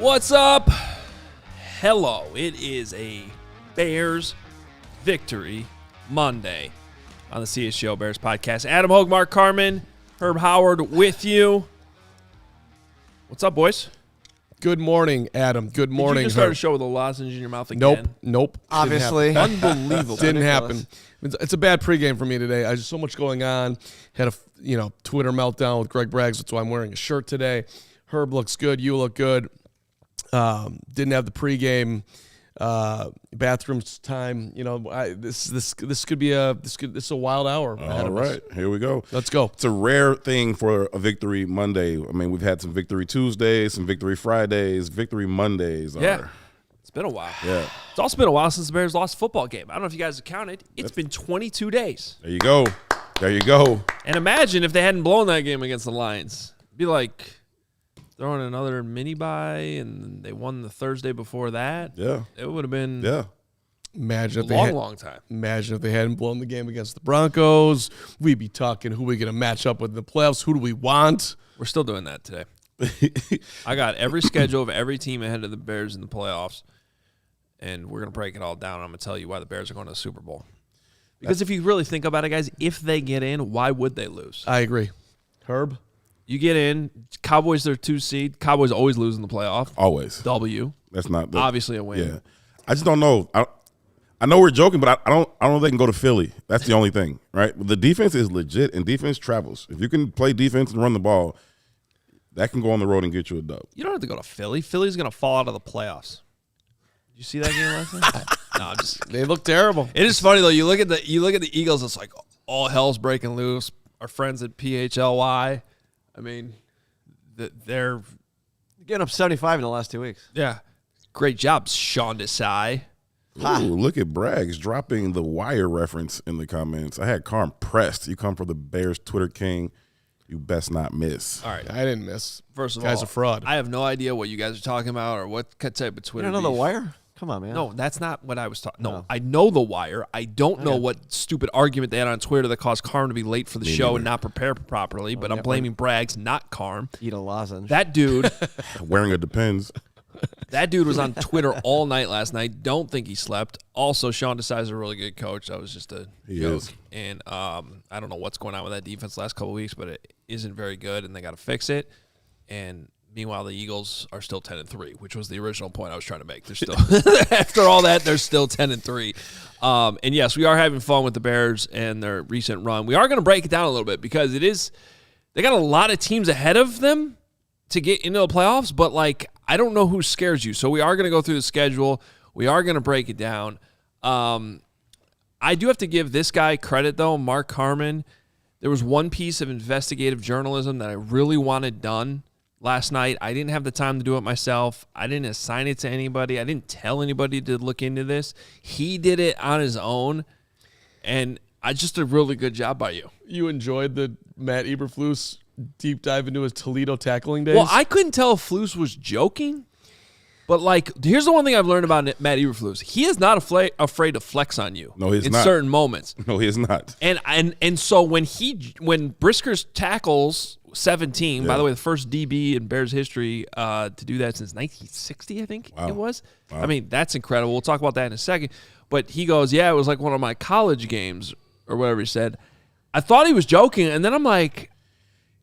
What's up? Hello. It is a Bears Victory Monday on the CHGO Bears Podcast. Adam Hoge, Carman, Herb Howard with you. What's up, boys? Good morning, Adam. Good morning, Did you just start a show with a lozenge in your mouth again? Nope. Obviously. Unbelievable. Didn't happen. It's a bad pregame for me today. I just so much going on. Had a Twitter meltdown with Greg Braggs. That's why I'm wearing a shirt today. Herb looks good. You look good. Didn't have the pregame bathrooms time. This could be this is a wild hour. All right, here we go. Let's go. It's a rare thing for a Victory Monday. I mean, we've had some Victory Tuesdays, some Victory Fridays, Victory Mondays. Yeah. It's been a while. Yeah. It's also been a while since the Bears lost a football game. I don't know if you guys have counted. It's been 22 days. There you go. There you go. And imagine if they hadn't blown that game against the Lions. It'd be like throwing another mini bye, and they won the Thursday before that. Yeah. It would have been Imagine if long time. Imagine if they hadn't blown the game against the Broncos. We'd be talking who we going to match up with in the playoffs. Who do we want? We're still doing that today. I got every schedule of every team ahead of the Bears in the playoffs, and we're going to break it all down. I'm going to tell you why the Bears are going to the Super Bowl. Because if you really think about it, guys, if they get in, why would they lose? I agree. Herb? You get in, Cowboys, they're 2 seed. Cowboys always lose in the playoff. Always. W. That's not Obviously a win. Yeah. I just don't know. I know we're joking, but I don't know if they can go to Philly. That's the only thing, right? The defense is legit, and defense travels. If you can play defense and run the ball, that can go on the road and get you a dub. You don't have to go to Philly. Philly's going to fall out of the playoffs. Did you see that game last night? No, I'm just. They look terrible. It is funny though. You look at the Eagles. It's like all hell's breaking loose. Our friends at PHLY. I mean, they're getting up 75 in the last 2 weeks. Yeah, great job, Sean Desai. Ooh, look at Braggs dropping the Wire reference in the comments. I had Carr impressed. You come from the Bears Twitter king. You best not miss. All right. I didn't miss. First of all, guy's a fraud. I have no idea what you guys are talking about or what type of Twitter. You don't know beef. the Wire? Come on, man. No, that's not what I was talking. No, I know the Wire. I don't know what stupid argument they had on Twitter that caused Carm to be late for the show and not prepare properly. But I'm blaming Braggs, not Carm. Eat a lozenge. That dude. Wearing a Depends. That dude was on Twitter all night last night. Don't think he slept. Also, Sean Desai is a really good coach. That was just a joke. And I don't know what's going on with that defense the last couple of weeks, but it isn't very good, and they got to fix it. And meanwhile, the Eagles are still 10-3, which was the original point I was trying to make. They're still after all that, they're still 10-3. And yes, we are having fun with the Bears and their recent run. We are going to break it down a little bit because they got a lot of teams ahead of them to get into the playoffs, but I don't know who scares you. So we are going to go through the schedule. We are going to break it down. I do have to give this guy credit, though, Mark Carman. There was one piece of investigative journalism that I really wanted done last night. I didn't have the time to do it myself. I didn't assign it to anybody. I didn't tell anybody to look into this. He did it on his own, and just a really good job by you. You enjoyed the Matt Eberflus deep dive into his Toledo tackling days? Well, I couldn't tell if Flus was joking, but here's the one thing I've learned about Matt Eberflus. He is not afraid to flex on you. No, he's in not. certain moments. No, he is not. And so when Brisker's tackles 17, by the way, the first DB in Bears history to do that since 1960, I think it was. Wow. I mean, that's incredible. We'll talk about that in a second. But he goes, yeah, it was like one of my college games or whatever he said. I thought he was joking, and then I'm like,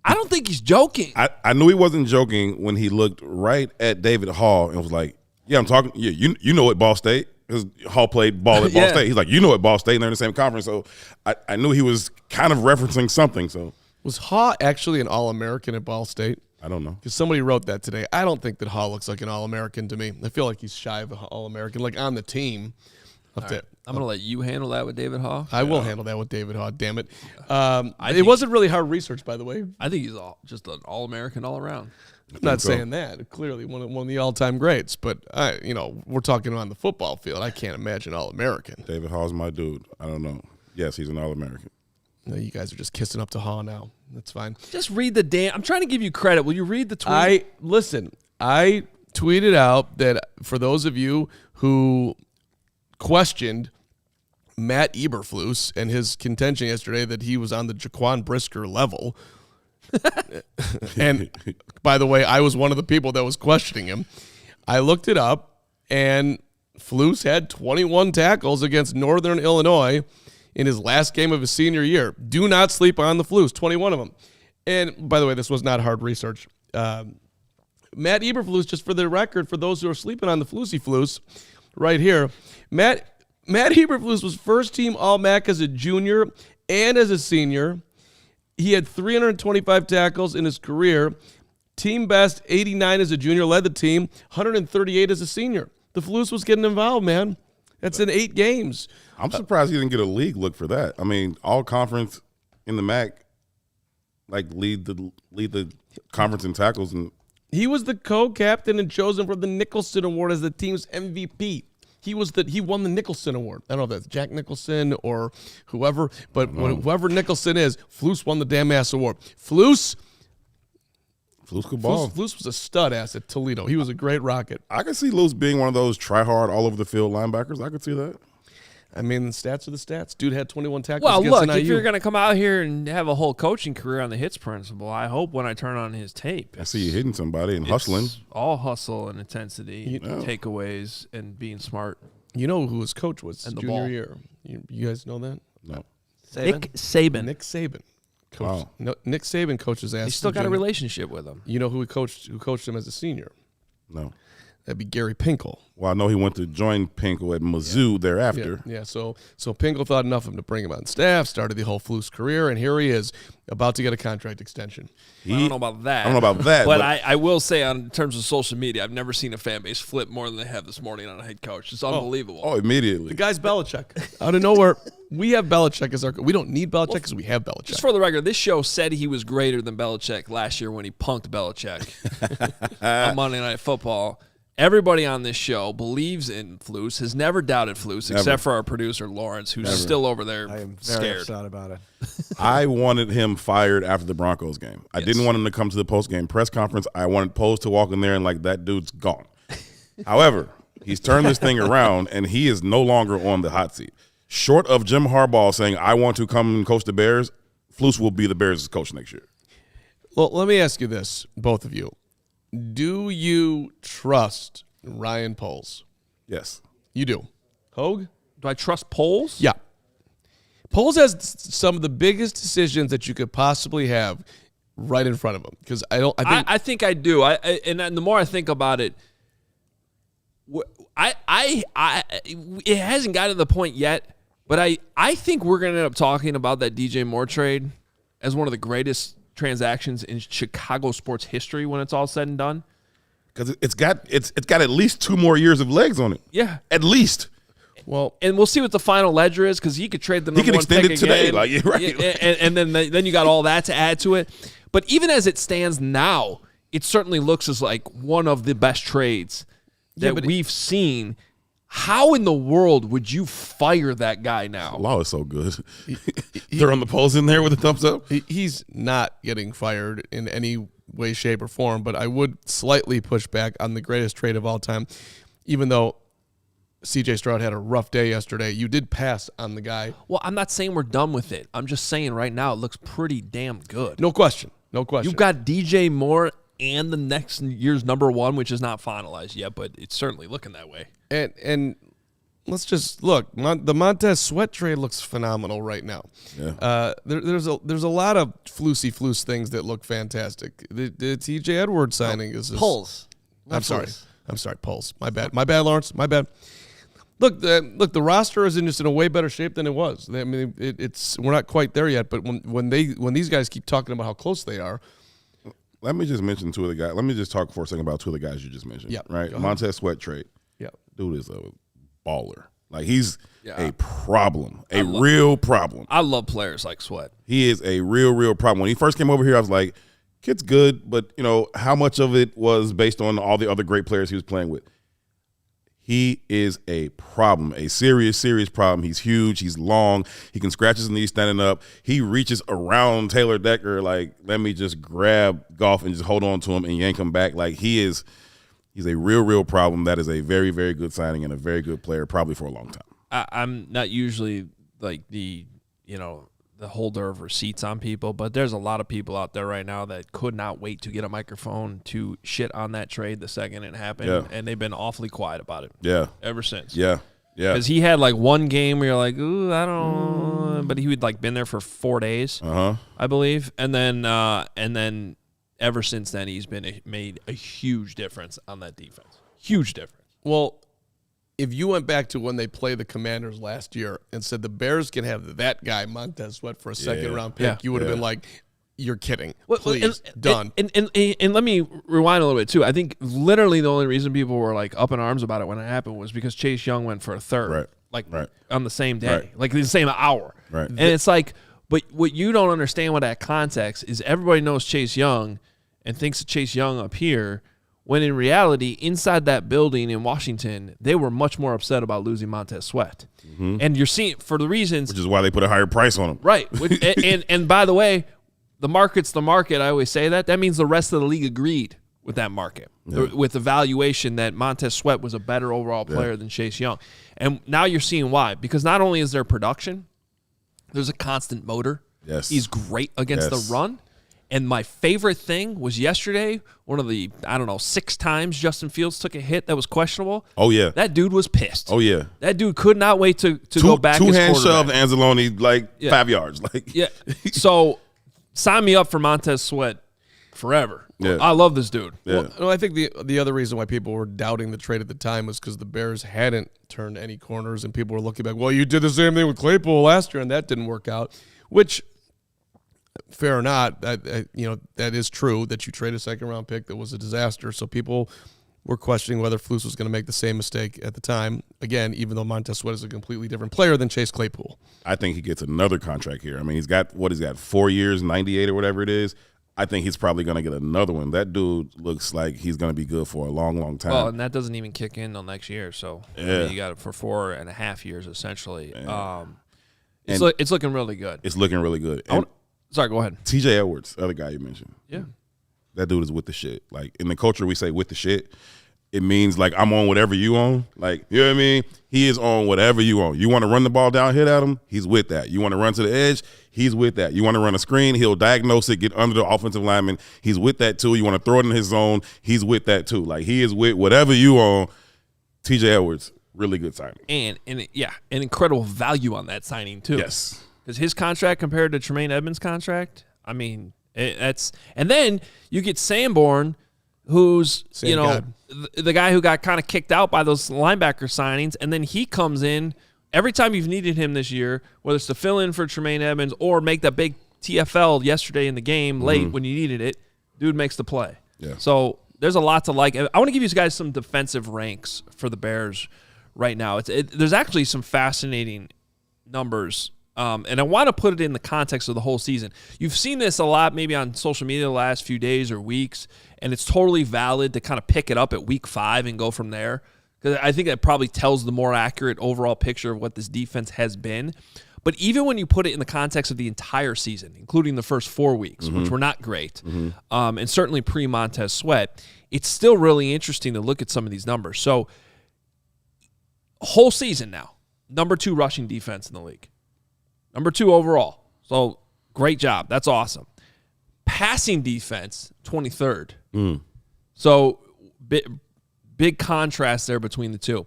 I don't think he's joking. I knew he wasn't joking when he looked right at David Hall and was like, yeah, I'm talking. Yeah, you know at Ball State. Because Hall played ball at Ball State. He's like, you know at Ball State, and they're in the same conference. So I knew he was kind of referencing something. So was Hall actually an All-American at Ball State? I don't know. Because somebody wrote that today. I don't think that Hall looks like an All-American to me. I feel like he's shy of an All-American, like on the team. That's it. I'm going to let you handle that with David Haw. I will handle that with David Haw. Damn it! It wasn't really hard research, by the way. I think he's just an All-American all around. I'm not saying that. Clearly, one of the all-time greats. But we're talking on the football field. I can't imagine All-American. David Hall's my dude. I don't know. Yes, he's an All-American. No, you guys are just kissing up to Haw now. That's fine. Just read the damn. I'm trying to give you credit. Will you read the tweet? I tweeted out that for those of you who questioned Matt Eberflus and his contention yesterday that he was on the Jaquan Brisker level. And by the way, I was one of the people that was questioning him. I looked it up, and Flus had 21 tackles against Northern Illinois in his last game of his senior year. Do not sleep on the Flus, 21 of them. And by the way, this was not hard research. Matt Eberflus, just for the record, for those who are sleeping on the Flus, right here, Matt Eberflus was first-team All-MAC as a junior and as a senior. He had 325 tackles in his career. Team best, 89 as a junior, led the team, 138 as a senior. The Flus was getting involved, man. That's in 8 games. I'm surprised he didn't get a league look for that. I mean, all conference in the MAC, lead the conference in tackles. And he was the co-captain and chosen for the Nicholson Award as the team's MVP. He won the Nicholson Award. I don't know if that's Jack Nicholson or whoever, but whoever Nicholson is, Flus won the damn ass award. Flus could ball. Flus was a stud ass at Toledo. He was a great rocket. I could see Luz being one of those try-hard, all-over-the-field linebackers. I could see that. I mean, the stats are the stats. Dude had 21 tackles Well, against look, NIU. if you're going to come out here and have a whole coaching career on the hits principle, I hope when I turn on his tape. I see you hitting somebody and hustling. All hustle and intensity, takeaways, and being smart. You know who his coach was And the junior ball. year? You guys know that? No. Nick Saban. Nick Saban. Wow. Nick Saban coaches ass. He still got a relationship with him. You know who coached him as a senior? No. That'd be Gary Pinkel. Well, I know he went to join Pinkel at Mizzou thereafter. Yeah. So Pinkel thought enough of him to bring him on staff, started the whole Flus career, and here he is, about to get a contract extension. I don't know about that. I don't know about that. But I will say, in terms of social media, I've never seen a fan base flip more than they have this morning on a head coach. It's unbelievable. Oh, immediately. The guy's Belichick. Out of nowhere, we have Belichick as our. We don't need Belichick because we have Belichick. Just for the record, this show said he was greater than Belichick last year when he punked Belichick on Monday Night Football. Everybody on this show believes in Flus, has never doubted Flus, except for our producer, Lawrence, who's still over there I am very scared. upset about it. I wanted him fired after the Broncos game. I didn't want him to come to the post-game press conference. I wanted Post to walk in there and that dude's gone. However, he's turned this thing around, and he is no longer on the hot seat. Short of Jim Harbaugh saying, I want to come and coach the Bears, Flus will be the Bears' coach next year. Well, let me ask you this, both of you. Do you trust Ryan Poles? Yes. You do. Hoge? Do I trust polls? Yeah. Poles has some of the biggest decisions that you could possibly have right in front of him. Because I think I do. And the more I think about it, it hasn't gotten to the point yet, but I think we're going to end up talking about that DJ Moore trade as one of the greatest transactions in Chicago sports history when it's all said and done. Because it's got at least 2 more years of legs on it. Yeah. At least. Well, and we'll see what the final ledger is because he could trade the number one pick extend it again. today. Right. And then you got all that to add to it. But even as it stands now, it certainly looks as like one of the best trades that we've seen. How in the world would you fire that guy now? Law is so good. Throwing the polls in there with a thumbs up. He's not getting fired in any way, shape, or form, but I would slightly push back on the greatest trade of all time. Even though C.J. Stroud had a rough day yesterday, you did pass on the guy. Well, I'm not saying we're done with it. I'm just saying right now it looks pretty damn good. No question. No question. You've got DJ Moore and the next year's number one, which is not finalized yet, but it's certainly looking that way. And let's just look. The Montez Sweat trade looks phenomenal right now. Yeah. There's a lot of Flus things that look fantastic. The T.J. Edwards signing is just, Polls. I'm sorry, Poles. My bad, Lawrence. My bad. Look, the roster is in a way better shape than it was. I mean, we're not quite there yet. But when these guys keep talking about how close they are. Let me just mention 2 of the guys. Let me just talk for a second about 2 of the guys you just mentioned. Yeah. Right. Montez Sweat trade. Yeah. Dude is a baller. Like he's a problem, real problem. I love players like Sweat. He is a real problem. When he first came over here, I was like, kid's good, but, how much of it was based on all the other great players he was playing with? He is a problem, a serious problem. He's huge. He's long. He can scratch his knees standing up. He reaches around Taylor Decker like, let me just grab Goff and just hold on to him and yank him back. Like, he's a real problem. That is a very, very good signing and a very good player, probably for a long time. I'm not usually like the holder of receipts on people, but there's a lot of people out there right now that could not wait to get a microphone to shit on that trade the second it happened, and they've been awfully quiet about it. Yeah. Ever since. Yeah. Because he had like one game where you're like, ooh, I don't, but he would like been there for 4 days, I believe, and then ever since then he's been made a huge difference on that defense. Huge difference. Well, if you went back to when they played the Commanders last year and said the Bears can have that guy, Montez Sweat, for a second-round pick, you would have been like, you're kidding. Please, done. And let me rewind a little bit, too. I think literally the only reason people were, like, up in arms about it when it happened was because Chase Young went for a third, on the same day, like the same hour. Right. And it's like, but what you don't understand with that context is everybody knows Chase Young and thinks of Chase Young up here, when in reality, inside that building in Washington, they were much more upset about losing Montez Sweat. And you're seeing, for the reasons... Which is why they put a higher price on him. Right. and by the way, the market's the market. I always say that. That means the rest of the league agreed with that market, with the valuation that Montez Sweat was a better overall player than Chase Young. And now you're seeing why. Because not only is there production, there's a constant motor. Yes. He's great against the run. And my favorite thing was yesterday, one of the, 6 times Justin Fields took a hit that was questionable. Oh, yeah. That dude was pissed. Oh, yeah. That dude could not wait to go back. Two-hand shove Anzalone, 5 yards. Yeah. So sign me up for Montez Sweat forever. Yeah. I love this dude. Yeah. Well, I think the other reason why people were doubting the trade at the time was because the Bears hadn't turned any corners, and people were looking back, well, you did the same thing with Claypool last year, and that didn't work out, which – fair or not, that is true that you trade a second-round pick that was a disaster. So people were questioning whether Flus was going to make the same mistake at the time. Again, even though Montez Sweat is a completely different player than Chase Claypool. I think he gets another contract here. I mean, he's got 4 years, 98 or whatever it is. I think he's probably going to get another one. That dude looks like he's going to be good for a long, long time. Well, and that doesn't even kick in until next year. So you got it for 4.5 years, essentially. It's looking really good. It's looking really good. Sorry, go ahead. TJ Edwards, the other guy you mentioned. Yeah. That dude is with the shit. Like, in the culture, we say with the shit. It means, like, I'm on whatever you on. Like, you know what I mean? He is on whatever you on. You want to run the ball down, hit at him? He's with that. You want to run to the edge? He's with that. You want to run a screen? He'll diagnose it, get under the offensive lineman. He's with that, too. You want to throw it in his zone? He's with that, too. Like, he is with whatever you on. TJ Edwards, really good signing. And an incredible value on that signing, too. Yes. Because his contract compared to Tremaine Edmonds' contract, I mean, that's – and then you get Sanborn, who's, the guy who got kind of kicked out by those linebacker signings, and then he comes in every time you've needed him this year, whether it's to fill in for Tremaine Edmonds or make that big TFL yesterday in the game late when you needed it, dude makes the play. Yeah. So there's a lot to like. I want to give you guys some defensive ranks for the Bears right now. There's actually some fascinating numbers. And I want to put it in the context of the whole season. You've seen this a lot maybe on social media the last few days or weeks, and it's totally valid to kind of pick it up at week 5 and go from there. Because I think that probably tells the more accurate overall picture of what this defense has been. But even when you put it in the context of the entire season, including the first 4 weeks, which were not great, and certainly pre-Montez Sweat, it's still really interesting to look at some of these numbers. So, whole season now, number 2 rushing defense in the league. Number 2 overall. So, great job. That's awesome. Passing defense, 23rd. So, big contrast there between the two.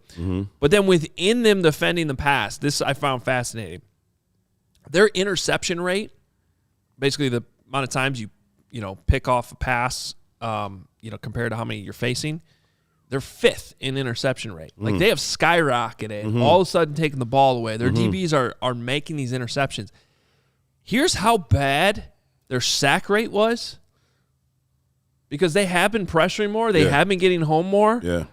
But then within them defending the pass, this I found fascinating. Their interception rate, basically the amount of times you pick off a pass, compared to how many you're facing, they're 5th in interception rate. Like, they have skyrocketed, all of a sudden taking the ball away. Their DBs are making these interceptions. Here's how bad their sack rate was, because they have been pressuring more. They have been getting home more. Yeah.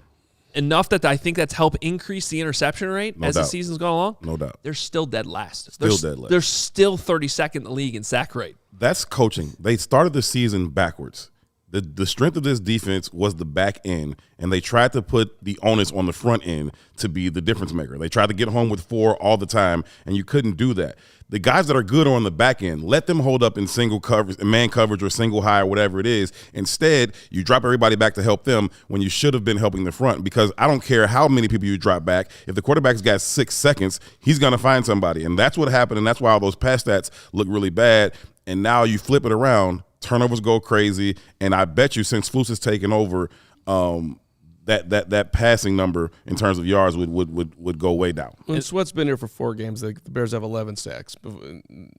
enough that I think that's helped increase the interception rate as the season's gone along. No doubt. They're still dead last. Dead last. They're still 32nd in the league in sack rate. That's coaching. They started the season backwards. The strength of this defense was the back end, and they tried to put the onus on the front end to be the difference maker. They tried to get home with 4 all the time, and you couldn't do that. The guys that are good on the back end, let them hold up in single coverage, man coverage, or single high, or whatever it is. Instead, you drop everybody back to help them when you should have been helping the front, because I don't care how many people you drop back. If the quarterback's got 6 seconds, he's going to find somebody, and that's what happened, and that's why all those pass stats look really bad. And now you flip it around, turnovers go crazy, and I bet you since Flus has taken over, that passing number in terms of yards would go way down. And Sweat's been here for 4 games. The Bears have 11 sacks.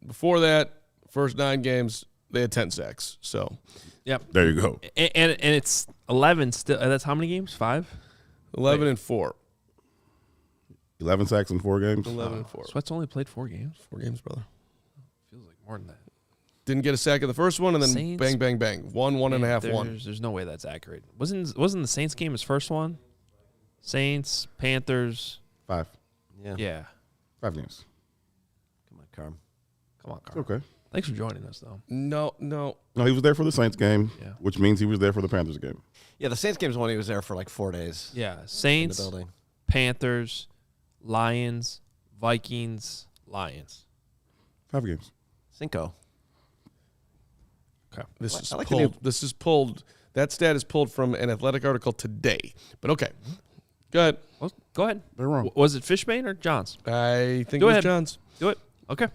Before that, first 9 games, they had 10 sacks. So, yep. There you go. And it's 11 still. That's how many games? 5? 11 and 4. 11 sacks in 4 games? 11 and 4. Sweat's only played 4 games? 4 games, brother. Feels like more than that. Didn't get a sack in the first one, and then Saints, bang, bang, bang. 1.5, 1. There's no way that's accurate. Wasn't the Saints game his first one? Saints, Panthers. 5. Yeah. 5 games. Come on, Carm. Come on, Carl. Okay. Thanks for joining us, though. No. No, he was there for the Saints game, which means he was there for the Panthers game. Yeah, the Saints game's when he was there for like 4 days. Yeah, In Saints, the building. Panthers, Lions, Vikings, Lions. 5 games. 5. Okay. This is pulled. That stat is pulled from an Athletic article today. But okay. Go ahead. Well, go ahead. They're wrong. Was it Fishbane or Johns? I think Go it was ahead. John's. Do it. Okay.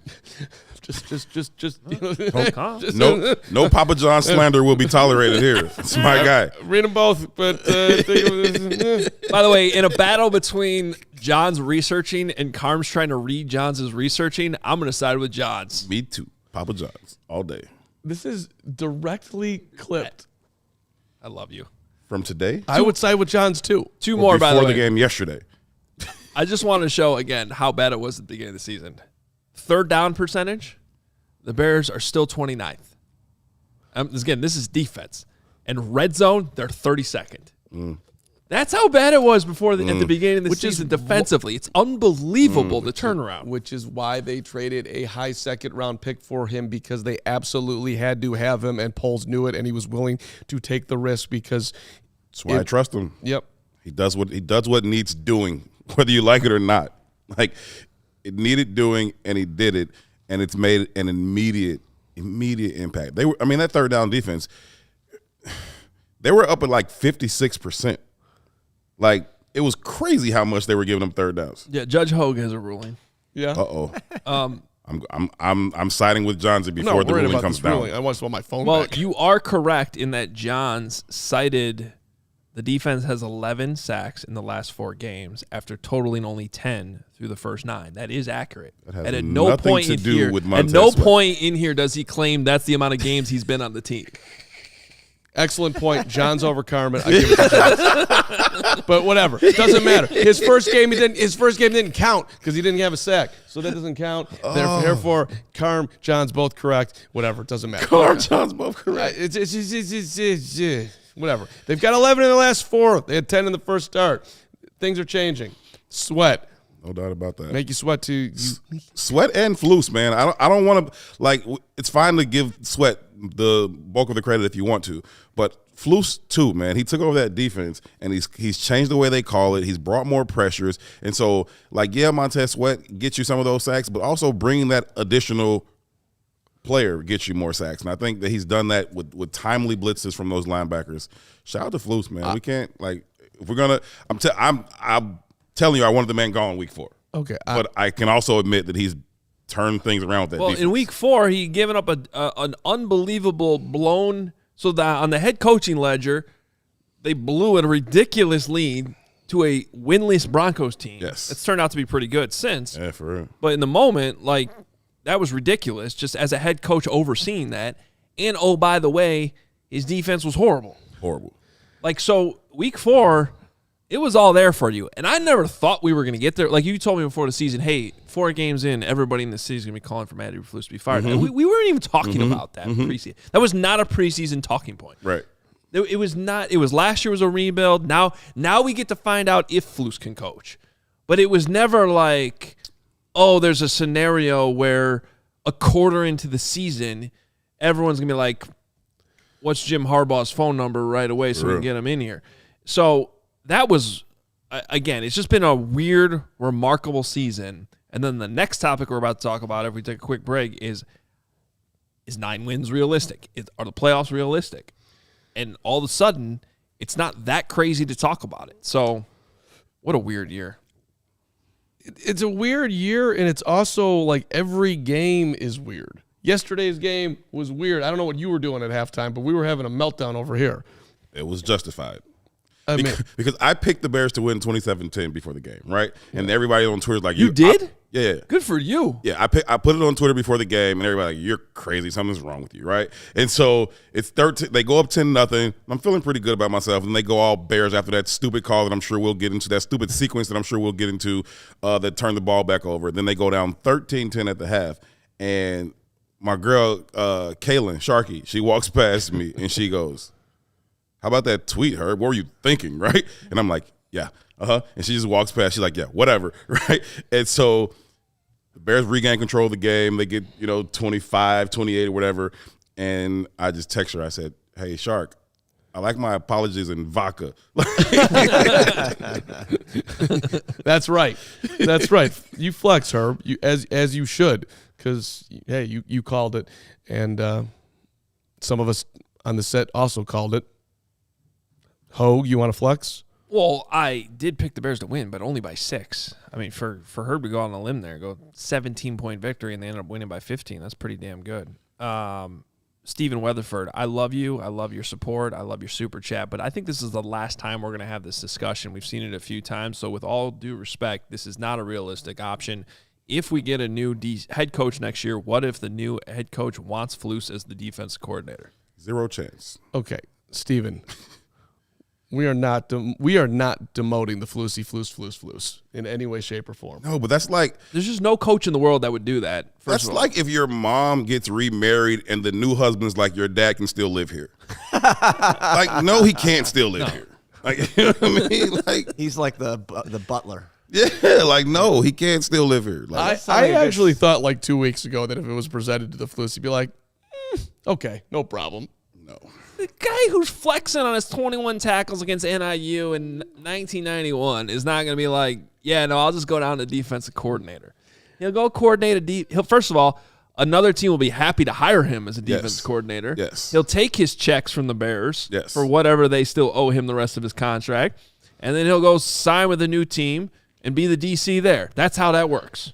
No Papa John slander will be tolerated here. It's my guy. Read them both, but By the way, in a battle between John's researching and Carm's trying to read John's researching, I'm going to side with John's. Me too. Papa John's all day. this is directly clipped. I love you. From today? I would side with John's too. 2 more, by the Before way. the game yesterday. I just want to show again how bad it was at the beginning of the season. 3rd down percentage, the Bears are still 29th. Again, this is defense. And red zone, they're 32nd. That's how bad it was before at the beginning of the season defensively. It's unbelievable, the turnaround. Which is why they traded a high 2nd-round pick for him, because they absolutely had to have him, and Poles knew it, and he was willing to take the risk because That's why I trust him. Yep. He does what needs doing, whether you like it or not. Like, it needed doing, and he did it, and it's made an immediate impact. That 3rd down defense, they were up at like 56%. Like, it was crazy how much they were giving them 3rd downs. Yeah, Judge Hoge has a ruling. Yeah. I'm siding with Johnson before the ruling comes down. I want my phone Well, back. you are correct in that Johns cited the defense has 11 sacks in the last 4 games after totaling only 10 through the first 9. That is accurate. That has and at no nothing point to in do here, with at Montez no Sweat. point in here does he claim that's the amount of games he's been on the team. Excellent point. John's over Carman. I give it to John. But whatever. It doesn't matter. His first game didn't count because he didn't have a sack. So that doesn't count. Therefore, John's both correct. Whatever. It doesn't matter. John's both correct. Whatever. They've got 11 in the last 4. They had 10 in the first start. Things are changing. Sweat. No doubt about that. Make you sweat too. Sweat and Flus, man. I don't want to, like, it's fine to give Sweat the bulk of the credit if you want to, but Flus too, man. He took over that defense, and he's changed the way they call it. He's brought more pressures, and so, like, yeah, Montez Sweat gets you some of those sacks, but also bringing that additional player gets you more sacks, and I think that he's done that with timely blitzes from those linebackers. Shout out to Flus, man. We can't, like, if we're gonna, I'm telling you, I wanted the man gone week 4. Okay. But I can also admit that he's turned things around with that defense. In week 4, he given up an unbelievable blown. So that on the head coaching ledger, they blew a ridiculous lead to a winless Broncos team. Yes. It's turned out to be pretty good since. Yeah, for real. But in the moment, like, that was ridiculous just as a head coach overseeing that. And, oh, by the way, his defense was horrible. Horrible. Like, so week 4, it was all there for you. And I never thought we were going to get there. Like, you told me before the season, hey, 4 games in, everybody in the city is going to be calling for Matt Eberflus to be fired. And we weren't even talking about that preseason. That was not a preseason talking point. Right. It was not. It was last year was a rebuild. Now we get to find out if Flus can coach. But it was never like, oh, there's a scenario where a quarter into the season, everyone's going to be like, what's Jim Harbaugh's phone number right away so we can get him in here. So that was, again, it's just been a weird, remarkable season. And then the next topic we're about to talk about, if we take a quick break, is 9 wins realistic? Are the playoffs realistic? And all of a sudden, it's not that crazy to talk about it. So what a weird year. It's a weird year, and it's also like every game is weird. Yesterday's game was weird. I don't know what you were doing at halftime, but we were having a meltdown over here. It was justified. I mean, because I picked the Bears to win 27-10 before the game, right? And everybody on Twitter was like, You did? Yeah. Good for you. Yeah, I put it on Twitter before the game, and everybody like, you're crazy. Something's wrong with you, right? And so it's 13. They go up 10-0. I'm feeling pretty good about myself, and they go all Bears after that stupid call that I'm sure we'll get into, that stupid sequence that I'm sure we'll get into that turned the ball back over. Then they go down 13-10 at the half, and my girl, Kaylin Sharkey, she walks past me, and she goes, how about that tweet, Herb? What were you thinking, right? And I'm like, yeah, And she just walks past. She's like, yeah, whatever, right? And so the Bears regain control of the game. They get, 25, 28 or whatever. And I just text her. I said, hey, Shark, I like my apologies in vodka. That's right. That's right. You flex, Herb, as you should, because, hey, you called it. And some of us on the set also called it. Hoge, you want to flex? Well, I did pick the Bears to win, but only by 6. I mean, for Herb to go on a limb there, go 17-point victory, and they ended up winning by 15. That's pretty damn good. Stephen Weatherford, I love you. I love your support. I love your super chat. But I think this is the last time we're going to have this discussion. We've seen it a few times. So with all due respect, this is not a realistic option. If we get a new head coach next year, what if the new head coach wants Flus as the defense coordinator? 0 chance. Okay, Stephen. We are not demoting the Flus in any way, shape, or form. No, but that's like, there's just no coach in the world that would do that. That's like if your mom gets remarried and the new husband's like, your dad can still live here. Like, no, he can't still live here. Like, you know what I mean? Like, he's like the butler. Yeah, like, no, he can't still live here. Like, I actually thought like 2 weeks ago that if it was presented to the Flus, he'd be like, okay, no problem. No. The guy who's flexing on his 21 tackles against NIU in 1991 is not going to be like, yeah, no, I'll just go down to defensive coordinator. He'll go coordinate first of all, another team will be happy to hire him as a defensive coordinator. Yes. He'll take his checks from the Bears yes. for whatever they still owe him the rest of his contract, and then he'll go sign with a new team and be the DC there. That's how that works.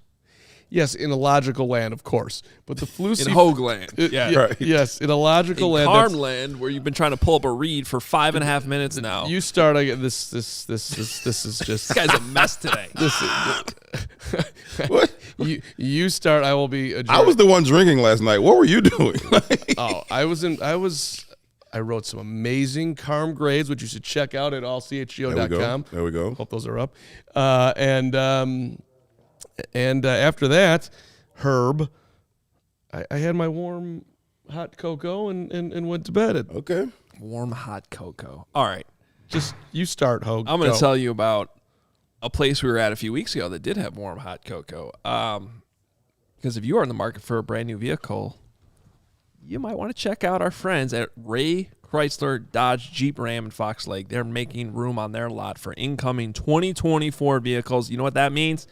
Yes, in a logical land, of course. But the Flus in Hoge land. Right. Yes, in a logical land. Carm land, where you've been trying to pull up a read for 5.5 minutes now. You start again. This is just. This guy's a mess today. What? You start. I will be. I was the one drinking last night. What were you doing? I wrote some amazing Carm grades, which you should check out at ALLCHGO.com. There we go. Hope those are up. And after that, Herb, I had my warm, hot cocoa and went to bed. Okay. Warm, hot cocoa. All right. Just you start, Hoge. I'm going to tell you about a place we were at a few weeks ago that did have warm, hot cocoa. Because if you are in the market for a brand new vehicle, you might want to check out our friends at Ray Chrysler, Dodge, Jeep, Ram, and Fox Lake. They're making room on their lot for incoming 2024 vehicles. You know what that means?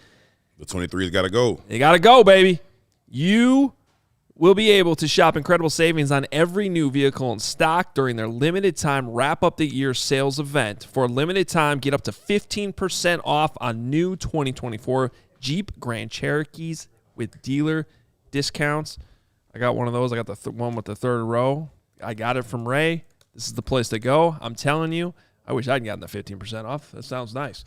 The 23's got to go. They got to go, baby. You will be able to shop incredible savings on every new vehicle in stock during their limited time wrap up the year sales event. For a limited time, get up to 15% off on new 2024 Jeep Grand Cherokees with dealer discounts. I got one of those. I got the one with the third row. I got it from Ray. This is the place to go. I'm telling you. I wish I'd gotten the 15% off. That sounds nice.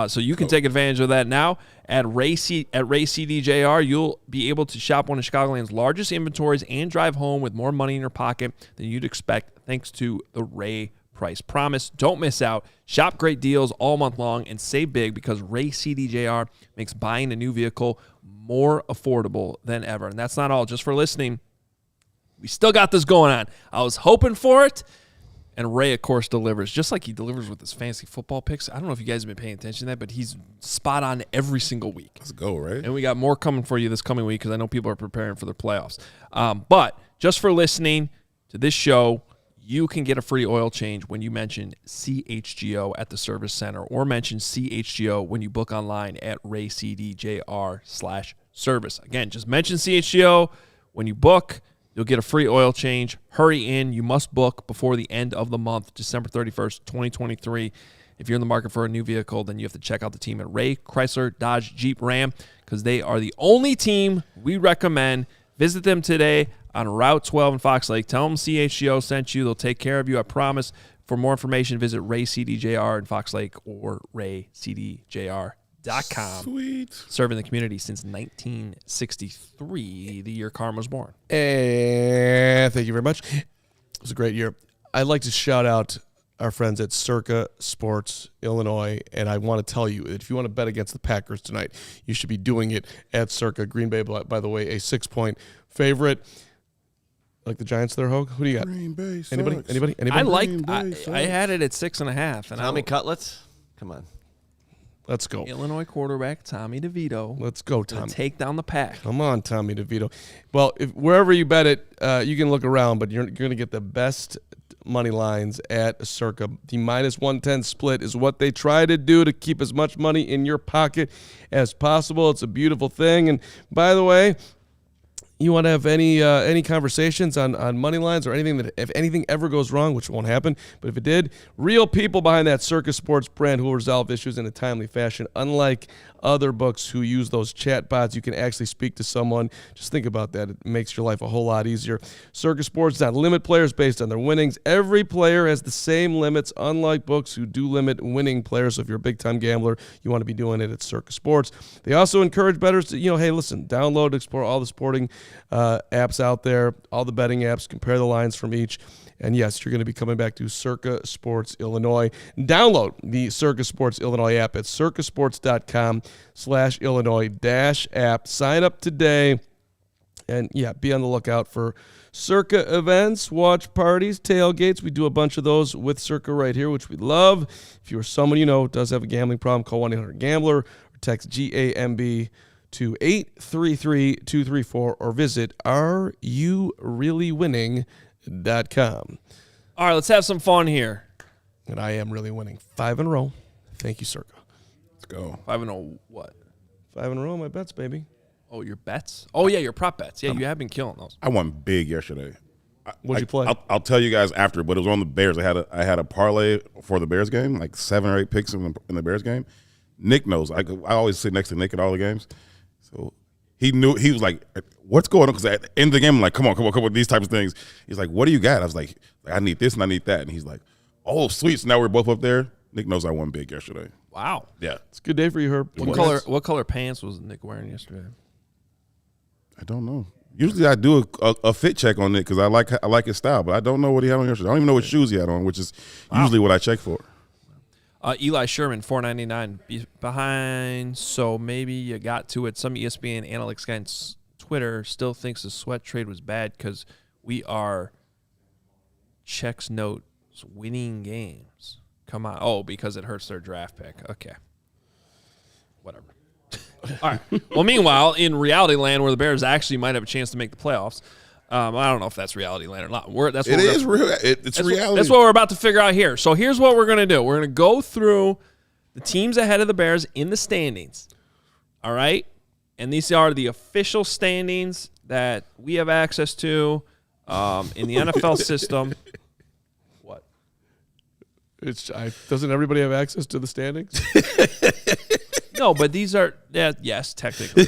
So you can take advantage of that now at Ray CDJR. You'll be able to shop one of Chicagoland's largest inventories and drive home with more money in your pocket than you'd expect thanks to the Ray Price Promise. Don't miss out. Shop great deals all month long and save big because Ray CDJR makes buying a new vehicle more affordable than ever. And that's not all. Just for listening, we still got this going on. I was hoping for it. And Ray, of course, delivers, just like he delivers with his fantasy football picks. I don't know if you guys have been paying attention to that, but he's spot on every single week. Let's go, right? And we got more coming for you this coming week because I know people are preparing for their playoffs. But just for listening to this show, you can get a free oil change when you mention CHGO at the service center or mention CHGO when you book online at raycdjr/service. Again, just mention CHGO when you book. You'll get a free oil change. Hurry in. You must book before the end of the month, December 31st, 2023. If you're in the market for a new vehicle, then you have to check out the team at Ray Chrysler Dodge Jeep Ram because they are the only team we recommend. Visit them today on Route 12 in Fox Lake. Tell them CHGO sent you. They'll take care of you, I promise. For more information, visit Ray CDJR in Fox Lake or raycdjr.com. Sweet. Serving the community since 1963, the year Carman was born. And thank you very much. It was a great year. I'd like to shout out our friends at Circa Sports Illinois, and I want to tell you, if you want to bet against the Packers tonight, you should be doing it at Circa. Green Bay, by the way, a 6-point favorite. Like the Giants there, Hoge? Who do you got? Green Bay sucks. Anybody? I had it at 6.5. And Tommy Cutlets? Come on. Let's go. Illinois quarterback Tommy DeVito. Let's go, Tommy. Take down the Pack. Come on, Tommy DeVito. Well, wherever you bet it, you can look around, but you're going to get the best money lines at Circa. The -110 split is what they try to do to keep as much money in your pocket as possible. It's a beautiful thing. And by the way, you want to have any conversations on money lines or anything that if anything ever goes wrong, which won't happen, but if it did, real people behind that Circa Sports brand who will resolve issues in a timely fashion. Unlike other books who use those chat bots, you can actually speak to someone. Just think about that. It makes your life a whole lot easier. Circa Sports does not limit players based on their winnings. Every player has the same limits, unlike books who do limit winning players. So if you're a big-time gambler, you want to be doing it at Circa Sports. They also encourage bettors to, hey, listen, download, explore all the sporting apps out there, all the betting apps, compare the lines from each. And yes, you're going to be coming back to Circa Sports Illinois. Download the Circa Sports Illinois app at circasports.com/Illinois-app. Sign up today. And yeah, be on the lookout for Circa events, watch parties, tailgates. We do a bunch of those with Circa right here, which we love. If you are someone you know does have a gambling problem, call 1-800-GAMBLER or text GAMB to 833-234 or visit areyoureallywinning.com. All right, let's have some fun here. And I am really winning 5 in a row. Thank you, Circa. Let's go. 5-0 what? 5 in a row, my bets, baby. Oh, your bets? Oh, yeah, your prop bets. Yeah, you have been killing those. I won big yesterday. What'd you play? I'll tell you guys after, but it was on the Bears. I had a parlay for the Bears game, like 7 or 8 picks in the Bears game. Nick knows. I always sit next to Nick at all the games. So he knew. He was like, what's going on? Because at the end of the game, I'm like, come on, these types of things. He's like, what do you got? I was like, I need this and I need that. And he's like, oh, sweet. So now we're both up there. Nick knows I won big yesterday. Wow. Yeah. It's a good day for you, Herb. What color pants was Nick wearing yesterday? I don't know. Usually I do a fit check on Nick because I like his style, but I don't know what he had on yesterday. I don't even know what shoes he had on, which is usually what I check for. Eli Sherman, $4.99 behind, so maybe you got to it. Some ESPN analytics guy on Twitter still thinks the Sweat trade was bad because we are checks notes winning games. Come on. Oh, because it hurts their draft pick. Okay. Whatever. All right. Well, meanwhile, in reality land where the Bears actually might have a chance to make the playoffs, I don't know if that's reality land or not. It's reality. That's what we're about to figure out here. So here's what we're going to do. We're going to go through the teams ahead of the Bears in the standings. All right? And these are the official standings that we have access to in the NFL system. What? Doesn't everybody have access to the standings? No, but these are yes, technically.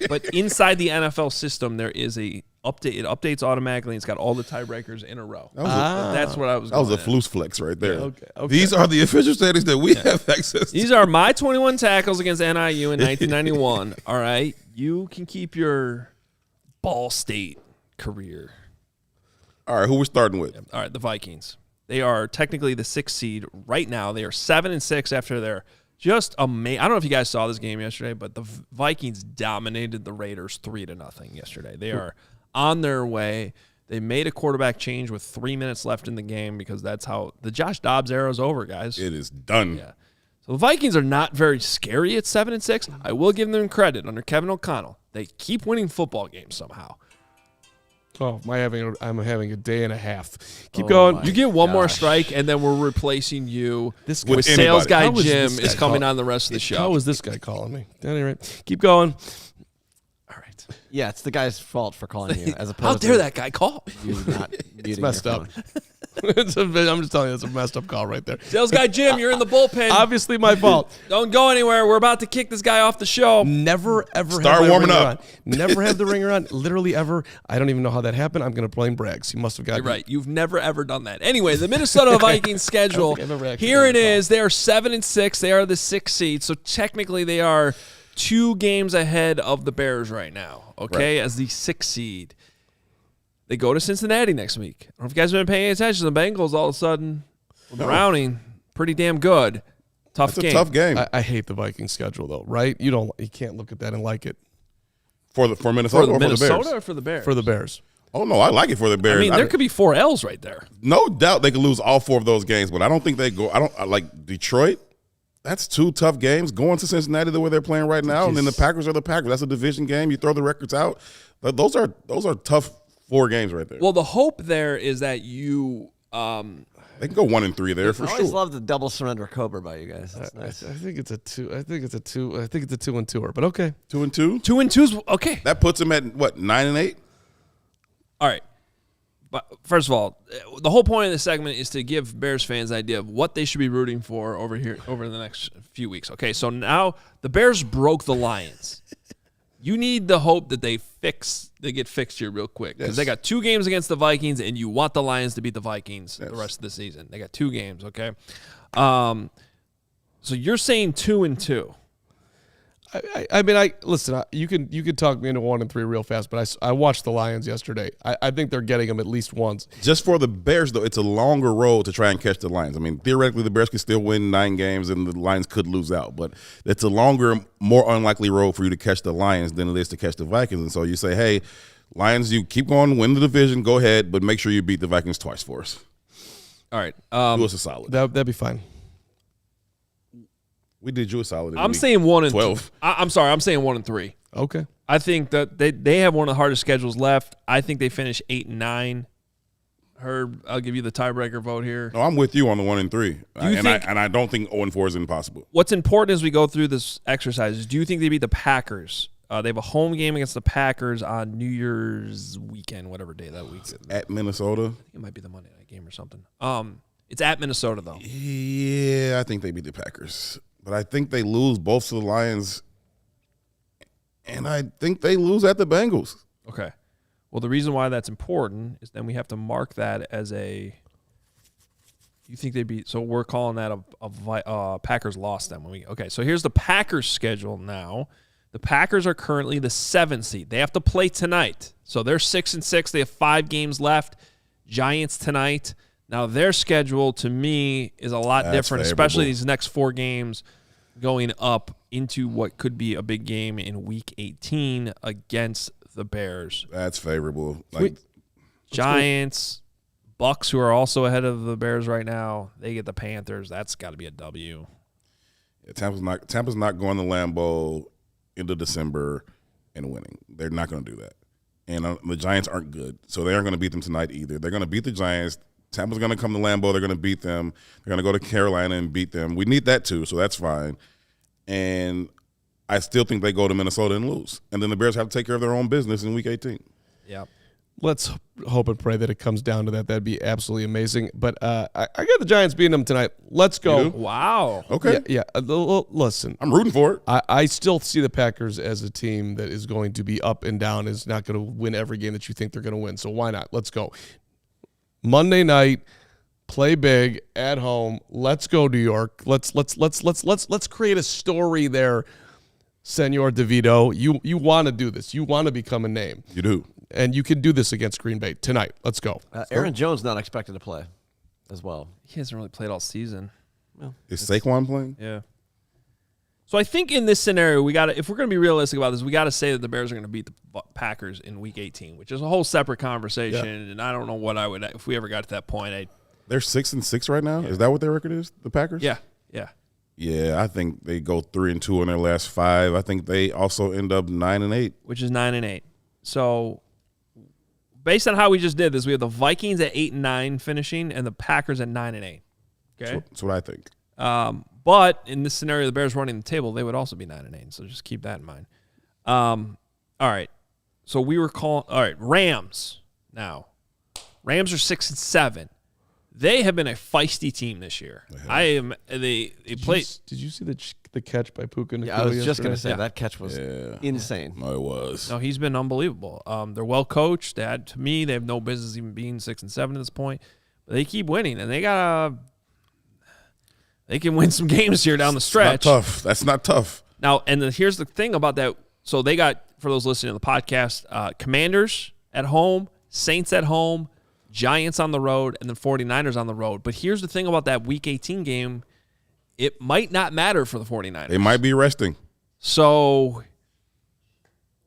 But inside the NFL system, there is a update. It updates automatically. It's got all the tiebreakers in a row. That's what I was. That was a flus flex right there. Okay. These are the official standings that we have access to. These are my 21 tackles against NIU in 1991. All right, you can keep your Ball State career. All right, who we're starting with? All right, the Vikings. They are technically the 6th seed right now. They are 7-6 after their just amazing. I don't know if you guys saw this game yesterday, but the Vikings dominated the Raiders 3-0 yesterday. They are on their way. They made a quarterback change with 3 minutes left in the game because that's how the Josh Dobbs era is over, guys. It is done. Yeah. So the Vikings are not very scary at 7-6. I will give them credit under Kevin O'Connell. They keep winning football games somehow. Oh, I'm having a day and a half. Keep going. You get one more strike, and then we're replacing you This with guy- sales guy How is Jim this is guy coming call- on the rest of the show. How is this guy calling me? At any rate, keep going. All right. Yeah, it's the guy's fault for calling you, as opposed How dare to that guy call? you not It's muting messed your up. phone. I'm just telling you, it's a messed up call right there. Sales guy Jim, you're in the bullpen. Obviously, my fault. Don't go anywhere. We're about to kick this guy off the show. Never ever Start have my warming ringer up. on. Never have the ringer on. Literally ever. I don't even know how that happened. I'm going to blame Braggs. He must have gotten You're right. You've never ever done that. Anyway, the Minnesota Vikings schedule. think I've ever actually Here done it the call. is. They are 7-6. They are the 6th seed. So technically, they are 2 games ahead of the Bears right now. Okay, as the 6th seed. They go to Cincinnati next week. I don't know if you guys have been paying attention. The Bengals all of a sudden, Browning, pretty damn good. Tough It's game. a tough game I hate the Vikings schedule though, right? You can't look at that and like it for Minnesota For or Minnesota for the Bears. or for the Bears? for the Bears. Oh no, I like it for the Bears. I mean, there could be 4 L's right there. No doubt they could lose all 4 of those games, but I don't think they go. I like Detroit. That's 2 tough games. Going to Cincinnati the way they're playing right now, and then the Packers are the Packers. That's a division game. You throw the records out. Those are tough 4 games right there. Well, the hope there is that you They can go 1-3 there for I always sure. love the double surrender Cobra by you guys. That's I nice. think it's a 2. I think it's a 2. I think it's a 2-2er, but okay. 2-2. 2-2's okay. That puts them at what 9-8. All right. But first of all, the whole point of this segment is to give Bears fans an idea of what they should be rooting for over the next few weeks. Okay, so now the Bears broke the Lions. You need the hope that they get fixed here real quick because they got 2 games against the Vikings, and you want the Lions to beat the Vikings the rest of the season. They got 2 games, okay? So you're saying 2-2. I mean, listen. You can talk me into 1-3 real fast, but I watched the Lions yesterday. I think they're getting them at least once. Just for the Bears, though, it's a longer road to try and catch the Lions. I mean, theoretically, the Bears could still win 9 games, and the Lions could lose out. But it's a longer, more unlikely road for you to catch the Lions than it is to catch the Vikings. And so you say, hey, Lions, you keep going, win the division, go ahead, but make sure you beat the Vikings twice for us. All right. Do us a solid. That'd be fine. We did you a solid. I'm saying 1-12. 12. I'm sorry. I'm saying 1-3. Okay. I think that they have one of the hardest schedules left. I think they finish 8-9. Herb, I'll give you the tiebreaker vote here. No, I'm with you on the 1-3. think- I don't think 0-4 is impossible. What's important as we go through this exercise is, do you think they beat the Packers? They have a home game against the Packers on New Year's weekend, whatever day that week is. At Minnesota? It might be the Monday night game or something. It's at Minnesota, though. Yeah, I think they beat the Packers. But I think they lose both to the Lions, and I think they lose at the Bengals. Okay. Well, the reason why that's important is then we have to mark that as a – you think they beat – so we're calling that a Packers loss then. Okay, so here's the Packers schedule now. The Packers are currently the 7th seed. They have to play tonight. So they're 6-6. They have 5 games left. Giants tonight. Now, their schedule, to me, is a lot different, especially these next 4 games going up into what could be a big game in Week 18 against the Bears. That's favorable. Giants, Bucks, who are also ahead of the Bears right now, they get the Panthers. That's got to be a W. Yeah, Tampa's not going to Lambeau into December and winning. They're not going to do that. And the Giants aren't good, so they aren't going to beat them tonight either. They're going to beat the Giants. Tampa's going to come to Lambeau. They're going to beat them. They're going to go to Carolina and beat them. We need that too, so that's fine. And I still think they go to Minnesota and lose. And then the Bears have to take care of their own business in Week 18. Yeah. Let's hope and pray that it comes down to that. That'd be absolutely amazing. But I got the Giants beating them tonight. Let's go. You do? Wow. Okay. Yeah. Listen, I'm rooting for it. I still see the Packers as a team that is going to be up and down, is not going to win every game that you think they're going to win. So why not? Let's go. Monday night, play big at home. Let's go, New York. Let's create a story there, Senor DeVito. You want to do this. You want to become a name. You do. And you can do this against Green Bay tonight. Let's go. Aaron Jones not expected to play as well. He hasn't really played all season. Is Saquon playing? Yeah. So I think in this scenario, if we're going to be realistic about this, we got to say that the Bears are going to beat the Packers in Week 18, which is a whole separate conversation. Yeah. And I don't know what I would, if we ever got to that point. They're 6-6 right now. Yeah. Is that what their record is? The Packers? Yeah. Yeah, I think they go 3-2 in their last 5. I think they also end up 9-8, which is 9-8. So based on how we just did this, we have the Vikings at 8-9 finishing, and the Packers at 9-8. Okay, that's what I think. But in this scenario, the Bears running the table, they would also be 9-8. So just keep that in mind. All right. So we were calling. All right, Rams. Now, Rams are 6-7. They have been a feisty team this year. They played. Did you see the catch by Puka Nacua? Yeah, I was just going to say Yeah. that catch was insane. No, it was. No, he's been unbelievable. They're well coached. To me, they have no business even being 6-7 at this point. But they keep winning, and they can win some games here down the stretch. Not tough. That's not tough. Now, and here's the thing about that. So they got, for those listening to the podcast, Commanders at home, Saints at home, Giants on the road, and then 49ers on the road. But here's the thing about that Week 18 game. It might not matter for the 49ers. They might be resting. So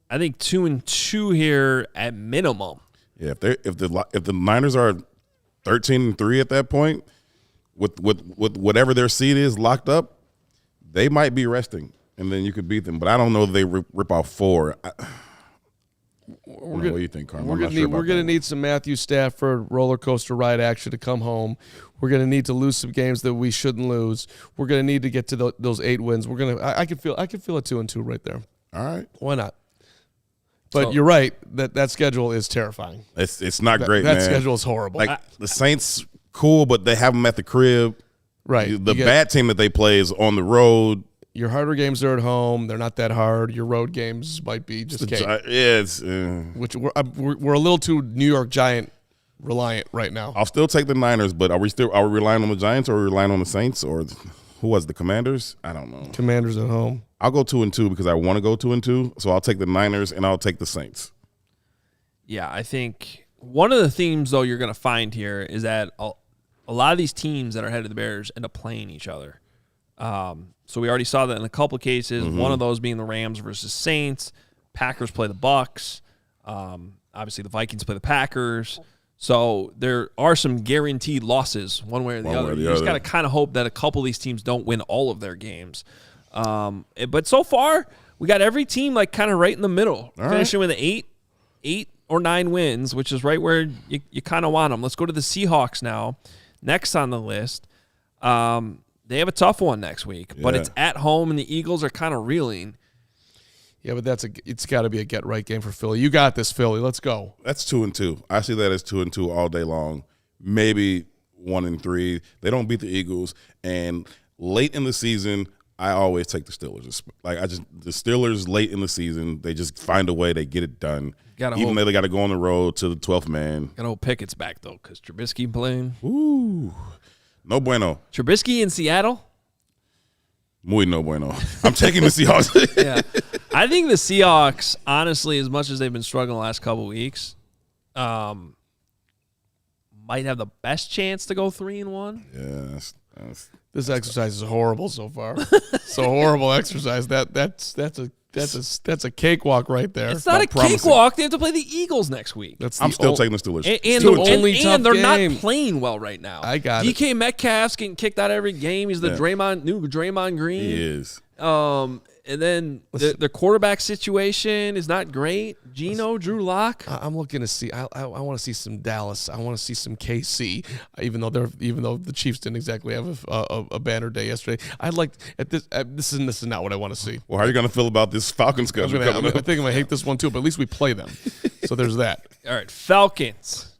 I think 2-2 here at minimum. Yeah, if the Niners are 13-3 at that point, with whatever their seed is locked up, they might be resting, and then you could beat them. But I don't know if they rip off 4. What do you think, Carman? We're going to need some Matthew Stafford roller coaster ride action to come home. We're going to need to lose some games that we shouldn't lose. We're going to need to get to those 8 wins. I can feel a 2-2 right there. All right, why not? But you're right that schedule is terrifying. It's not great. That schedule is horrible. Like the Saints, cool, but they have them at the crib. Right. The bad team that they play is on the road. Your harder games are at home. They're not that hard. Your road games might be just cake. Which we're a little too New York Giant reliant right now. I'll still take the Niners, but are we relying on the Giants, or are we relying on the Saints, or who was the Commanders? I don't know. Commanders at home. I'll go 2-2 because I want to go 2-2. So I'll take the Niners and I'll take the Saints. Yeah, I think one of the themes though you're going to find here is that a lot of these teams that are ahead of the Bears end up playing each other. So we already saw that in a couple of cases. Mm-hmm. One of those being the Rams versus Saints. Packers play the Bucks. Obviously, the Vikings play the Packers. So there are some guaranteed losses one way or the other. You just got to kind of hope that a couple of these teams don't win all of their games. But so far, we got every team like kind of right in the middle, finishing with 8 or 9 wins, which is right where you kind of want them. Let's go to the Seahawks now. Next on the list. They have a tough one next week, but it's at home, and the Eagles are kind of reeling. Yeah, but it's got to be a get-right game for Philly. You got this, Philly. Let's go. That's 2-2. I see that as 2-2 all day long. Maybe 1-3. They don't beat the Eagles, and late in the season, I always take the Steelers. The Steelers late in the season, they just find a way. They get it done. Even though they got to go on the road to the 12th man. Got to hope Pickett's back though, because Trubisky playing. Ooh. No bueno. Trubisky in Seattle? Muy no bueno. I'm taking the Seahawks. Yeah. I think the Seahawks, honestly, as much as they've been struggling the last couple of weeks, might have the best chance to go 3-1. Yeah. This exercise is horrible so far. It's a horrible exercise. That's a cakewalk right there. It's not a cakewalk. They have to play the Eagles next week. I'm still taking the Steelers. And they're not playing well right now. I got it. DK Metcalf's getting kicked out every game. He's the new Draymond Green. He is. And then the quarterback situation is not great. Geno, Drew Lock. I'm looking to see. I want to see some Dallas. I want to see some KC. Even though the Chiefs didn't exactly have a banner day yesterday. I'd like at this. This is not what I want to see. Well, how are you going to feel about this Falcons schedule? I think I'm going to hate this one too. But at least we play them. So there's that. All right, Falcons.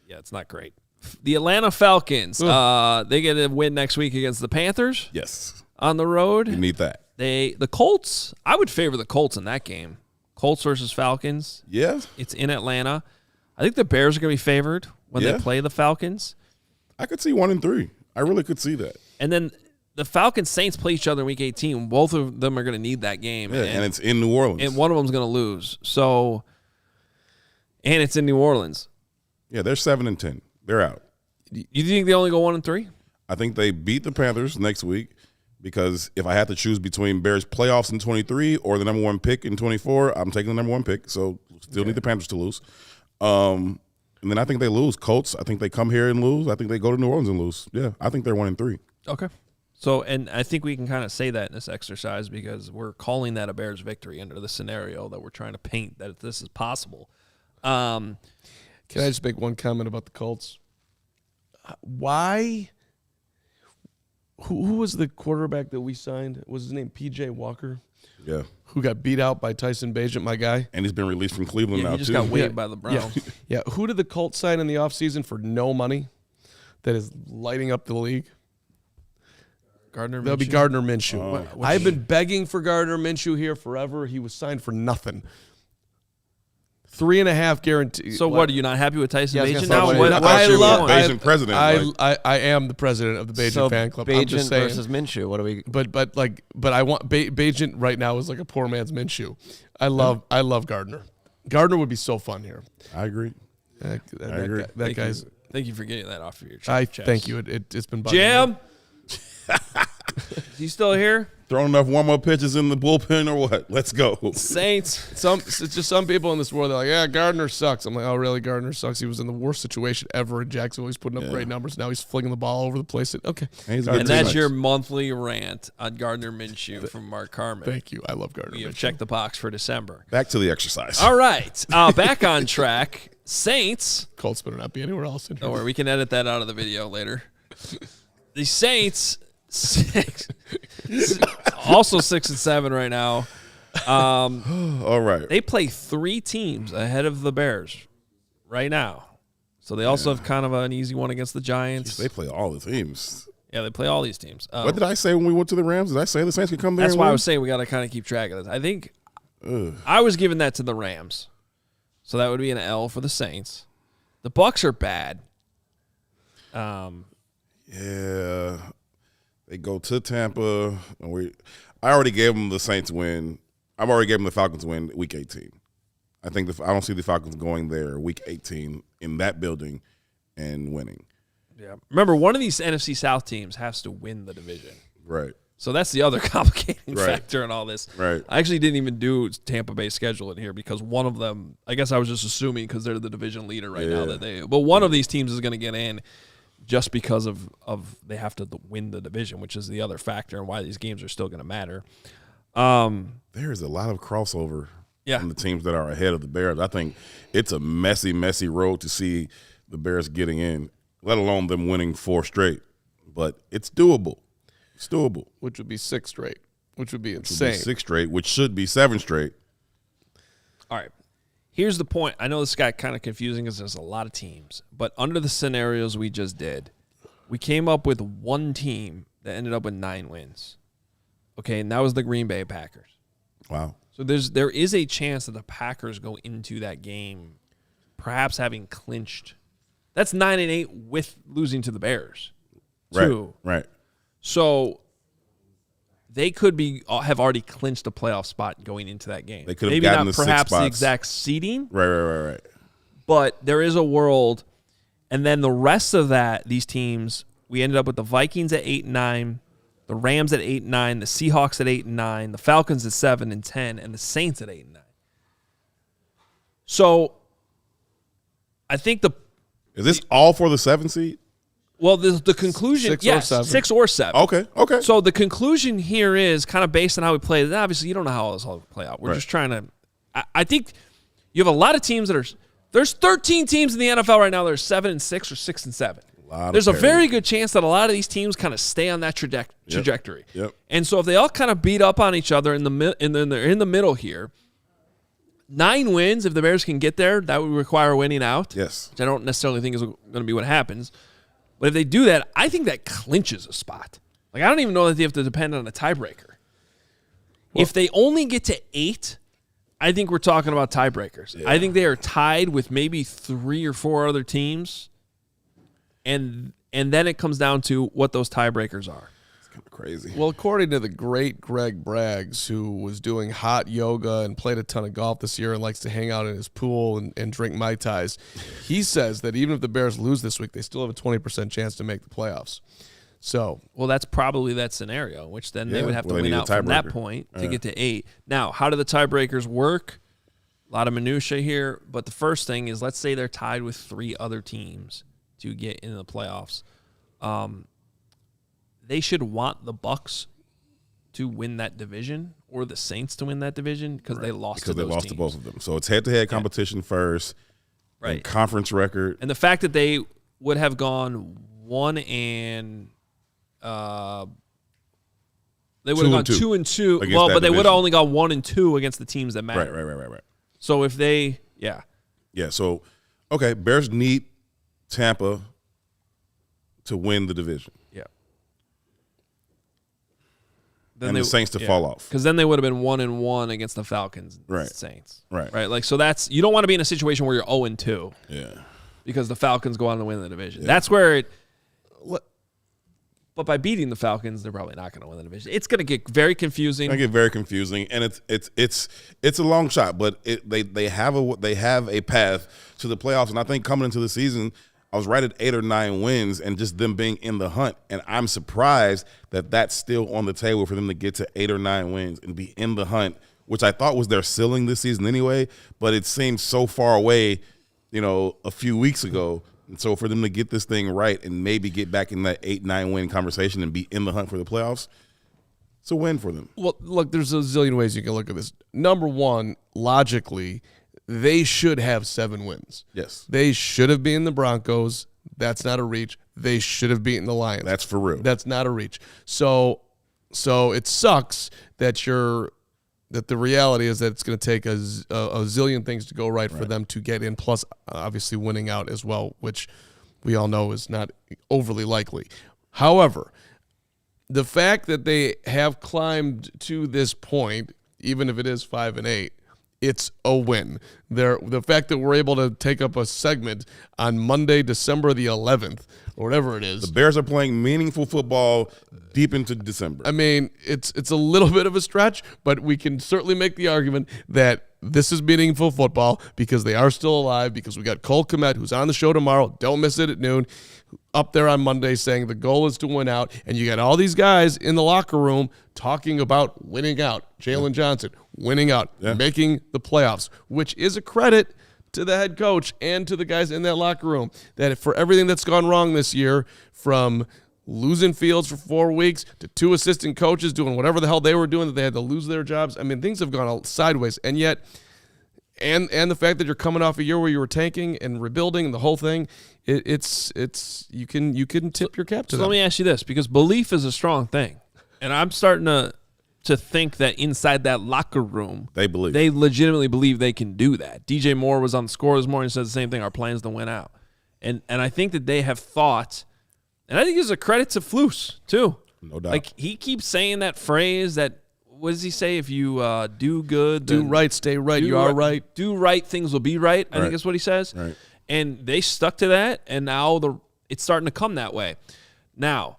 Yeah, it's not great. The Atlanta Falcons. They get a win next week against the Panthers. Yes. On the road. You need that. The Colts, I would favor the Colts in that game. Colts versus Falcons. Yeah. It's in Atlanta. I think the Bears are going to be favored when they play the Falcons. I could see 1-3. I really could see that. And then the Falcons Saints play each other in Week 18. Both of them are going to need that game. Yeah, and it's in New Orleans. And one of them is going to lose. So, and it's in New Orleans. Yeah, they're 7-10. They're out. You think they only go 1-3? I think they beat the Panthers next week. because if I had to choose between Bears playoffs in 23 or the number 1 pick in 24, I'm taking the number 1 pick. So still need the Panthers to lose. And then I think they lose. Colts, I think they come here and lose. I think they go to New Orleans and lose. Yeah, I think they're 1-3. Okay. So, and I think we can kind of say that in this exercise because we're calling that a Bears victory under the scenario that we're trying to paint that this is possible. Can I just make one comment about the Colts? Why? Who was the quarterback that we signed? Was his name P.J. Walker? Yeah. Who got beat out by Tyson Bagent, my guy? And he's been released from Cleveland now, he just too. got waived by the Browns. Yeah. Who did the Colts sign in the offseason for no money that is lighting up the league? Gardner Minshew? That'll be Gardner Minshew. I've been begging for Gardner Minshew here forever. He was signed for nothing. 3.5 guarantee. So what? Are you not happy with Tyson Bagent now? now? What- What's your love- point? Bagent president. I am the president of the Bagent fan club. I'm Bagent just saying. versus Minshew. What do we? But I want Bagent right now is like a poor man's Minshew. I love Gardner. Gardner would be so fun here. I agree. I agree. That guy's. Thank you for getting that off of your chest. Thank you. It's been bugging Jim. me. Is he still here? Throwing enough warm-up pitches in the bullpen or what? Let's go. Saints. It's just some people in this world, they're like, yeah, Gardner sucks. I'm like, oh, really? Gardner sucks. He was in the worst situation ever in Jacksonville. He's putting up great numbers. Now he's flinging the ball over the place. Okay. He's a good And that's teammate. your monthly rant on Gardner Minshew from Mark Carman. Thank you. I love Gardner. We have Minshew. checked the box for December. Back to the exercise. All right. Back on track. Saints. Colts better not be anywhere else in here. Don't worry. We can edit that out of the video later. The Saints, also 6-7 right now. All right. They play 3 teams ahead of the Bears right now. So they also have kind of an easy one against the Giants. They play all the teams. Yeah, they play all these teams. What did I say when we went to the Rams? Did I say the Saints could come there? That's and why I win? was saying we got to kind of keep track of this. I think I was giving that to the Rams. So that would be an L for the Saints. The Bucs are bad. Yeah. They go to Tampa. And I already gave them the Saints win. I've already gave them the Falcons win week 18. I don't see the Falcons going there week 18 in that building and winning. Yeah. Remember, one of these NFC South teams has to win the division. Right. So that's the other complicating Right. factor in all this. Right. I actually didn't even do Tampa Bay's schedule in here because one of them, I guess I was just assuming because they're the division leader right now but one of these teams is going to get in just because of they have to win the division, which is the other factor and why these games are still going to matter. There's a lot of crossover Yeah. on the teams that are ahead of the Bears. I think it's a messy, messy road to see the Bears getting in, let alone them winning 4 straight. But it's doable. It's doable. Which would be 6 straight, which would be It should insane. be 6 straight, which should be 7 straight. All right. Here's the point. I know this got kind of confusing because there's a lot of teams, but under the scenarios we just did, we came up with one team that ended up with 9 wins. Okay, and that was the Green Bay Packers. Wow. So there is a chance that the Packers go into that game perhaps having clinched. That's 9-8 with losing to the Bears, too. Right. So they could have already clinched a playoff spot going into that game. They could have maybe gotten not the 6 perhaps the spots. exact seeding, Right. but there is a world. And then the rest of these teams, we ended up with the Vikings at 8-9, the Rams at 8-9, the Seahawks at 8-9, the Falcons at 7-10, and the Saints at 8-9. So I think Is this all for the 7 seed? Well, the conclusion, 6 or yes, 7. 6 or 7. Okay. So the conclusion here is kind of based on how we play. Obviously, you don't know how this all play out. We're just trying to. I think you have a lot of teams that are. There's 13 teams in the NFL right now that are 7-6 or 6-7. There's a very good chance that a lot of these teams kind of stay on that trajectory. Yep. And so if they all kind of beat up on each other and then they're in the middle here, 9 wins, if the Bears can get there, that would require winning out. Yes. Which I don't necessarily think is going to be what happens. But if they do that, I think that clinches a spot. Like, I don't even know that they have to depend on a tiebreaker. If they only get to 8, I think we're talking about tiebreakers. Yeah. I think they are tied with maybe 3 or 4 other teams. And then it comes down to what those tiebreakers are. Kind of crazy. Well, according to the great Greg Braggs, who was doing hot yoga and played a ton of golf this year and likes to hang out in his pool and drink Mai Tais, he says that even if the Bears lose this week, they still have a 20% chance to make the playoffs. So, well, that's probably that scenario, which then they would have to they win need a out from that tiebreaker. point to get to 8. Now, how do the tiebreakers work? A lot of minutia here, but the first thing is, let's say they're tied with 3 other teams to get into the playoffs. They should want the Bucs to win that division or the Saints to win that division because they lost to those teams. To both of them. So it's head-to-head competition first, right? And conference record. And the fact that they would have gone 1 and they would have gone 2 and 2. Well, but they would have only gone 1 and 2 against the teams that matter. Right. So if they, Yeah, so, okay, Bears need Tampa to win the division. Yeah. And the Saints to fall off. Because then they would have been 1 and 1 against the Falcons and Right. Saints. Right. Like, so you don't want to be in a situation where you're 0 and 2. Yeah. Because the Falcons go on to win the division. Yeah. That's where but by beating the Falcons, they're probably not going to win the division. It's going to get very confusing. And it's a long shot, but they have a path to the playoffs. And I think coming into the season, I was right at 8 or 9 wins and just them being in the hunt. And I'm surprised that that's still on the table for them to get to 8 or 9 wins and be in the hunt, which I thought was their ceiling this season anyway. But it seemed so far away, a few weeks ago. And so for them to get this thing right and maybe get back in that 8-9 win conversation and be in the hunt for the playoffs, it's a win for them. Well, look, there's a zillion ways you can look at this. Number one, logically, they should have 7 wins. Yes. They should have beaten the Broncos. That's not a reach. They should have beaten the Lions. That's for real. That's not a reach. So it sucks that the reality is that it's going to take a zillion things to go right for them to get in, plus obviously winning out as well, which we all know is not overly likely. However, the fact that they have climbed to this point, even if it is 5 and 8, it's a win. The fact that we're able to take up a segment on Monday, December the 11th, or whatever it is. The Bears are playing meaningful football deep into December. I mean, it's a little bit of a stretch, but we can certainly make the argument that this is meaningful football because they are still alive, because we got Cole Kmet, who's on the show tomorrow. Don't miss it at noon. Up there on Monday saying the goal is to win out, and you got all these guys in the locker room talking about winning out. Jalen Johnson winning out, making the playoffs, which is a credit to the head coach and to the guys in that locker room, that for everything that's gone wrong this year, from losing Fields for 4 weeks to 2 assistant coaches doing whatever the hell they were doing that they had to lose their jobs. I mean, things have gone sideways, and yet and the fact that you're coming off a year where you were tanking and rebuilding and the whole thing, it's you can tip your cap to them. Let me ask you this, because belief is a strong thing, and I'm starting to think that inside that locker room, they legitimately believe they can do that. DJ Moore was on the score this morning and said the same thing. Our plan is to win out, and I think that they have thought, and I think it's a credit to Flus too. No doubt. Like, he keeps saying that phrase that. What does he say? If you do good, do right, stay right, you are right. Do right, things will be right. I think that's what he says. Right. And they stuck to that, and now it's starting to come that way. Now,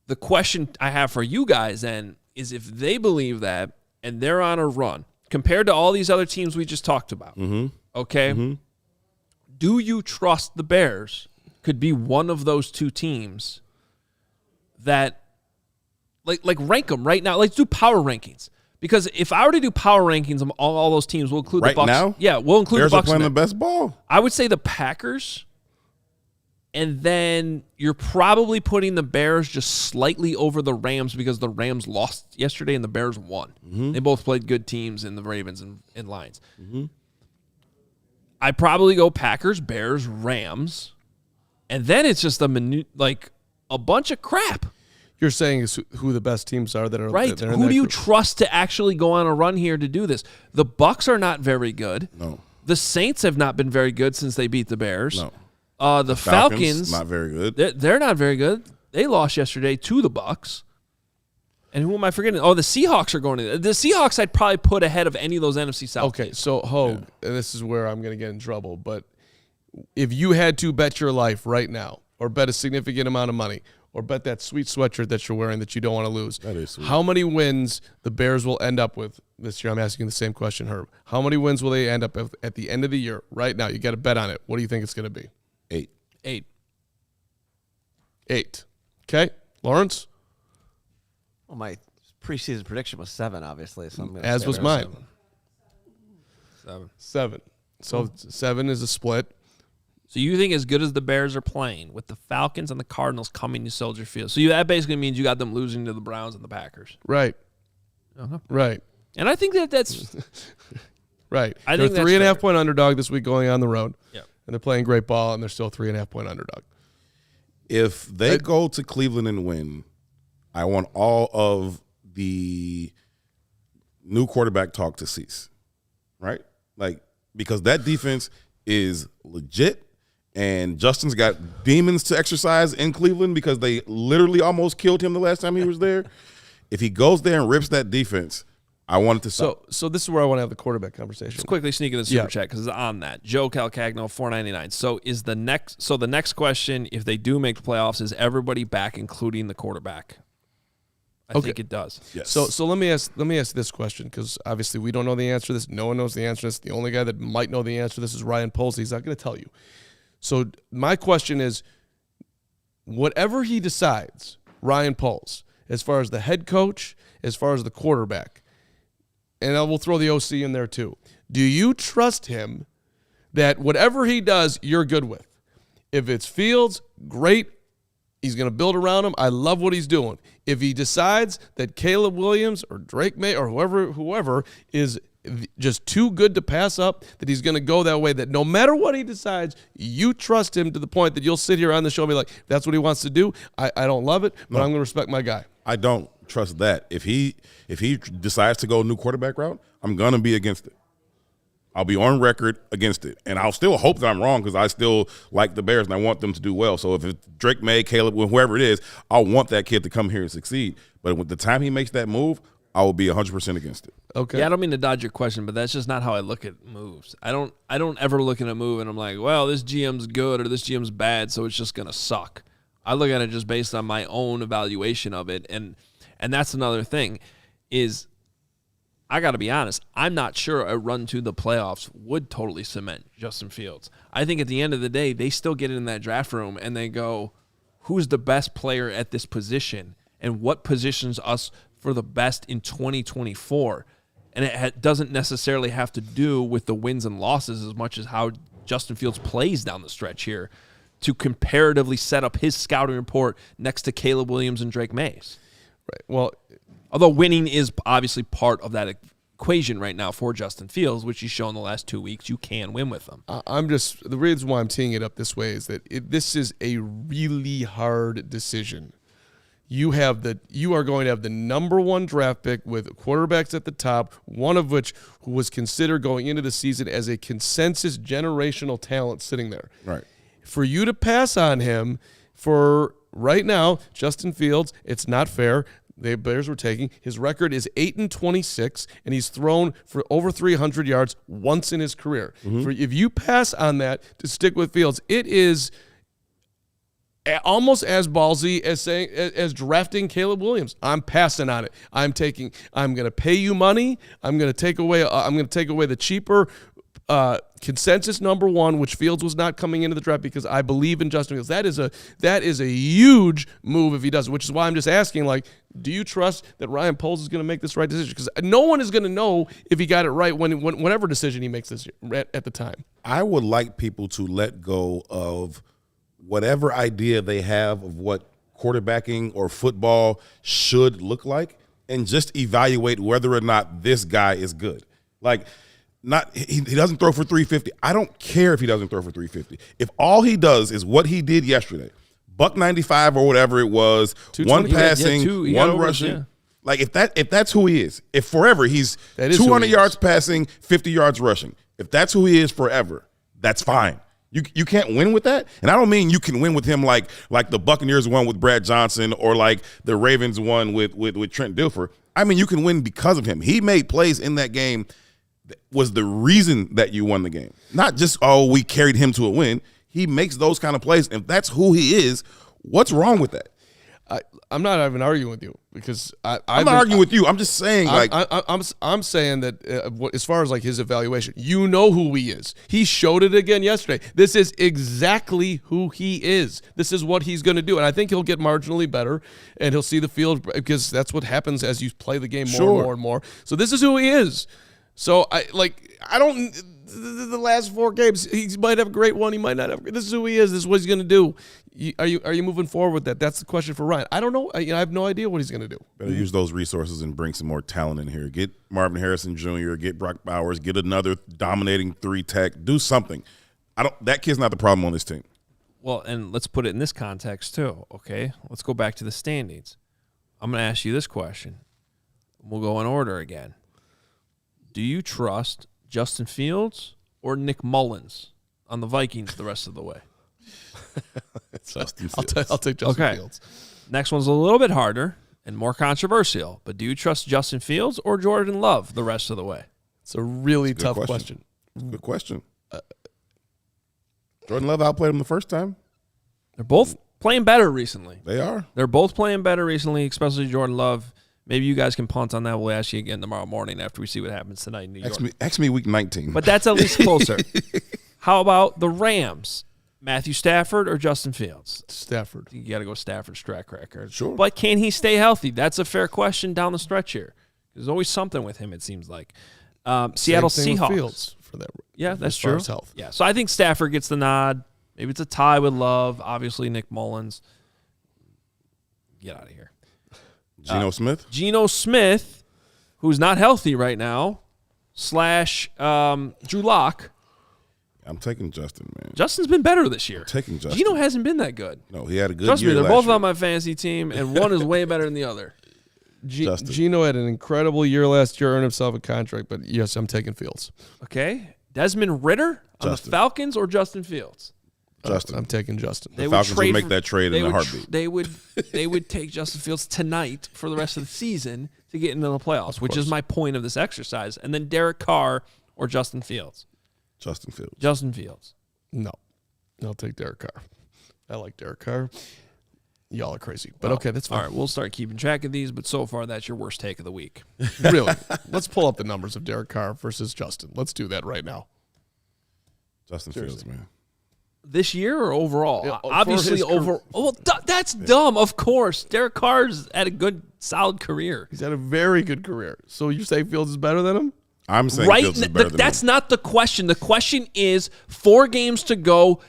the question I have for you guys then is, if they believe that and they're on a run compared to all these other teams we just talked about, okay, do you trust the Bears could be one of those 2 teams that – like rank them right now. Let's do power rankings. Because if I were to do power rankings of all those teams, we'll include the Bucs. Right now? Yeah, we'll include Bears the Bucs. Bears are playing the best ball. I would say the Packers, and then you're probably putting the Bears just slightly over the Rams because the Rams lost yesterday and the Bears won. They both played good teams in the Ravens and Lions. I'd probably go Packers, Bears, Rams, and then it's just a bunch of crap. You're saying is who the best teams are that are right. That are who do you trust to actually go on a run here to do this? The Bucs are not very good. No. The Saints have not been very good since they beat the Bears. No. The Falcons not very good. They're not very good. They lost yesterday to the Bucs. And who am I forgetting? Oh, the Seahawks are going to. The Seahawks I'd probably put ahead of any of those NFC South. Okay, so Hoge, and this is where I'm going to get in trouble, but if you had to bet your life right now, or bet a significant amount of money, or bet that sweet sweatshirt that you're wearing that you don't want to lose, that is sweet. How many wins the Bears will end up with this year? I'm asking the same question, Herb. How many wins will they end up with at the end of the year? Right now, you got to bet on it. What do you think it's going to be? 8. 8. Okay, Lawrence? Well, my preseason prediction was 7, obviously. So I'm gonna As stay was there. mine. 7. So 7 is a split. So you think as good as the Bears are playing with the Falcons and the Cardinals coming to Soldier Field, so that basically means you got them losing to the Browns and the Packers. Right. Uh-huh. Right. And I think that's Right. I They're think that's 3.5 fair. point underdog this week going on the road. Yeah. And they're playing great ball, and they're still 3.5 point underdog. If they go to Cleveland and win, I want all of the new quarterback talk to cease, right? Like, because that defense is legit, and Justin's got demons to exercise in Cleveland because they literally almost killed him the last time he was there. If he goes there and rips that defense, I want it to stop. So this is where I want to have the quarterback conversation. Just quickly sneak in the super chat because it's on that. Joe Calcagno, $4.99. So the next question, if they do make the playoffs, is everybody back, including the quarterback? I think it does. Yes. So let me ask this question, because obviously we don't know the answer to this. No one knows the answer to this. The only guy that might know the answer to this is Ryan Poles. He's not going to tell you. So my question is, whatever he decides, Ryan Poles, as far as the head coach, as far as the quarterback, and I will throw the OC in there too. Do you trust him that whatever he does, you're good with? If it's Fields, great. He's going to build around him. I love what he's doing. If he decides that Caleb Williams or Drake May or whoever is just too good to pass up, that he's going to go that way, that no matter what he decides, you trust him to the point that you'll sit here on the show and be like, if that's what he wants to do, I don't love it, but I'm going to respect my guy. I don't trust that. If he decides to go a new quarterback route, I'm going to be against it. I'll be on record against it. And I'll still hope that I'm wrong because I still like the Bears and I want them to do well. So if it's Drake May, Caleb, whoever it is, I want that kid to come here and succeed. But with the time he makes that move, I will be 100% against it. Okay. Yeah, I don't mean to dodge your question, but that's just not how I look at moves. I don't ever look at a move and I'm like, well, this GM's good or this GM's bad, so it's just going to suck. I look at it just based on my own evaluation of it. And that's another thing is I got to be honest, I'm not sure a run to the playoffs would totally cement Justin Fields. I think at the end of the day, they still get in that draft room and they go, who's the best player at this position and what positions us for the best in 2024? And it doesn't necessarily have to do with the wins and losses as much as how Justin Fields plays down the stretch here to comparatively set up his scouting report next to Caleb Williams and Drake Mays. Right. Well, although winning is obviously part of that equation right now for Justin Fields, which he's shown the last 2 weeks, you can win with them. The reason why I'm teeing it up this way is that this is a really hard decision. You are going to have the number one draft pick with quarterbacks at the top, one of which who was considered going into the season as a consensus generational talent sitting there. Right. For you to pass on him for right now, Justin Fields, it's not fair. The Bears were taking. His record is 8-26, and he's thrown for over 300 yards once in his career. Mm-hmm. If you pass on that to stick with Fields, it is almost as ballsy as drafting Caleb Williams. I'm passing on it. I'm going to pay you money. I'm going to take away the cheaper consensus number one, which Fields was not coming into the draft because I believe in Justin Fields. That is a huge move if he does it, which is why I'm just asking, like, do you trust that Ryan Poles is going to make this right decision? Because no one is going to know if he got it right whatever decision he makes this year, at the time. I would like people to let go of whatever idea they have of what quarterbacking or football should look like and just evaluate whether or not this guy is good. Like, he doesn't throw for 350. I don't care if he doesn't throw for 350. If all he does is what he did yesterday, $195 or whatever it was, one passing, one rushing. Yeah. Like if that's who he is, if forever he's 200 yards passing, 50 yards rushing. If that's who he is forever, that's fine. You can't win with that. And I don't mean you can win with him like the Buccaneers won with Brad Johnson or like the Ravens won with Trent Dilfer. I mean you can win because of him. He made plays in that game that was the reason that you won the game. Not just, we carried him to a win. He makes those kind of plays. If that's who he is, what's wrong with that? I'm not even arguing with you because I'm not arguing with you. I'm just saying, I'm saying that as far as like his evaluation, you know who he is. He showed it again yesterday. This is exactly who he is. This is what he's going to do, and I think he'll get marginally better, and he'll see the field because that's what happens as you play the game more and more and more. So this is who he is. So I don't. The last 4 games, he might have a great one. He might not have. This is who he is. This is what he's going to do. Are you moving forward with that? That's the question for Ryan. I don't know. I have no idea what he's going to do. Better use those resources and bring some more talent in here. Get Marvin Harrison Jr., get Brock Bowers, get another dominating 3-tech. Do something. That kid's not the problem on this team. Well, and let's put it in this context too, okay? Let's go back to the standings. I'm going to ask you this question. We'll go in order again. Do you trust Justin Fields or Nick Mullins on the Vikings the rest of the way? Justin Fields. I'll take Justin Fields. Next one's a little bit harder and more controversial, but do you trust Justin Fields or Jordan Love the rest of the way? It's a really tough question. Good question. Jordan Love outplayed him the first time. They're both playing better recently. They are. They're both playing better recently, especially Jordan Love. Maybe you guys can punt on that. We'll ask you again tomorrow morning after we see what happens tonight in New York. Ask me week 19. But that's at least closer. How about the Rams? Matthew Stafford or Justin Fields? Stafford. You got to go Stafford's track record. Sure. But can he stay healthy? That's a fair question down the stretch here. There's always something with him, it seems like. Seattle Seahawks. Fields. For that. Yeah, that's as far true. as health. Yeah, so I think Stafford gets the nod. Maybe it's a tie with Love. Obviously, Nick Mullins. Get out of here. Geno Smith? Geno Smith, who's not healthy right now, / Drew Lock. I'm taking Justin, man. Justin's been better this year. I'm taking Justin. Geno hasn't been that good. No, he had a good Trust year me, they're last both year. on my fantasy team, and one is way better than the other. Geno had an incredible year last year, earned himself a contract, but yes, I'm taking Fields. Okay. Desmond Ridder on the Falcons or Justin Fields? Justin. I'm taking Justin. The Falcons would make that trade in a heartbeat. They would take Justin Fields tonight for the rest of the season to get into the playoffs, which is my point of this exercise. And then Derek Carr or Justin Fields? Justin Fields. Justin Fields. No. I'll take Derek Carr. I like Derek Carr. Y'all are crazy. But okay, that's fine. All right, we'll start keeping track of these, but so far that's your worst take of the week. Really? Let's pull up the numbers of Derek Carr versus Justin. Let's do that right now. Justin Fields, man. This year or overall? Yeah, obviously overall. Well, that's dumb, of course. Derek Carr's had a good, solid career. He's had a very good career. So you say Fields is better than him? I'm saying Fields is better than that's him. not the question. The question is 4 games to go.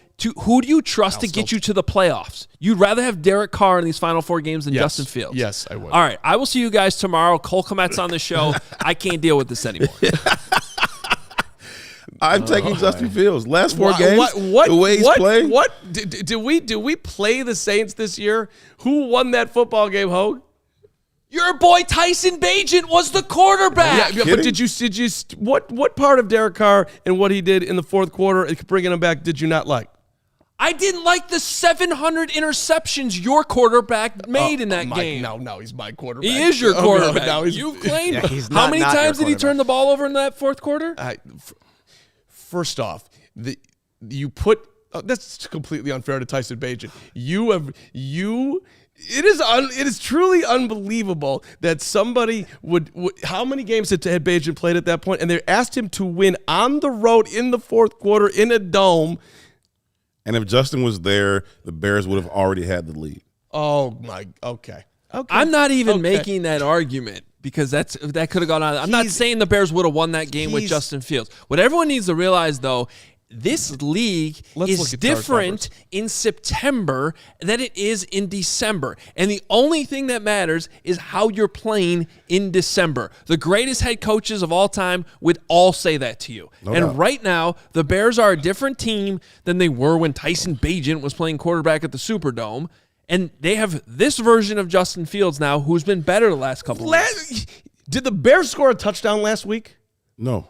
Who do you trust to get you to the playoffs? You'd rather have Derek Carr in these final 4 games than Justin Fields. Yes, I would. All right, I will see you guys tomorrow. Cole Komet's on the show. I can't deal with this anymore. I'm taking Justin Fields. Last 4 games, the way he's playing. What? Did we play the Saints this year? Who won that football game, Hoge? Your boy Tyson Bagent was the quarterback. Yeah, but did you what part of Derek Carr and what he did in the fourth quarter, bringing him back, did you not like? I didn't like the 700 interceptions your quarterback made in that game. No, he's my quarterback. He is your quarterback. No, You claimed. Yeah, he's How not many your times did he turn quarterback. the ball over in that fourth quarter? First off, you put that's completely unfair to Tyson Bagent. It is truly unbelievable that somebody would how many games had Bagent played at that point, and they asked him to win on the road in the fourth quarter in a dome. And if Justin was there, the Bears would have already had the lead. Oh my, okay. I'm not even making that argument because that could have gone on. I'm not saying the Bears would have won that game with Justin Fields. What everyone needs to realize, though, this league is different in September than it is in December. And the only thing that matters is how you're playing in December. The greatest head coaches of all time would all say that to you. No doubt. Right now, the Bears are a different team than they were when Tyson Bagent was playing quarterback at the Superdome. And they have this version of Justin Fields now who's been better the last couple of weeks. Did the Bears score a touchdown last week? No.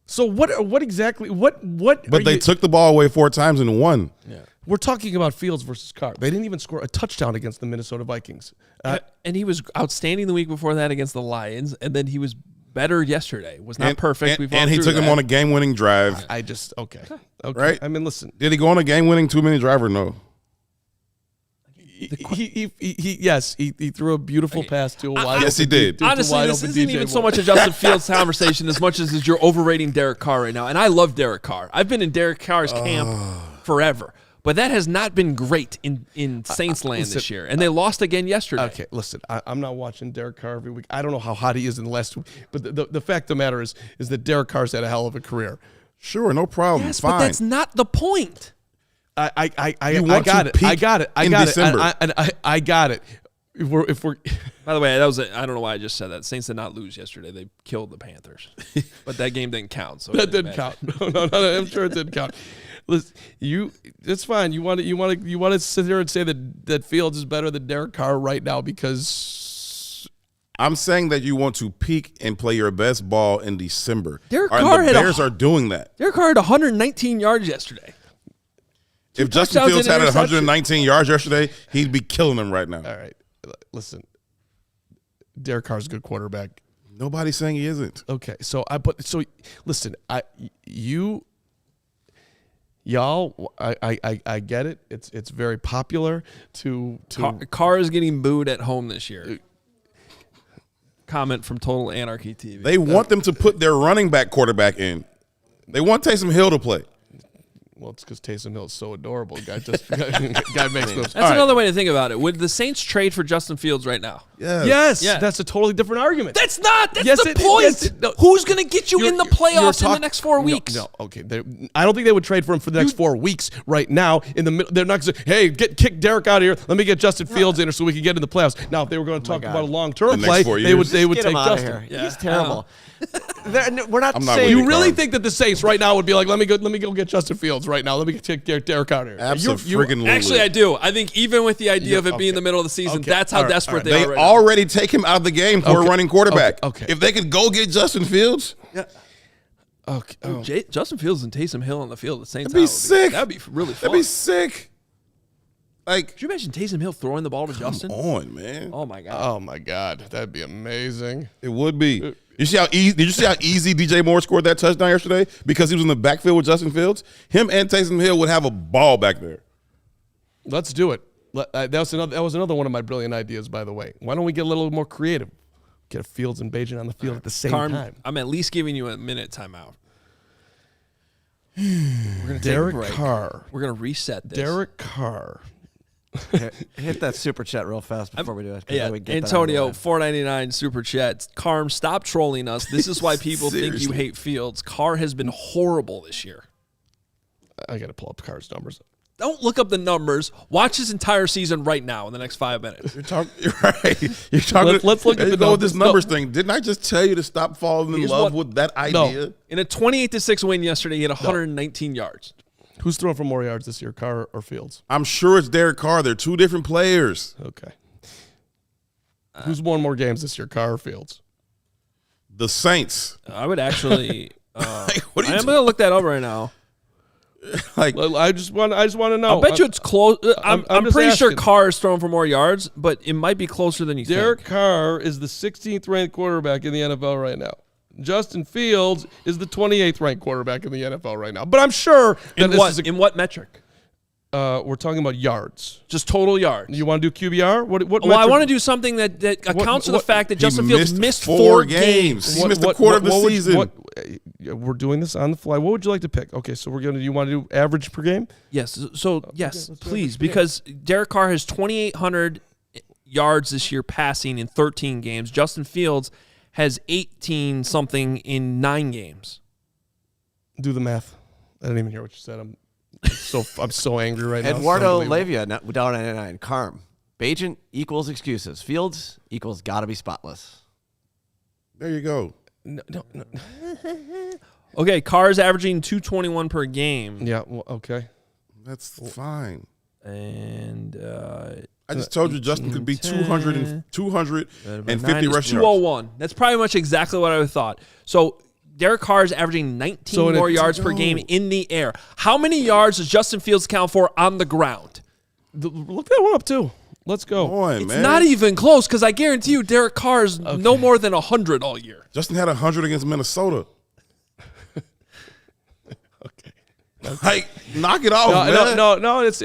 So what exactly? What? But they took the ball away 4 times and won. Yeah. We're talking about Fields versus Carr. They didn't even score a touchdown against the Minnesota Vikings. And he was outstanding the week before that against the Lions, and then he was better yesterday. Was not perfect. And he took him on a game-winning drive. Okay. Right? I mean, listen. Did he go on a game-winning 2-minute drive or no? he threw a beautiful pass to a wide. Yes, he did. Honestly, this isn't even so much a Justin Fields conversation as much as you're overrating Derek Carr right now. And I love Derek Carr. I've been in Derek Carr's camp forever. But that has not been great in Saints land this year. And they lost again yesterday. Okay, listen, I'm not watching Derek Carr every week. I don't know how hot he is in the last week. But the fact of the matter is that Derek Carr's had a hell of a career. Sure, no problem. Yes, Fine. but that's not the point. I got it. I got it. December. I got it. If we're By the way, I don't know why I just said that. Saints did not lose yesterday. They killed the Panthers. But that game didn't count. So that didn't count. No, I'm sure it didn't count. Listen, it's fine. You want to sit here and say that Fields is better than Derek Carr right now because I'm saying that you want to peak and play your best ball in December. Derek Carr the Bears are doing that. Derek Carr had 119 yards yesterday. If Justin Fields had 119 yards yesterday, he'd be killing them right now. All right, listen, Derek Carr's a good quarterback. Nobody's saying he isn't. Okay, so listen, y'all, I get it. It's very popular to Carr is getting booed at home this year. Comment from Total Anarchy TV. They want them to put their running back quarterback in. They want Taysom Hill to play. Well, it's because Taysom Hill is so adorable. Guy makes no sense. That's another way to think about it. Would the Saints trade for Justin Fields right now? Yes. That's a totally different argument. That's not. That's the point. Who's going to get you in the playoffs in the next 4 weeks? No, okay. I don't think they would trade for him for the next 4 weeks right now. In the middle, they're not going to say, hey, kick Derek out of here. Let me get Justin Fields in so we can get in the playoffs. Now, if they were going to talk about a long-term play, they would take Justin. Yeah. He's terrible. We're not saying You really think that the Saints right now would be like, let me go get Justin Fields right now. Let me take Derek out of here. Absolutely. Actually, I do. I think even with the idea of it being in the middle of the season, that's how desperate they are right now. Already take him out of the game for a running quarterback. Okay. If they could go get Justin Fields. Yeah. Okay. Justin Fields and Taysom Hill on the field at the same time. That'd be sick. That'd be really fun. That'd be sick. Like, could you imagine Taysom Hill throwing the ball to Justin? Come on, man. Oh my god. Oh my god, that'd be amazing. It would be. You see how easy? Did you see how easy DJ Moore scored that touchdown yesterday because he was in the backfield with Justin Fields? Him and Taysom Hill would have a ball back there. Let's do it. That was another one of my brilliant ideas, by the way. Why don't we get a little more creative? Get Fields and Bajan on the field at the same time. I'm at least giving you a minute timeout. We're gonna Derek take a break. Carr. We're gonna reset this. Derek Carr. Hit that super chat real fast before we do it. Yeah, Antonio, $4.99 super chat. Carm, stop trolling us. This is why people think you hate Fields. Carr has been horrible this year. I got to pull up Carr's numbers. Don't look up the numbers. Watch his entire season right now in the next 5 minutes. You're right. You're talking. Let's look at the numbers. This numbers thing. Didn't I just tell you to stop falling in love with that idea? No. In a 28-6 win yesterday, he had 119 yards. Who's throwing for more yards this year, Carr or Fields? I'm sure it's Derek Carr. They're two different players. Okay. Who's won more games this year, Carr or Fields? The Saints. I would actually. What are you I'm going to look that up right now. Like, I just want to know. I bet you it's close. I'm just pretty sure asking. Carr is throwing for more yards, but it might be closer than you Derek think. Carr is the 16th ranked quarterback in the NFL right now. Justin Fields is the 28th ranked quarterback in the NFL right now. But I'm sure that In what metric? We're talking about yards. Just total yards. You want to do QBR? What Well, I want to do something that accounts for the fact that Justin Fields missed 4 games. He missed a quarter of the season. We're doing this on the fly. What would you like to pick? Okay, so you want to do average per game? Yes. So, yes, let's do please, average because Derek Carr has 2,800 yards this year passing in 13 games. Justin Fields has 18-something in 9 games. Do the math. I didn't even hear what you said. I'm so angry right now. Eduardo Levia, $1.99. Carm. Bajan equals excuses. Fields equals gotta be spotless. There you go. No. Okay, Carr is averaging 221 per game. Yeah, well, okay. That's fine. And I just told you Justin could be 250 rushing 201. That's probably much exactly what I would have thought. So Derek Carr is averaging 19 more yards per game in the air. How many yards does Justin Fields count for on the ground? Look that one up too. Let's go. Come on, It's man. not even close because I guarantee you Derek Carr is no more than 100 all year. Justin had 100 against Minnesota. Okay. Like, knock it off, man. No. It's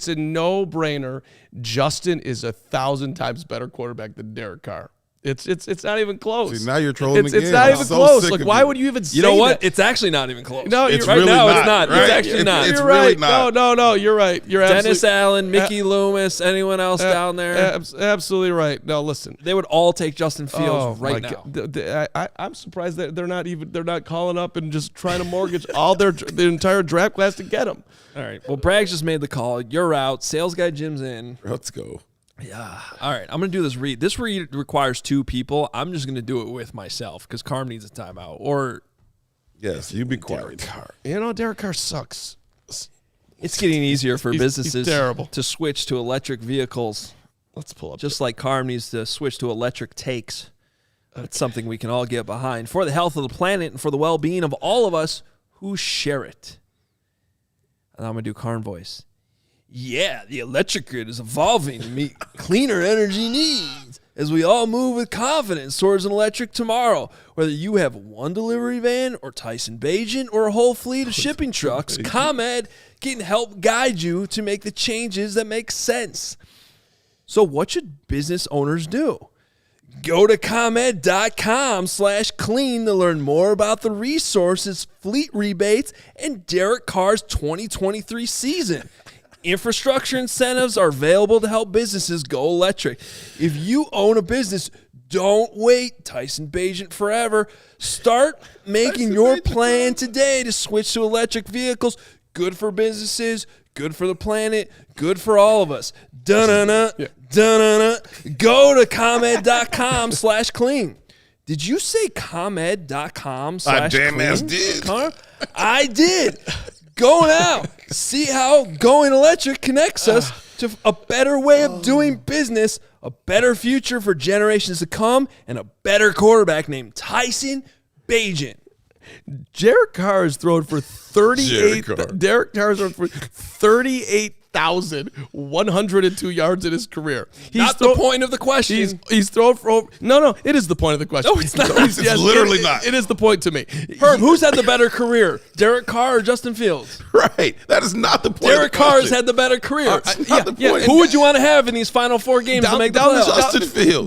a no-brainer. Justin is 1,000 times better quarterback than Derek Carr. It's not even close. See, now you're trolling again. It's not even so close. Like, why would you even say that? You know what? It's actually not even close. No, It's right really now not, it's not. right? It's actually not. It's You're really right. not. No. You're right. You're Dennis Allen, Mickey Loomis, anyone else down there? Absolutely right. No, listen. They would all take Justin Fields right now. I'm surprised that they're not calling up and just trying to mortgage all the entire draft class to get him. All right. Well, Braggs just made the call. You're out. Sales guy Jim's in. Let's go. Yeah. All right. I'm going to do this read. This read requires 2 people. I'm just going to do it with myself because Carm needs a timeout. Or yes, you be quiet. Derek Carr sucks. it's getting easier for businesses terrible. to switch to electric vehicles. Let's pull up. Just like Carm needs to switch to electric takes. That's something we can all get behind for the health of the planet and for the well-being of all of us who share it. And I'm going to do Carm voice. Yeah, the electric grid is evolving to meet cleaner energy needs as we all move with confidence towards an electric tomorrow. Whether you have one delivery van or Tyson Bajan or a whole fleet of shipping trucks, ComEd can help guide you to make the changes that make sense. So what should business owners do? Go to ComEd.com/clean to learn more about the resources, fleet rebates, and Derek Carr's 2023 season. Infrastructure incentives are available to help businesses go electric. If you own a business, don't wait, Tyson Bajan forever. Start making your plan today to switch to electric vehicles. Good for businesses, good for the planet, good for all of us. Dun-dun-dun, dun-dun-dun. Go to ComEd.com/clean. Did you say ComEd.com/clean? I damn ass did. I did. Go now. See how going electric connects us to a better way of doing business, a better future for generations to come, and a better quarterback named Tyson Bajan. Derek Carr has thrown for 38,102 yards in his career. Not the point of the question. He's thrown for over. No, it is the point of the question. No, it's not. It's literally not. It is the point to me. Herb, who's had the better career, Derek Carr or Justin Fields? Right. That is not the point. Derek Carr has had the better career. Not the point. Who would you want to have in these final 4 games to make the playoffs? Justin Fields.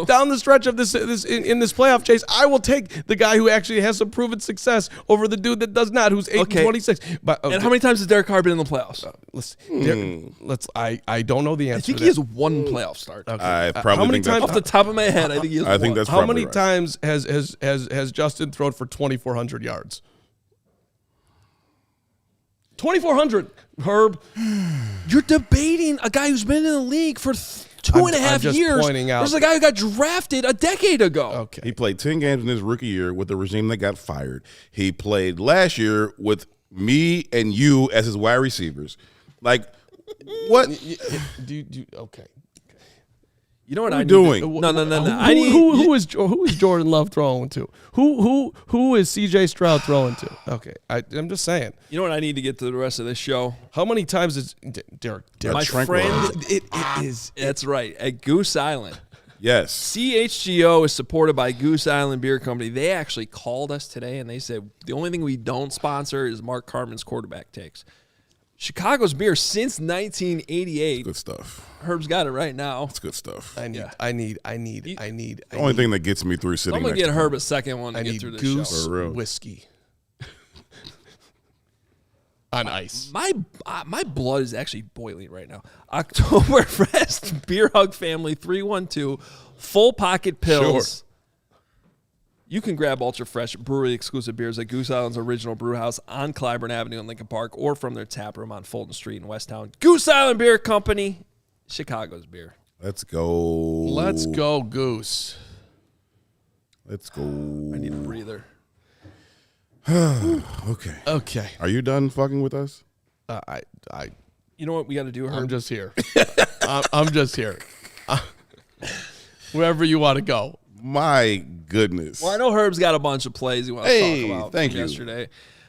Down the stretch of this playoff chase, I will take the guy who actually has some proven success over the dude that does not, who's 8-26. And how many times has Derek Carr been in the playoffs? I don't know the answer. I think he has 1 playoff start. Okay. I probably how many think times off the top of my head, I think he has 1. I think that's how probably many right. times has Justin thrown for 2,400 yards? 2,400, Herb. You're debating a guy who's been in the league for 2.5 years. Pointing out. There's a guy who got drafted a decade ago. Okay. He played 10 games in his rookie year with the regime that got fired. He played last year with me and you as his wide receivers. Like, what? Okay. You know what I'm I'm doing? No. Who is Jordan Love throwing to? Who is CJ Stroud throwing to? Okay, I'm just saying. You know what I need to get to the rest of this show? How many times is Derek? My friend, It is. that's right, at Goose Island. Yes. CHGO is supported by Goose Island Beer Company. They actually called us today and they said the only thing we don't sponsor is Mark Carman's quarterback takes. Chicago's beer since 1988. Good stuff. Herb's got it right now. It's good stuff. I need. The only thing that gets me through sitting I'm gonna next get to Herb him. a second one to I get need through this Goose show. For real. whiskey on ice. My blood is actually boiling right now. Oktoberfest Beer Hug Family 312 full pocket pills. Sure. You can grab ultra fresh brewery exclusive beers at Goose Island's original brew house on Clyburn Avenue in Lincoln Park or from their tap room on Fulton Street in Westtown. Goose Island Beer Company, Chicago's beer. Let's go. Let's go, Goose. Let's go. I need a breather. Okay. Are you done fucking with us? You know what we got to do, Herb? I'm just here. I'm just here. Wherever you want to go. My goodness. Well, I know Herb's got a bunch of plays he wants to talk about thank from you. yesterday.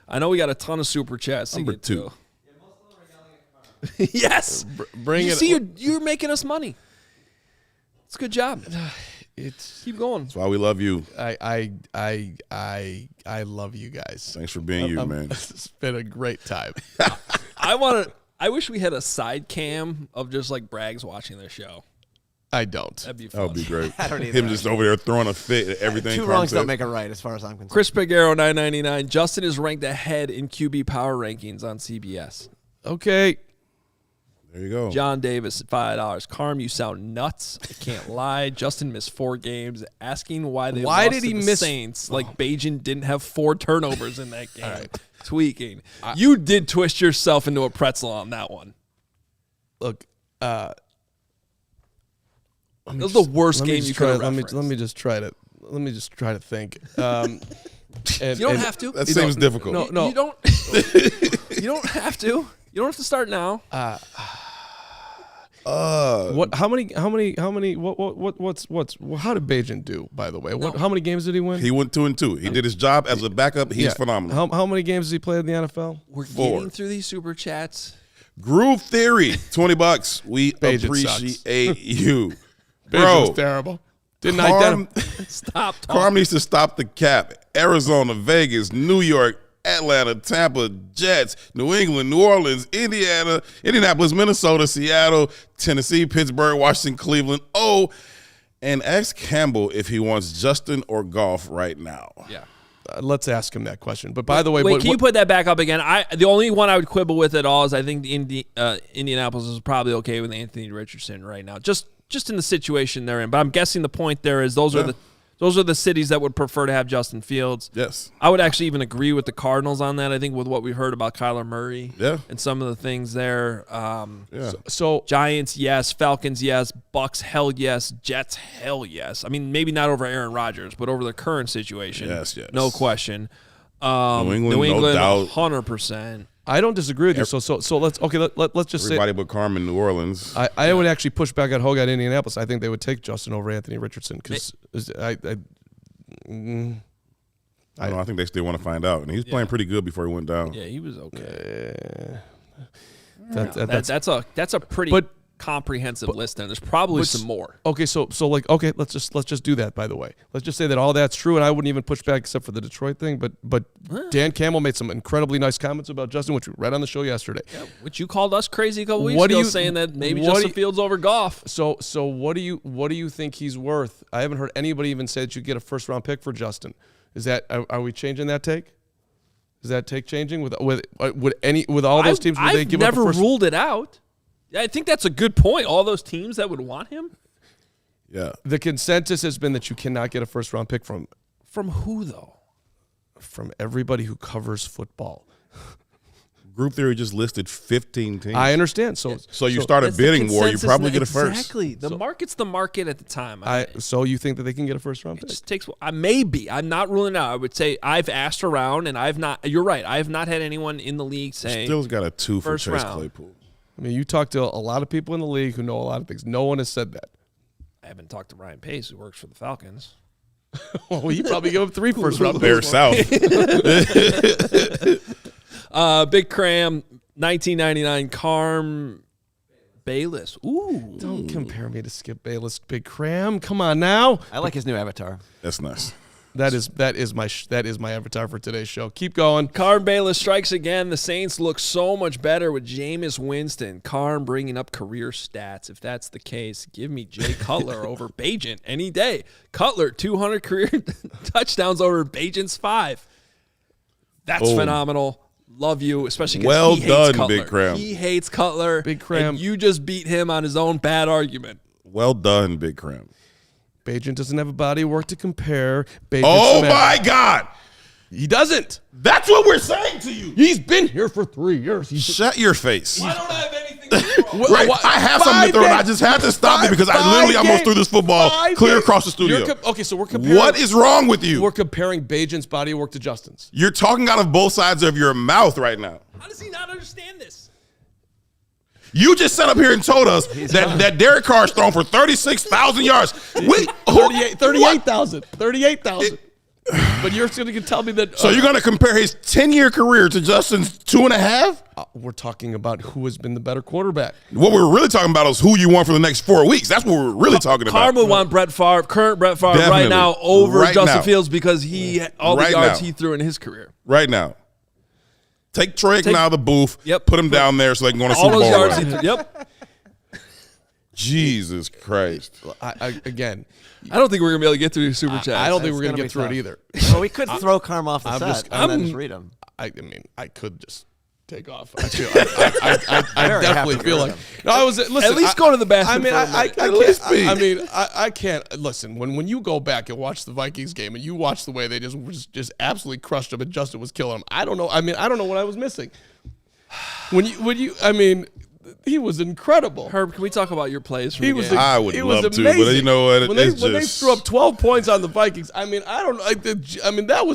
I know we got a ton of super chats Number to get 2. to. Yes. Bring you it. see, you're making us money. It's a good job. Keep going. That's why we love you. I love you guys. Thanks for being you, man. It's been a great time. I wish we had a side cam of just like Braggs watching their show. I don't. That'd be That fun. would be great. I don't either. Him just over there throwing a fit at everything. Two Carm wrongs said. don't make a right, as far as I'm concerned. Chris Pagaro, $9.99. Justin is ranked ahead in QB power rankings on CBS. Okay. There you go. John Davis at $5. Carm, you sound nuts. I can't lie. Justin missed 4 games. Asking why they lost did he to the miss? Saints. Like Bajan didn't have 4 turnovers in that game. Tweaking. You did twist yourself into a pretzel on that one. Look, That was the worst game you could have referenced. Let me just try to think. You don't have to. That seems difficult. No. You don't. You don't have to. You don't have to start now. What? How many? How did Bajan do? By the way, how many games did he win? He went 2-2. He did his job as a backup. He's phenomenal. How many games has he played in the NFL? We're 4. getting through these super chats. Groove Theory, $20. We Bajan appreciate you, Bajan's bro. terrible. Didn't identify. Stop talking. Carm needs to stop the cap. Arizona, Vegas, New York, Atlanta, Tampa, Jets, New England, New Orleans, Indiana, Indianapolis, Minnesota, Seattle, Tennessee, Pittsburgh, Washington, Cleveland. Oh, and ask Campbell if he wants Justin or Goff right now. Yeah. Let's ask him that question. But by the way, Wait, can you put that back up again? The only one I would quibble with at all is I think Indianapolis is probably okay with Anthony Richardson right now, just in the situation they're in. But I'm guessing the point there is those are the cities that would prefer to have Justin Fields. Yes. I would actually even agree with the Cardinals on that. I think with what we heard about Kyler Murray and some of the things there. So Giants, yes. Falcons, yes. Bucks, hell yes. Jets, hell yes. I mean, maybe not over Aaron Rodgers, but over the current situation. Yes. No question. New England, no doubt. 100%. I don't disagree with you. So let's just say Everybody but Carm in New Orleans. I would actually push back on Hoge at Indianapolis. I think they would take Justin over Anthony Richardson because I think they still want to find out. And he was playing pretty good before he went down. Yeah, he was okay. that's That's a pretty comprehensive list, and there's probably some more. Okay, so let's just do that. By the way, let's just say that all that's true, and I wouldn't even push back except for the Detroit thing. But Dan Campbell made some incredibly nice comments about Justin, which we read on the show yesterday. Yeah, which you called us crazy a couple weeks ago, saying that maybe Justin Fields over Goff. So what do you think he's worth? I haven't heard anybody even say that you get a first round pick for Justin. Is that are we changing that take? Is that take changing with all those teams? Would they give I've never up a first? ruled it out. I think that's a good point. All those teams that would want him. Yeah. The consensus has been that you cannot get a first round pick from who though? From everybody who covers football. Group Theory just listed 15 teams. I understand. So you start a That's the bidding war, you consensus probably get a first. Exactly. The market's the market at the time. So you think that they can get a first round It pick? just takes. Maybe I'm not ruling it out. I would say I've asked around, and I've not. You're right. I have not had anyone in the league say. Still's got a 2 for first Chase round. Claypool. I mean, you talk to a lot of people in the league who know a lot of things. No one has said that. I haven't talked to Ryan Pace, who works for the Falcons. Well, you probably give up 3 first round Bear picks. South. Big Cram, 1999. Carm Bayless. Ooh. Don't compare me to Skip Bayless, Big Cram. Come on now. I like his new avatar. That's nice. That is my avatar for today's show. Keep going. Carm Bayless strikes again. The Saints look so much better with Jameis Winston. Carm bringing up career stats. If that's the case, give me Jay Cutler over Bajan any day. Cutler, 200 career touchdowns over Bajan's 5. That's phenomenal. Love you, especially because he hates Cutler. Big Cram. He hates Cutler. Big Cram. And you just beat him on his own bad argument. Well done, Big Cram. Bajan doesn't have a body of work to compare. Oh, my God. He doesn't. That's what we're saying to you. He's been here for 3 years. Shut your face. I don't have anything to throw. Right. I have something to throw, and I just had to stop it because I literally almost threw this football clear across the studio. So we're comparing. What is wrong with you? We're comparing Bajan's body of work to Justin's. You're talking out of both sides of your mouth right now. How does he not understand this? You just sat up here and told us that Derek Carr's thrown for 36,000 yards. 38,000. 38,000. But you're going to tell me that. So you're going to compare his 10-year career to Justin's 2.5? We're talking about who has been the better quarterback. What we're really talking about is who you want for the next 4 weeks. That's what we're really talking about. Carr would want current Brett Favre Definitely. right now over Right Justin now. Fields because all the Right yards now. he threw in his career. Right now. Take Troy Aikman out of the booth. Yep. Put him down there so they can go on a All Super those Bowl yards run. he threw. Yep. Jesus Christ. Again, I don't think we're going to be able to get through Super Chat. I don't think It's we're going to gonna get through be it either. Well, we could throw Carm off the I'm set just- and then just read them. I mean, I could just take off. I Very definitely happy feel to like. read No, I was listen. At least go to the bathroom. I mean, I can't listen. When you go back and watch the Vikings game and you watch the way they just absolutely crushed him and Justin was killing him. I don't know. I mean, I don't know what I was missing. I mean, he was incredible. Herb, can we talk about your plays from He the was. game? I would it love was to, but amazing. you know what? When It's they just- threw up 12 points on the Vikings, I mean, I don't know. I mean, that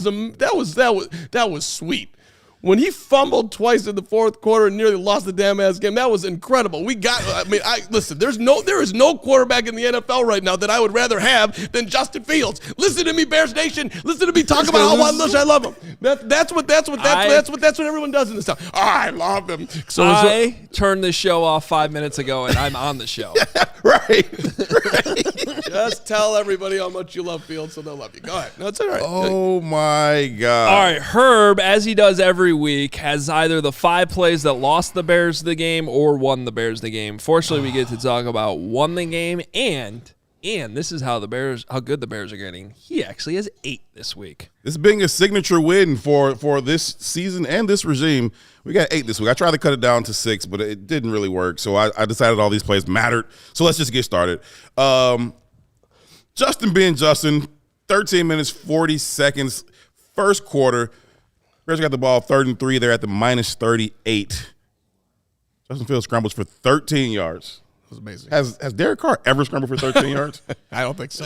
was sweet. When he fumbled twice in the fourth quarter and nearly lost the damn ass game, that was incredible. Listen, there is no quarterback in the NFL right now that I would rather have than Justin Fields. Listen to me, Bears Nation. Listen to me talk about how much I love him. That's what everyone does in this town. I love him. I turned this show off 5 minutes ago, and I'm on the show. Right. Just tell everybody how much you love Fields so they'll love you. Go ahead. No, it's all right. Oh, my God. All right, Herb, as he does every week, has either the 5 plays that lost the Bears the game or won the Bears the game. Fortunately, we get to talk about won the game, and this is how good the Bears are getting. He actually has 8 this week. This being a signature win for this season and this regime. We got 8 this week. I tried to cut it down to 6, but it didn't really work. So I decided all these plays mattered. So let's just get started. Justin being Justin, 13 minutes, 40 seconds, first quarter. Bears got the ball 3rd and 3. They're at the minus 38. Justin Fields scrambles for 13 yards. It was amazing. Has Derek Carr ever scrambled for 13 yards? I don't think so.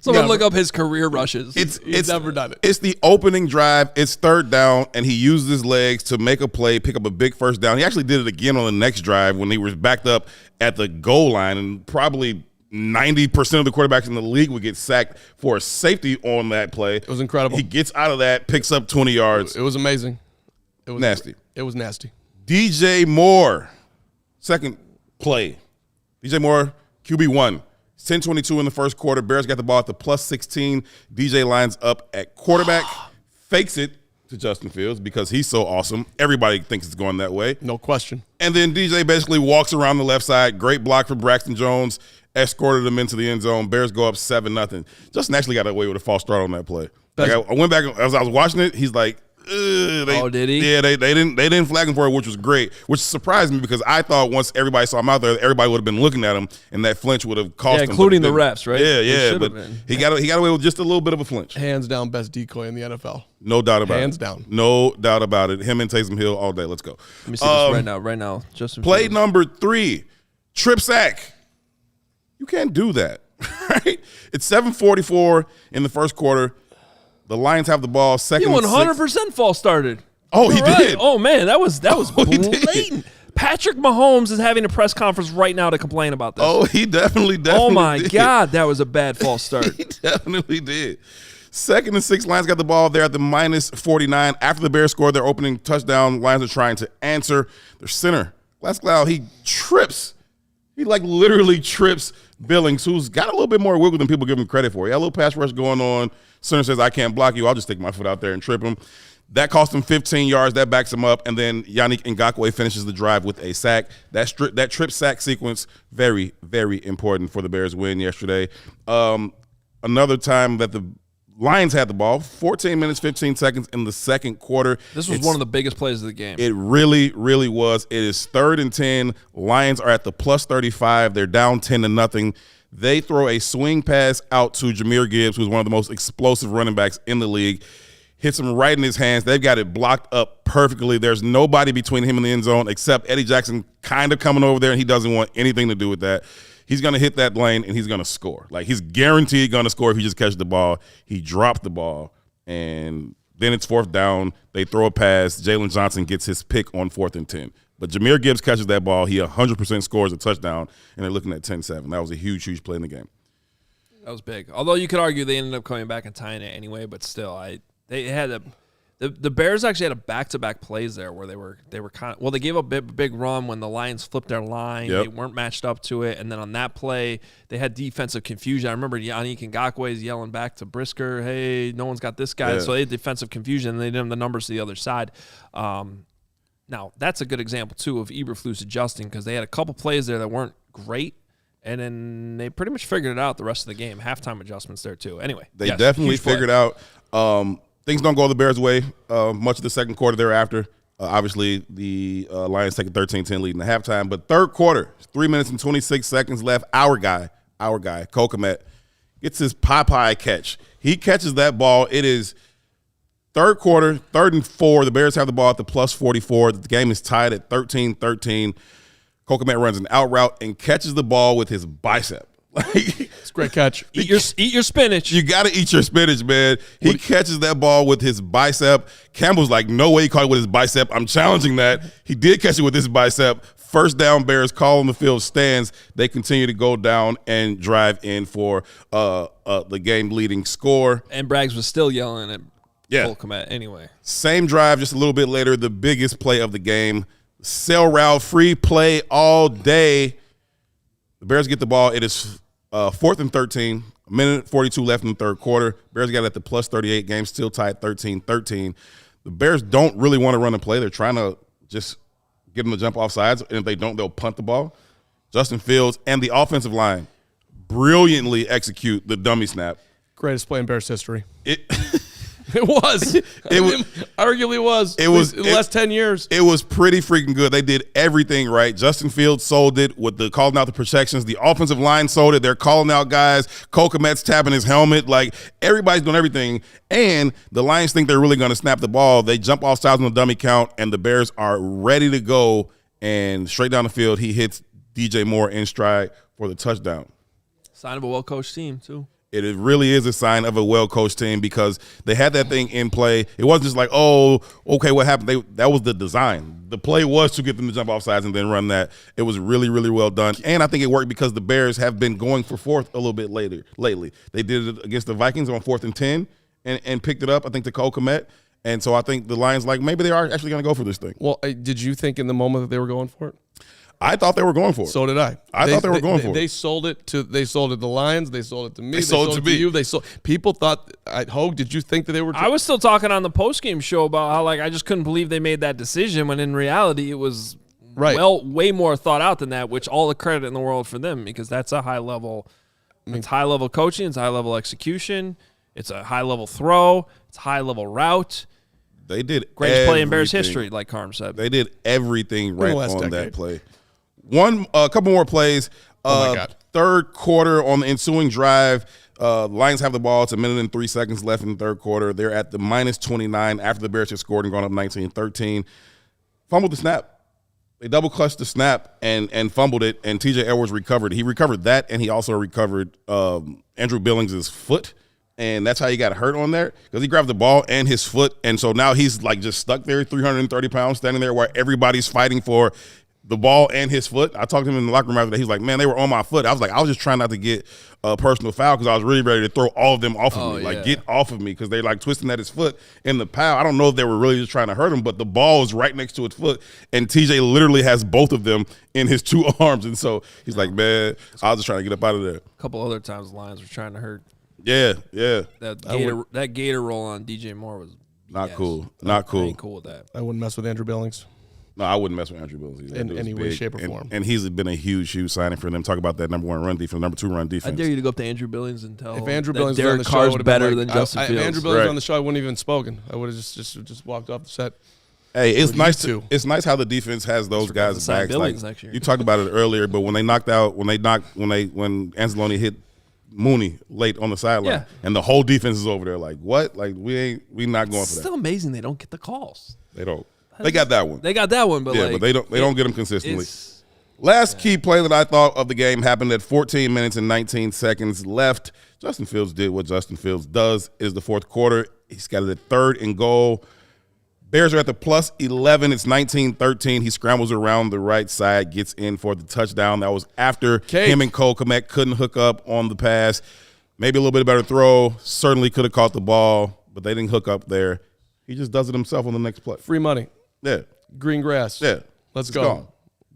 Someone look up his career rushes. He's never done it. It's the opening drive. It's 3rd down, and he used his legs to make a play, pick up a big first down. He actually did it again on the next drive when he was backed up at the goal line, and probably 90% of the quarterbacks in the league would get sacked for a safety on that play. It was incredible. He gets out of that, picks up 20 yards. It was amazing. It was Nasty. It was nasty. DJ Moore, second play. DJ Moore, QB1. 10-22 in the first quarter. Bears got the ball at the plus 16. DJ lines up at quarterback, fakes it to Justin Fields because he's so awesome. Everybody thinks it's going that way. No question. And then DJ basically walks around the left side. Great block from Braxton Jones. Escorted him into the end zone. Bears go up 7-0. Justin actually got away with a false start on that play. Like I went back as I was watching it. He's like, did he? Yeah, they didn't flag him for it, which was great. Which surprised me because I thought once everybody saw him out there, everybody would have been looking at him, and that flinch would have cost him. Including the refs, right? Yeah. But he got away with just a little bit of a flinch. Hands down, best decoy in the NFL. No doubt about it. Hands down. No doubt about it. Him and Taysom Hill all day. Let's go. Let me see this right now. Justin Play Fields. number 3, trip sack. You can't do that, right? It's 7:44 in the first quarter. The Lions have the ball. He Second and 100% 6. false started. Oh, he You're right. did. Oh man, that was he did. blatant. Patrick Mahomes is having a press conference right now to complain about this. Oh, he definitely Oh my did. God, that was a bad false start. He definitely did. 2nd and 6, Lions got the ball there at the minus 49. After the Bears scored their opening touchdown, Lions are trying to answer. Their center, Glasgow, he trips. He literally trips Billings, who's got a little bit more wiggle than people give him credit for. He had a little pass rush going on. Center says, I can't block you. I'll just stick my foot out there and trip him. That cost him 15 yards. That backs him up. And then Yannick Ngakoue finishes the drive with a sack. That trip sack sequence, very, very important for the Bears win yesterday. Another time that the Lions had the ball, 14 minutes, 15 seconds in the second quarter. This was one of the biggest plays of the game. It really, really was. It is 3rd and 10. Lions are at the plus 35. They're down 10-0. They throw a swing pass out to Jahmyr Gibbs, who's one of the most explosive running backs in the league. Hits him right in his hands. They've got it blocked up perfectly. There's nobody between him and the end zone except Eddie Jackson kind of coming over there, and he doesn't want anything to do with that. He's going to hit that lane, and he's going to score. He's guaranteed going to score if he just catches the ball. He dropped the ball, and then it's 4th down. They throw a pass. Jalen Johnson gets his pick on 4th and 10. But Jahmyr Gibbs catches that ball. He 100% scores a touchdown, and they're looking at 10-7. That was a huge, huge play in the game. That was big. Although you could argue they ended up coming back and tying it anyway, but still, they had the Bears actually had a back-to-back plays there where they were kind of, well, they gave up a big run when the Lions flipped their line. Yep. They weren't matched up to it, and then on that play they had defensive confusion. I remember Yannick Ngakoue is yelling back to Brisker, "Hey, no one's got this guy." Yeah. So they had defensive confusion, and they didn't have the numbers to the other side. Now that's a good example too of Eberflus adjusting because they had a couple plays there that weren't great. And then they pretty much figured it out the rest of the game. Halftime adjustments there, too. Anyway. They definitely figured out things don't go the Bears' way much of the second quarter thereafter. Obviously, the Lions take a 13-10 lead in the halftime. But third quarter, 3 minutes and 26 seconds left. Our guy, Kokomet, gets his Popeye catch. He catches that ball. It is third quarter, 3rd and 4. The Bears have the ball at the plus 44. The game is tied at 13-13. Kokomet runs an out route and catches the ball with his bicep. It's a great catch. Eat your spinach. You got to eat your spinach, man. He catches that ball with his bicep. Campbell's like, no way he caught it with his bicep. I'm challenging that. He did catch it with his bicep. First down, Bears call on the field stands. They continue to go down and drive in for the game-leading score. And Braggs was still yelling at Kokomet anyway. Same drive, just a little bit later, the biggest play of the game. Sail route, free play all day. The Bears get the ball. It is 4th and 13, a minute 42 left in the third quarter. Bears got it at the plus 38, game still tied 13-13. The Bears don't really want to run a play. They're trying to just get them to jump off sides, and if they don't, they'll punt the ball. Justin Fields and the offensive line brilliantly execute the dummy snap. Greatest play in Bears history. It was. Arguably was. It was in the last 10 years. It was pretty freaking good. They did everything right. Justin Fields sold it with the calling out the protections. The offensive line sold it. They're calling out guys. Kokomet's tapping his helmet. Like, everybody's doing everything. And the Lions think they're really going to snap the ball. They jump off sides on the dummy count, and the Bears are ready to go. And straight down the field, he hits DJ Moore in stride for the touchdown. Sign of a well-coached team, too. It really is a sign of a well-coached team because they had that thing in play. It wasn't just like, oh, okay, what happened? That was the design. The play was to get them to jump off sides and then run that. It was really, really well done. And I think it worked because the Bears have been going for fourth a little bit lately. They did it against the Vikings on 4th and 10 and picked it up, I think, to Kokomet. And so I think the Lions, like, maybe they are actually going to go for this thing. Well, did you think in the moment that they were going for it? I thought they were going for it. So did I. I thought they were going for it. They sold it to the Lions. They sold it to me. They sold it to me. You. People thought. Hoge, did you think that they were? I was still talking on the postgame show about how I just couldn't believe they made that decision when in reality it was way more thought out than that. Which all the credit in the world for them because that's a high level. It's high level coaching. It's high level execution. It's a high level throw. It's a high level route. They did greatest play in Bears history, like Carm said. They did everything right on that play. A couple more plays. Oh my God. Third quarter on the ensuing drive. Lions have the ball. It's 1 minute and 3 seconds left in the third quarter. They're at the minus 29 after the Bears had scored and gone up 19-13. Fumbled the snap. They double clutched the snap and fumbled it, and TJ Edwards recovered. He recovered that, and he also recovered Andrew Billings' foot. And that's how he got hurt on there because he grabbed the ball and his foot. And so now he's like just stuck there, 330 pounds, standing there while everybody's fighting for the ball and his foot. I talked to him in the locker room after that. He's like, man, they were on my foot. I was like, I was just trying not to get a personal foul because I was really ready to throw all of them off of me. Like, get off of me because they're like twisting at his foot in the pow. I don't know if they were really just trying to hurt him, but the ball is right next to his foot. And TJ literally has both of them in his two arms. And so he's like, man, I was just trying to get up out of there. A couple other times the Lions were trying to hurt. Yeah. That Gator roll on DJ Moore was not cool. Not cool. I ain't cool with that. I wouldn't mess with Andrew Billings. No, I wouldn't mess with Andrew Billings in any way, shape, or form. And he's been a huge signing for them. Talk about that number 1 run defense, number 2 run defense. I dare you to go up to Andrew Billings and tell if Andrew Billings Derek was on the Carr's show, better than Justin Fields. If Andrew Billings was on the show, I wouldn't have even spoken. I would have just walked off the set. Hey, it's nice how the defense has those guys' backs. Like, you talked about it earlier, but when Anzalone hit Mooney late on the sideline, and the whole defense is over there like, what? Like we not going for that. It's still amazing they don't get the calls. They don't. They got that one. They got that one, but but they don't get them consistently. Last key play that I thought of the game happened at 14 minutes and 19 seconds left. Justin Fields did what Justin Fields does. It is the fourth quarter. He's got it at 3rd and goal. Bears are at the plus 11. It's 19-13. He scrambles around the right side, gets in for the touchdown. That was after him and Cole Komet couldn't hook up on the pass. maybe a little bit better throw. Certainly could have caught the ball, but they didn't hook up there. He just does it himself on the next play. Free money. Yeah. Green grass. Yeah. Let's It's go. gone.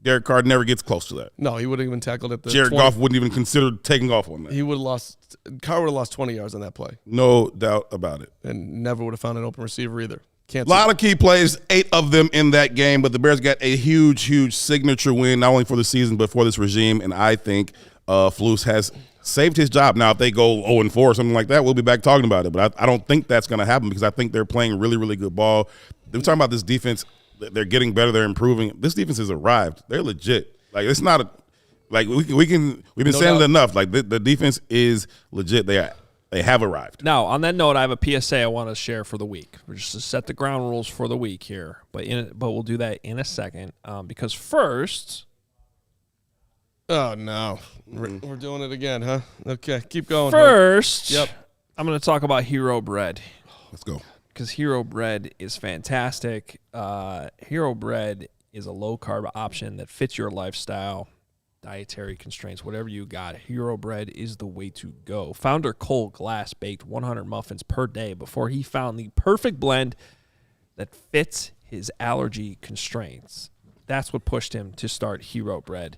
Derek Carr never gets close to that. No, he wouldn't even tackled at the Jared 20. Goff wouldn't even consider taking off on that. He would have lost. Carr would have lost 20 yards on that play, No doubt about it. and never would have found an open receiver either. Can't A lot of key plays, 8 of them in that game, but the Bears got a huge, huge signature win, not only for the season, but for this regime, and I think Flus has saved his job. Now, if they go 0-4 or something like that, we'll be back talking about it, but I don't think that's going to happen because I think they're playing really, really good ball. We're talking about this defense. They're getting better. They're improving. This defense has arrived. They're legit. Like, it's not we've been saying it enough. Like, the defense is legit. They have arrived. Now, on that note, I have a PSA I want to share for the week. We're just to set the ground rules for the week here, but we'll do that in a second because first. Oh no, we're doing it again, huh? Okay, keep going. First, Yep. I'm going to talk about Hero Bread. Let's go. Because Hero Bread is fantastic. Hero Bread is a low-carb option that fits your lifestyle, dietary constraints, whatever you got. Hero Bread is the way to go. Founder Cole Glass baked 100 muffins per day before he found the perfect blend that fits his allergy constraints. That's what pushed him to start Hero Bread.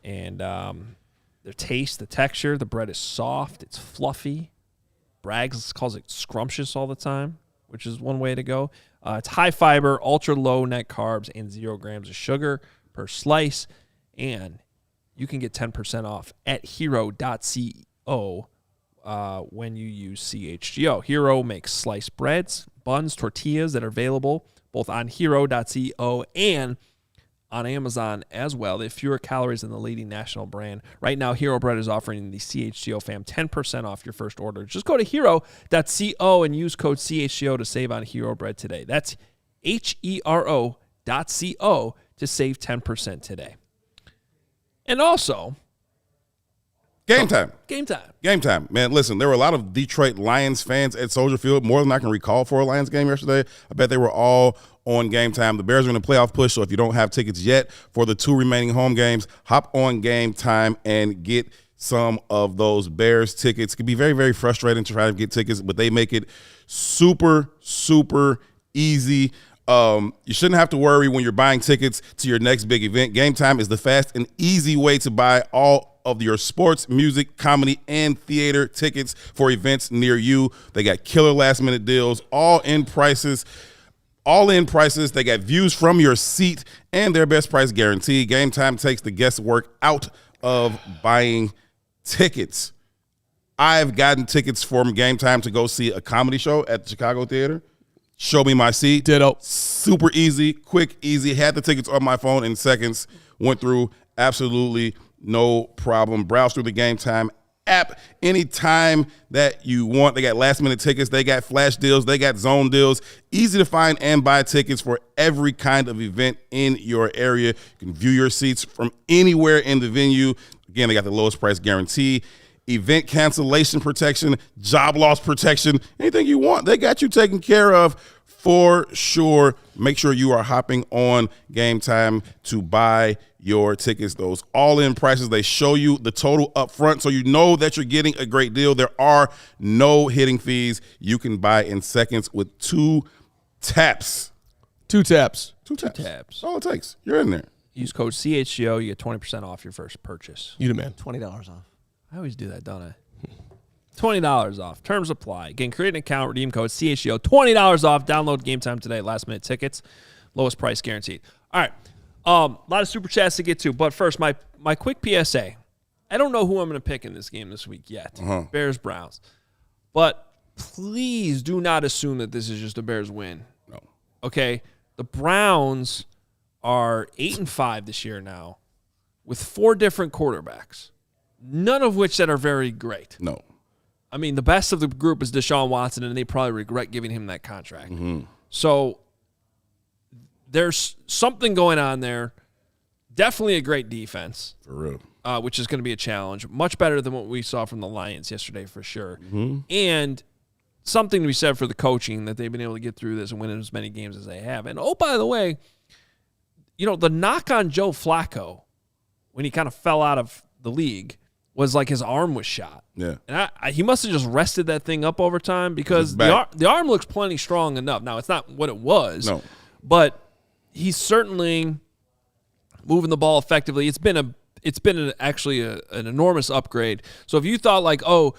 And the taste, the texture, the bread is soft, it's fluffy. Braggs calls it scrumptious all the time, which is one way to go. It's high fiber, ultra low net carbs, and 0 grams of sugar per slice. And you can get 10% off at hero.co when you use CHGO. Hero makes sliced breads, buns, tortillas that are available both on hero.co and on Amazon as well. They have fewer calories than the leading national brand. Right now, Hero Bread is offering the CHGO fam 10% off your first order. Just go to hero.co and use code CHGO to save on Hero Bread today. That's hero.co to save 10% today. And also, Game time. Game time. Game time. Man, listen, there were a lot of Detroit Lions fans at Soldier Field, more than I can recall for a Lions game yesterday. I bet they were all on Game Time. The Bears are in a playoff push, so if you don't have tickets yet for the 2 remaining home games, hop on Game Time and get some of those Bears tickets. It can be very, very frustrating to try to get tickets, but they make it super, super easy. You shouldn't have to worry when you're buying tickets to your next big event. Game Time is the fast and easy way to buy all of your sports, music, comedy, and theater tickets for events near you. They got killer last-minute deals, all-in prices. They got views from your seat and their best price guarantee. Game Time takes the guesswork out of buying tickets. I've gotten tickets from Game Time to go see a comedy show at the Chicago Theater. Show me my seat. Ditto. Super easy, quick, easy. Had the tickets on my phone in seconds. Went through absolutely no problem. Browse through the Game Time app anytime that you want. They got last-minute tickets. They got flash deals. They got zone deals. Easy to find and buy tickets for every kind of event in your area. You can view your seats from anywhere in the venue. Again, they got the lowest price guarantee, event cancellation protection, job loss protection, anything you want. They got you taken care of for sure. Make sure you are hopping on Game Time to buy your tickets. Those all-in prices, they show you the total up front, so you know that you're getting a great deal. There are no hidden fees. You can buy in seconds with 2 taps. 2 taps. 2 taps. taps. That's all it takes. You're in there. Use code CHGO. You get 20% off your first purchase. You the man. $20 off. I always do that, don't I? $20 off. Terms apply. Again, create an account, redeem code CHGO. $20 off. Download Game Time today. Last-minute tickets. Lowest price guaranteed. All right. A lot of super chats to get to, but first, my quick PSA. I don't know who I'm going to pick in this game this week yet. Bears, Browns. But please do not assume that this is just a Bears win. No. Okay? The Browns are 8-5 this year now with 4 different quarterbacks, none of which that are very great. No. I mean, the best of the group is Deshaun Watson, and they probably regret giving him that contract. So there's something going on there. Definitely a great defense. For real. Which is going to be a challenge. Much better than what we saw from the Lions yesterday for sure. And something to be said for the coaching that they've been able to get through this and win as many games as they have. And, oh, by the way, you know, the knock on Joe Flacco when he kind of fell out of the league was like his arm was shot. Yeah. And he must have just rested that thing up over time because the arm looks plenty strong enough. Now, it's not what it was. No. But he's certainly moving the ball effectively. It's been actually an enormous upgrade. So if you thought like, oh,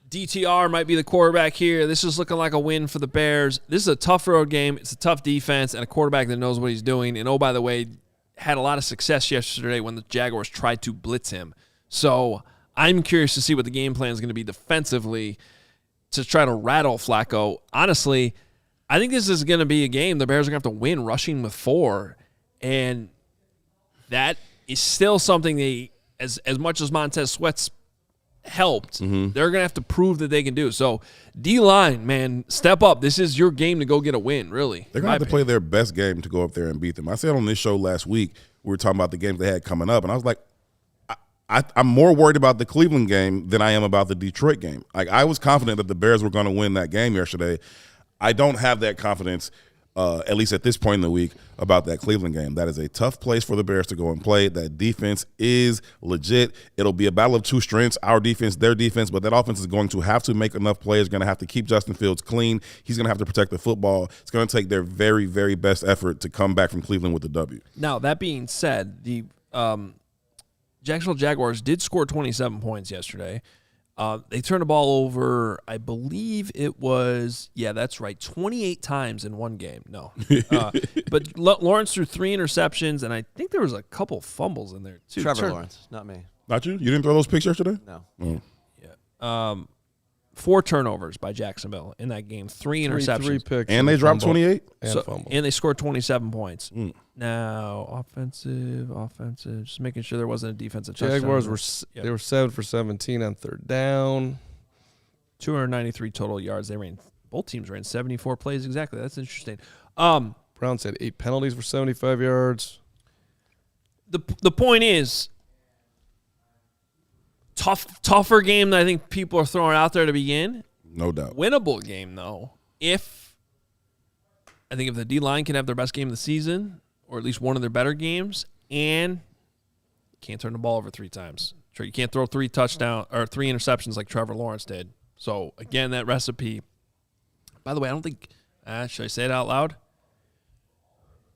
DTR might be the quarterback here, this is looking like a win for the Bears. This is a tough road game. It's a tough defense and a quarterback that knows what he's doing. And, oh, by the way, had a lot of success yesterday when the Jaguars tried to blitz him. So I'm curious to see what the game plan is going to be defensively to try to rattle Flacco. Honestly, I think this is going to be a game the Bears are going to have to win rushing with 4. And that is still something they, as much as Montez Sweat's helped, they're going to have to prove that they can do. So, D-line, man, step up. This is your game to go get a win, really. They're going to have to play their best game to go up there and beat them. I said on this show last week, we were talking about the games they had coming up, and I was like, I'm more worried about the Cleveland game than I am about the Detroit game. Like, I was confident that the Bears were going to win that game yesterday. I don't have that confidence, at least at this point in the week, about that Cleveland game. That is a tough place for the Bears to go and play. That defense is legit. It'll be a battle of two strengths, our defense, their defense, but that offense is going to have to make enough plays, going to have to keep Justin Fields clean. He's going to have to protect the football. It's going to take their very, very best effort to come back from Cleveland with the W. Now, that being said, the Jacksonville Jaguars did score 27 points yesterday. They turned the ball over, I believe it was, that's right, 28 times in one game. No. But Lawrence threw 3 interceptions, and I think there was a couple fumbles in there, too. Trevor Lawrence, not me. Not you? You didn't throw those picks yesterday? No. Oh. Yeah. 4 turnovers by Jacksonville in that game, 3 interceptions. 3 picks. And they dropped 28? And they scored 27 points. Now, offensive, just making sure there wasn't a defensive touchdown. Jaguars they were 7 for 17 on third down. 293 total yards. Both teams ran 74 plays exactly. That's interesting. Browns had 8 penalties for 75 yards. The point is, tougher game than I think people are throwing out there to begin. No doubt. Winnable game, though. If the D-line can have their best game of the season, or at least one of their better games, and can't turn the ball over 3 times. You can't throw 3 touchdowns or 3 interceptions like Trevor Lawrence did. So, again, that recipe. By the way, I don't think should I say it out loud?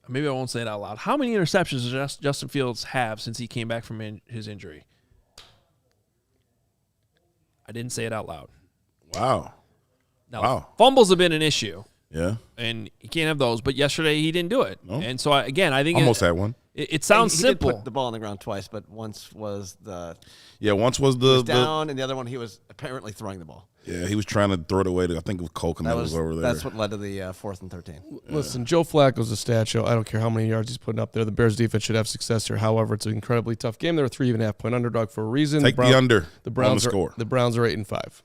Maybe I won't say it out loud. How many interceptions does Justin Fields have since he came back from his injury? I didn't say it out loud. Wow. Now, fumbles have been an issue. Yeah. And you can't have those. But yesterday he didn't do it. No. And so, I think almost had one. It sounds simple. He did put the ball on the ground twice, but once was down, and the other one he was apparently throwing the ball. Yeah, he was trying to throw it away to, I think it was Colkin that was over there. That's what led to the 4th and 13. Listen, Joe Flacco's a stat show. I don't care how many yards he's putting up there. The Bears defense should have success here. However, it's an incredibly tough game. They're a 3.5-point underdog for a reason. Take the under. The Browns on the score. The Browns are 8-5.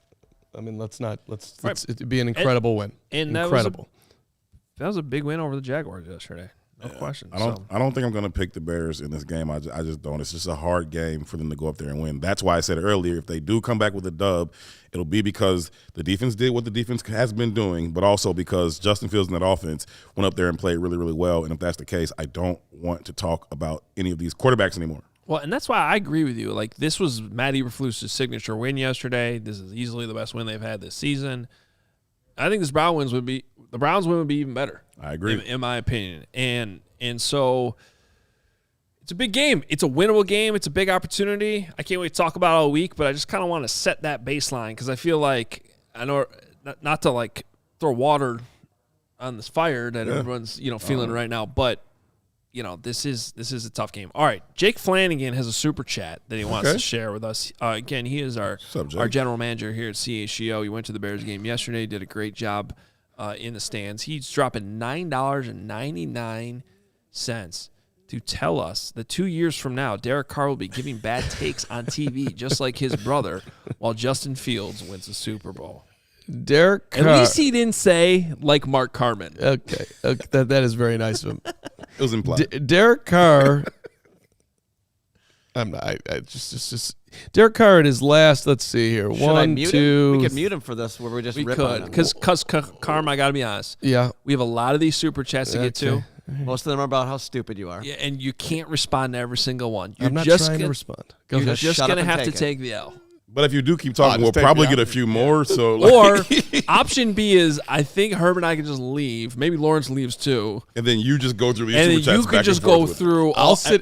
I mean, it'd be an incredible win. And incredible. That was a big win over the Jaguars yesterday. No question. I don't think I'm going to pick the Bears in this game. I just don't. It's just a hard game for them to go up there and win. That's why I said earlier, if they do come back with a dub, it'll be because the defense did what the defense has been doing, but also because Justin Fields and that offense went up there and played really, really well. And if that's the case, I don't want to talk about any of these quarterbacks anymore. Well, and that's why I agree with you. Like, this was Matt Eberflus' signature win yesterday. This is easily the best win they've had this season. I think the Browns win would be even better. I agree. In my opinion. And so it's a big game. It's a winnable game. It's a big opportunity. I can't wait to talk about it all week, but I just kind of want to set that baseline because I feel like, I know not to like throw water on this fire that everyone's feeling right now, but this is a tough game. All right, Jake Flanagan has a super chat that he wants to share with us. Again, he is our general manager here at CHGO. He went to the Bears game yesterday, did a great job in the stands. He's dropping $9.99 to tell us that 2 years from now, Derek Carr will be giving bad takes on TV, just like his brother, while Justin Fields wins the Super Bowl. Derek Carr. At least he didn't say like Mark Carman. Okay. That is very nice of him. It was implied. Derek Carr. I'm not. Derek Carr at his last. Let's see here. Should I mute him? We could mute him for this, where we just rip on him. Because Carm, I gotta be honest. Yeah. We have a lot of these super chats to get to. Most of them are about how stupid you are. Yeah, and you can't respond to every single one. I'm not trying to respond. Go You're ahead. just Shut going to up and have to take take it. the L. But if you do keep talking, we'll just take probably the get a option. few more. So, Or option B is I think Herb and I can just leave. Maybe Lawrence leaves too. and then you just go through these And super then chats you back can just and forth go with it. through.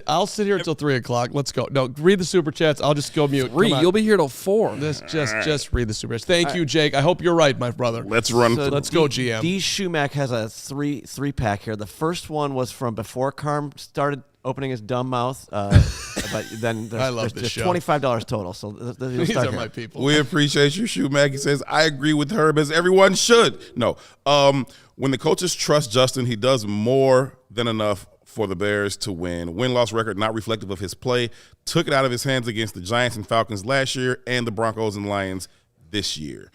I'll sit here until 3 o'clock. Let's go. No, read the super chats. I'll just go mute. Three. Come on. You'll be here till 4. Just read the super chats. Thank you, Jake. I hope you're right, my brother. Let's run. So Let's go, GM. D. Shumack has a three pack here. The first one was from before Carm started opening his dumb mouth. But then I love there's this show. $25 total. So These are my people. We appreciate you, Shoemaker. He says, I agree with Herb as everyone should. No. When the coaches trust Justin, he does more than enough for the Bears to win. Win-loss record not reflective of his play. Took it out of his hands against the Giants and Falcons last year and the Broncos and Lions this year.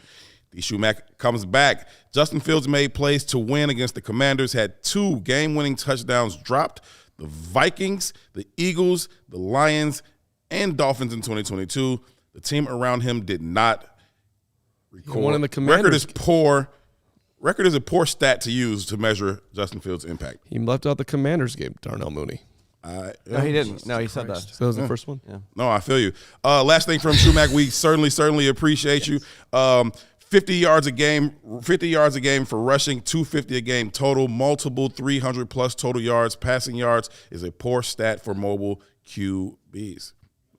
The Shoemaker comes back. Justin Fields made plays to win against the Commanders, had 2 game-winning touchdowns dropped. The Vikings, the Eagles, the Lions, and Dolphins in 2022. The team around him did not record. won in the Commanders. Record is poor. Record is a poor stat to use to measure Justin Fields' impact. He left out the Commanders game, Darnell Mooney. No, he didn't. No, he said that. So that was the first one? Yeah. No, I feel you. Last thing from Shumack, we certainly appreciate you. 50 yards a game for rushing, 250 a game total, multiple 300-plus total yards. Passing yards is a poor stat for mobile QBs.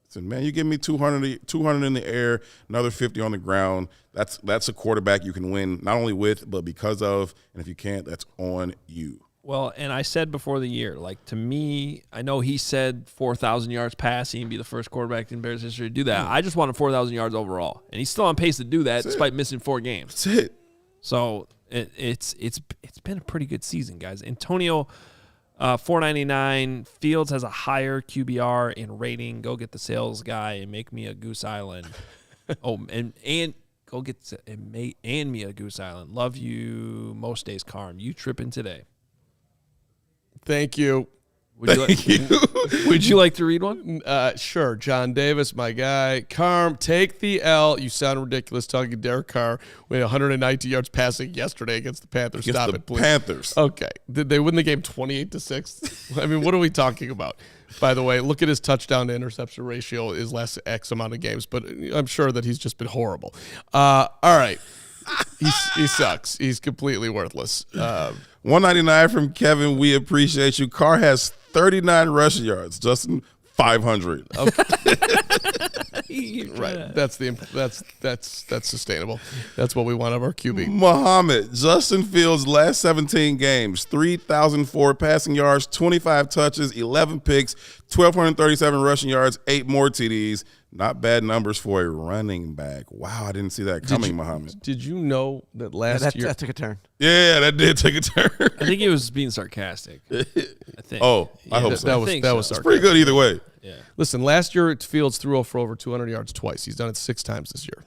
Listen, man, you give me 200 in the air, another 50 on the ground. That's a quarterback you can win not only with, but because of, and if you can't, that's on you. Well, and I said before the year, like, to me, I know he said 4,000 yards passing and be the first quarterback in Bears history to do that. I just wanted 4,000 yards overall, and he's still on pace to do that despite missing 4 games. That's it. So it's been a pretty good season, guys. Antonio, 499. Fields has a higher QBR and rating. Go get the sales guy and make me a Goose Island. and go get and me a Goose Island. Love you most days, Carm. You tripping today? Thank you. Would you like to read one? Sure. John Davis, my guy. Carm, take the L. You sound ridiculous talking Derek Carr. We had 190 yards passing yesterday against the Panthers. Against Stop the it, please. Panthers. Okay. Did they win the game 28-6? I mean, what are we talking about? By the way, look at his touchdown to interception ratio is last X amount of games, but I'm sure that he's just been horrible. All right. He sucks. He's completely worthless. 199 from Kevin. We appreciate you. Carr has 39 rushing yards. Justin, 500. Right. That's sustainable. That's what we want of our QB. Muhammad, Justin Fields' last 17 games, 3,004 passing yards, 25 touches, 11 picks, 1,237 rushing yards, 8 more TDs. Not bad numbers for a running back. Wow, I didn't see that coming, Muhammad. Did you know that last year? That took a turn. Yeah, that did take a turn. I think he was being sarcastic. I think. Oh, I hope so. That I was think that so. was It's sarcastic. pretty good either way. Yeah. Listen, last year Fields threw for over 200 yards twice. He's done it 6 times this year.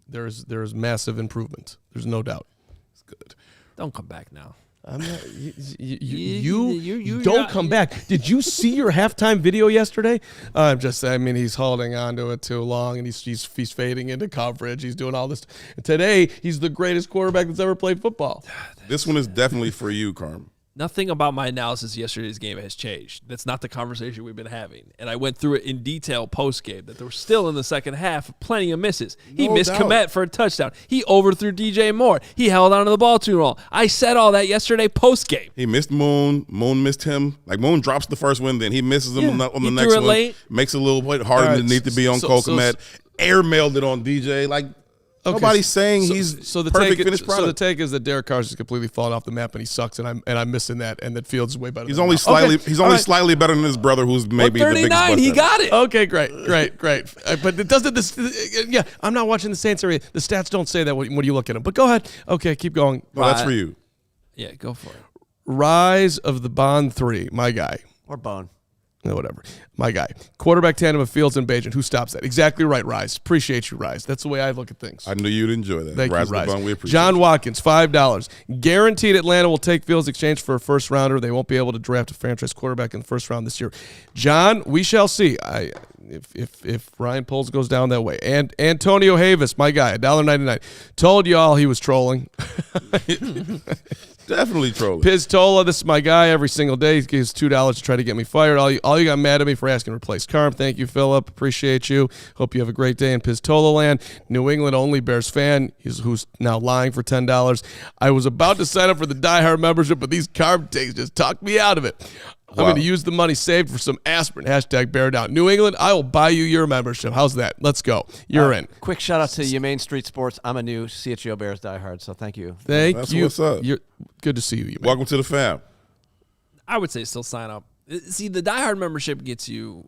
There's massive improvement. There's no doubt. It's good. Don't come back now. I'm not, You- you don't come back. Did you see your halftime video yesterday? He's holding on to it too long, and he's fading into coverage. He's doing all this. And today, he's the greatest quarterback that's ever played football. This one is definitely for you, Carm. Nothing about my analysis of yesterday's game has changed. That's not the conversation we've been having. And I went through it in detail post-game, that there were still in the second half plenty of misses. He missed Komet for a touchdown. He overthrew DJ Moore. He held onto the ball too long. I said all that yesterday post-game. He missed Moon. Moon missed him. Like, Moon drops the first one, then he misses him on the He next threw it one. late. Makes it a little bit harder than it needs to be on Cole Komet. Airmailed it on DJ. Like, nobody's saying he's perfect finished product. So the take is that Derek Carr's just completely fallen off the map and he sucks, and I'm missing that, and that Fields is way better. He's than only him. slightly Okay. he's All only right. slightly better than his brother, who's maybe the biggest 39, bust he ever. got it. Okay, great. But it doesn't. Yeah, I'm not watching the Saints area. The stats don't say that when you look at them. But go ahead. Okay, keep going. No, that's for you. Yeah, go for it. Rise of the Bond 3, my guy. Or Bone. No, whatever. My guy. Quarterback tandem of Fields and Bajan. Who stops that? Exactly right, Rise. Appreciate you, Rise. That's the way I look at things. I knew you'd enjoy that. Thank Rise you, of the Rise. Bun, we appreciate John you. Watkins, $5. Guaranteed Atlanta will take Fields exchange for a first rounder. They won't be able to draft a franchise quarterback in the first round this year. John, we shall see. If Ryan Poles goes down that way. And Antonio Havis, my guy, $1.99. Told y'all he was trolling. Definitely trolling. Piztola, this is my guy every single day. He gives $2 to try to get me fired. All you got mad at me for asking to replace Carm. Thank you, Philip. Appreciate you. Hope you have a great day in Piztola land. New England only Bears fan who's now lying for $10. I was about to sign up for the Diehard membership, but these Carm takes just talked me out of it. I'm going to use the money saved for some aspirin. # bear down. New England, I will buy you your membership. How's that? Let's go. You're in. Quick shout out to you, Main Street Sports. I'm a new CHGO Bears diehard, so thank you. Thank you. What's up? You're good to see you. Welcome to the fam. I would say still sign up. See, the Diehard membership gets you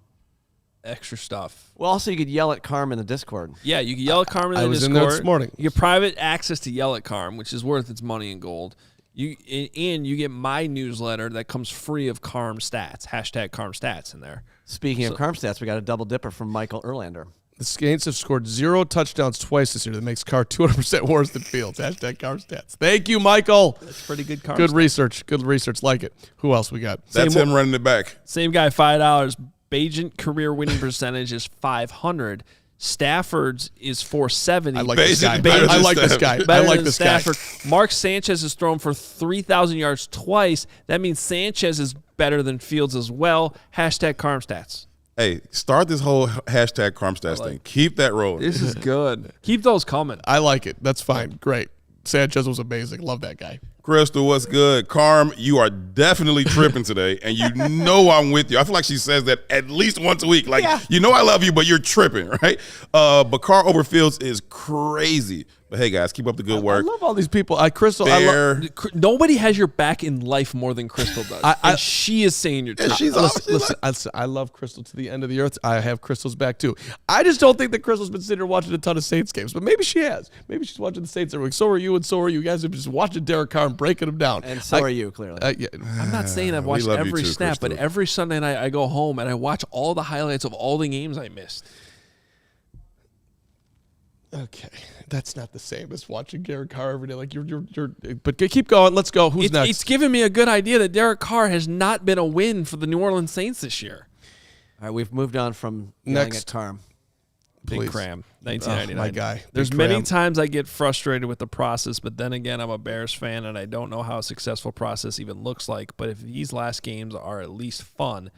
extra stuff. Well, also you could yell at Carm in the Discord. Yeah, you can yell at Carm in the I was Discord. in there this morning. You get private access to yell at Carm, which is worth its money in gold. You get my newsletter that comes free of Carm stats. # Carm stats in there. Speaking of Carm stats, we got a double dipper from Michael Erlander. The Saints have scored 0 touchdowns twice this year. That makes Carr 200% worse than Fields. # Carm stats. Thank you, Michael. That's pretty good Carm Good stats. research. Good research. Like it. Who else we got? That's him running it back. Same guy, $5. Bagent career winning percentage is .500. Stafford's is .470. I like this guy. Better I than like this Stafford. guy. I Better like than this guy. Stafford. Mark Sanchez has thrown for 3,000 yards twice. That means Sanchez is better than Fields as well. # Carm stats. Hey, start this whole # Carm stats thing. Keep that rolling. This is good. Keep those coming. I like it. That's fine. Great. Sanchez was amazing. Love that guy. Crystal, what's good? Carm, you are definitely tripping today, and you know I'm with you. I feel like she says that at least once a week. Like, you know I love you, but you're tripping, right? But Carr over Fields is crazy. But hey, guys, keep up the good work. I love all these people. Crystal, Nobody has your back in life more than Crystal does. And she is saying you're tripping. She's listen, I love Crystal to the end of the earth. I have Crystal's back too. I just don't think that Crystal's been sitting here watching a ton of Saints games, but maybe she has. Maybe she's watching the Saints every week. So are you, and so are you. You guys have just watching Derek Carr and breaking him down. And so are you, clearly. Yeah. I'm not saying I've watched love you every too, snap, but Crystal. every Sunday night I go home and I watch all the highlights of all the games I missed. Okay, that's not the same as watching Derek Carr every day. Like you're. But keep going. Let's go. Who's next? It's giving me a good idea that Derek Carr has not been a win for the New Orleans Saints this year. All right, we've moved on from yelling Next. at Carm. Big Please. Cram, 1999. My guy. There's Big many Cram. times I get frustrated with the process, but then again, I'm a Bears fan and I don't know how a successful process even looks like. But if these last games are at least fun,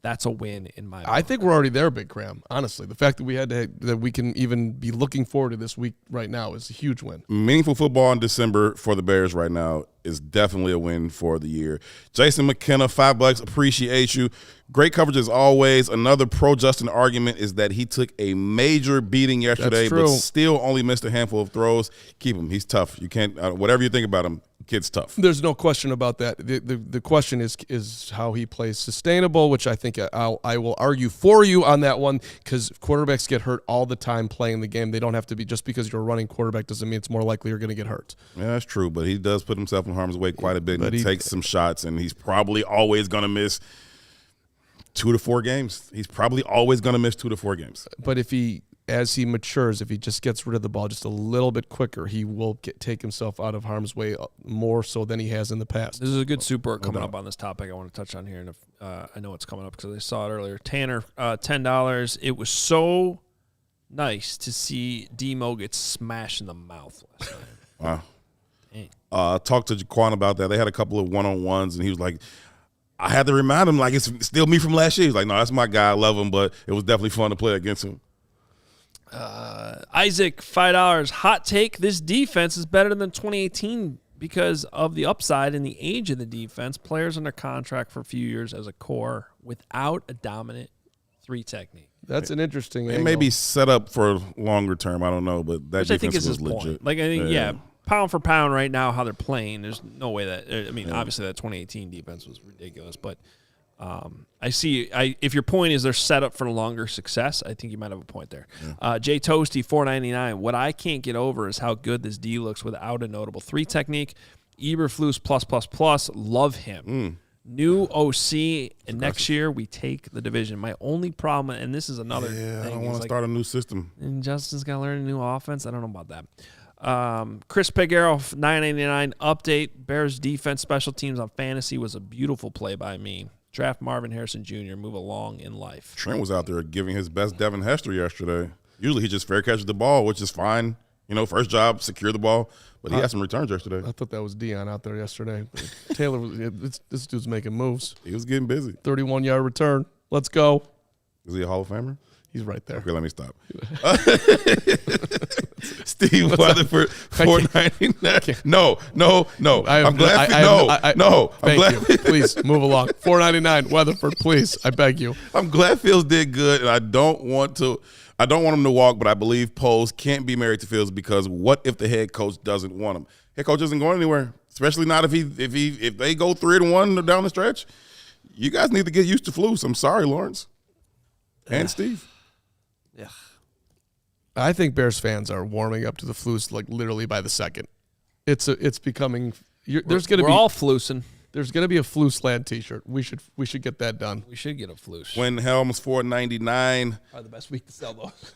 that's a win in my book. I think we're already there, Big Cram. Honestly, the fact that we can even be looking forward to this week right now is a huge win. Meaningful football in December for the Bears right now is definitely a win for the year. Jason McKenna, $5. Appreciate you. Great coverage as always. Another pro-Justin argument is that he took a major beating yesterday, but still only missed a handful of throws. Keep him. He's tough. You can't. Whatever you think about him, kid's tough. There's no question about that. The question is how he plays sustainable, which I think I will argue for you on that one, because quarterbacks get hurt all the time playing the game. They don't have to be, just because you're a running quarterback doesn't mean it's more likely you're going to get hurt. Yeah, that's true, but he does put himself in harm's way quite a bit. But He takes some shots, and he's probably always going to miss 2 to 4 games. He's probably always going to miss 2 to 4 games. But as he matures, if he just gets rid of the ball just a little bit quicker, he will take himself out of harm's way more so than he has in the past. This is a good super coming up on this topic I want to touch on here, and I know it's coming up because I saw it earlier. Tanner, $10. It was so nice to see Demo get smashed in the mouth last night. Wow. Talked to Jaquan about that. They had a couple of one-on-ones, and he was like, I had to remind him, like, it's still me from last year. He's like, no, that's my guy. I love him, but it was definitely fun to play against him. Isaac, $5. Hot take, this defense is better than 2018 because of the upside and the age of the defense. Players under contract for a few years as a core without a dominant 3 technique. That's an interesting It angle. may be set up for longer term. I don't know, but that Which I defense think is his was legit. point. Like, I think, yeah, pound for pound right now, how they're playing, there's no way that – I mean, obviously that 2018 defense was ridiculous, but if your point is they're set up for longer success, I think you might have a point there. Yeah. Jay Toasty, $4.99. What I can't get over is how good this D looks without a notable 3 technique. Eberflus +++, love him. New OC, and next year we take the division. My only problem, and this is another thing. I don't want to start a new system. And Justin's got to learn a new offense. I don't know about that. Chris Peguero, $9.99 update. Bears defense special teams on fantasy was a beautiful play by me. Draft Marvin Harrison Jr., move along in life. Trent was out there giving his best Devin Hester yesterday. Usually he just fair catches the ball, which is fine. First job, secure the ball. But he had some returns yesterday. I thought that was Dion out there yesterday. Taylor, this dude's making moves. He was getting busy. 31-yard return. Let's go. Is he a Hall of Famer? He's right there. Okay, let me stop. Steve Weatherford, $4.99. No. I'm glad. Thank you. Please move along. $4.99. Weatherford, please. I beg you. I'm glad Fields did good, and I don't want him to walk, but I believe Poles can't be married to Fields because what if the head coach doesn't want him? Head coach isn't going anywhere, especially not if they go 3-1 down the stretch. You guys need to get used to Flus. I'm sorry, Lawrence and Steve. Yeah. I think Bears fans are warming up to the Flus like literally by the second. It's becoming. We're all flusing. There's going to be a Flusland T-shirt. We should get that done. We should get a Flus. When Helms $4.99. Probably the best week to sell those.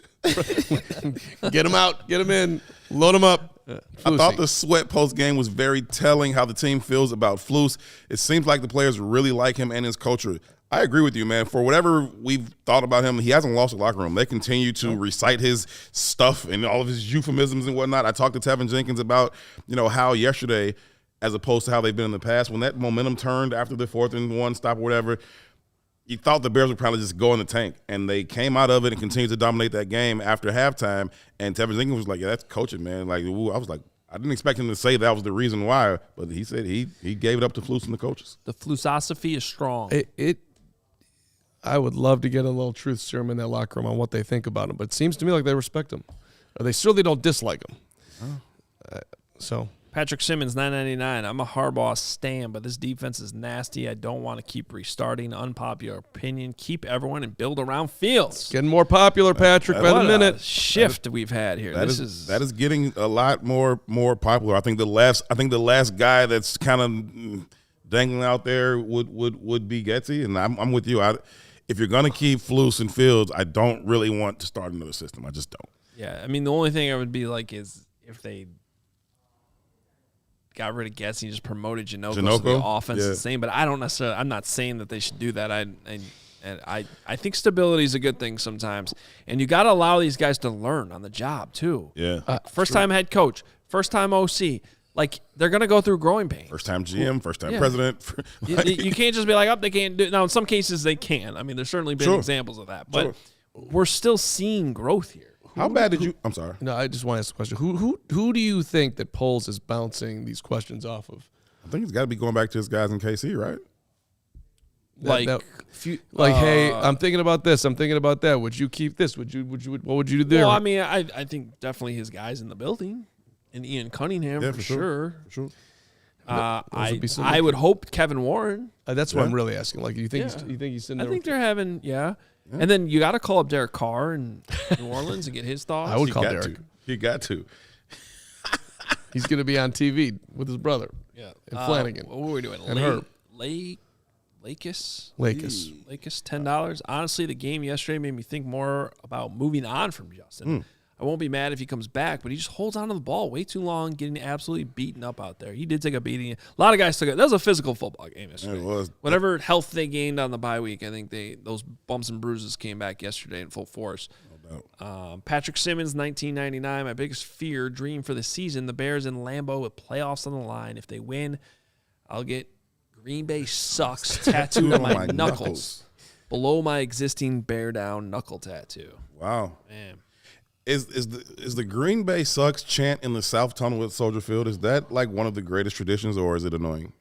Get them out. Get them in. Load them up. I thought the sweat post game was very telling how the team feels about Flus. It seems like the players really like him and his culture. I agree with you, man. For whatever we've thought about him, he hasn't lost the locker room. They continue to recite his stuff and all of his euphemisms and whatnot. I talked to Tevin Jenkins about, how yesterday, as opposed to how they've been in the past, when that momentum turned after the 4th-and-1 stop or whatever, you thought the Bears would probably just go in the tank. And they came out of it and continued to dominate that game after halftime. And Tevin Jenkins was like, yeah, that's coaching, man. Like, I was like, I didn't expect him to say that was the reason why, but he said he gave it up to Flus and the coaches. The Flusosophy is strong. I would love to get a little truth serum in that locker room on what they think about him, but it seems to me like they respect him. Or they certainly don't dislike him. Patrick Simmons, $9.99. I'm a Harbaugh stan, but this defense is nasty. I don't want to keep restarting. Unpopular opinion. Keep everyone and build around Fields. Getting more popular, Patrick, by the minute. A shift we've had here. That is getting a lot more popular. I think the last guy that's kind of dangling out there would be Getsy, and I'm with you. If you're going to keep Flus and Fields, I don't really want to start another system. I just don't. Yeah, I mean, the only thing I would be like is if they got rid of Getsy and just promoted Janoko. So the offense is the same, but I'm not saying that they should do that. I think stability is a good thing sometimes, and you got to allow these guys to learn on the job too. Yeah, first-time head coach, first-time OC. Like, they're going to go through growing pains. First-time GM, first-time president. You can't just be like, they can't do it. Now, in some cases, they can. I mean, there's certainly been examples of that. But we're still seeing growth here. How bad did you – I'm sorry. No, I just want to ask a question. Who do you think that Poles is bouncing these questions off of? I think he's got to be going back to his guys in KC, right? Hey, I'm thinking about this. I'm thinking about that. Would you keep this? What would you do there? Well, I mean, I think definitely his guys in the building. And Ian Cunningham, for sure. I would hope Kevin Warren. That's what I'm really asking. Like, you think he's in there? I think they're having, And then you got to call up Derek Carr in New Orleans and get his thoughts. I would call Derek. You got to. He's going to be on TV with his brother. Yeah. And Flanagan. What were we doing? And Herb. Lakis, $10. Honestly, the game yesterday made me think more about moving on from Justin. I won't be mad if he comes back, but he just holds on to the ball way too long, getting absolutely beaten up out there. He did take a beating. A lot of guys took it. That was a physical football game yesterday. It was. Whatever health they gained on the bye week, I think those bumps and bruises came back yesterday in full force. No doubt. Patrick Simmons, $19.99. My biggest dream for the season, the Bears in Lambeau with playoffs on the line. If they win, I'll get Green Bay sucks tattooed on my knuckles below my existing bear down knuckle tattoo. Wow. Man. Is the Green Bay sucks chant in the South Tunnel at Soldier Field, is that like one of the greatest traditions, or is it annoying?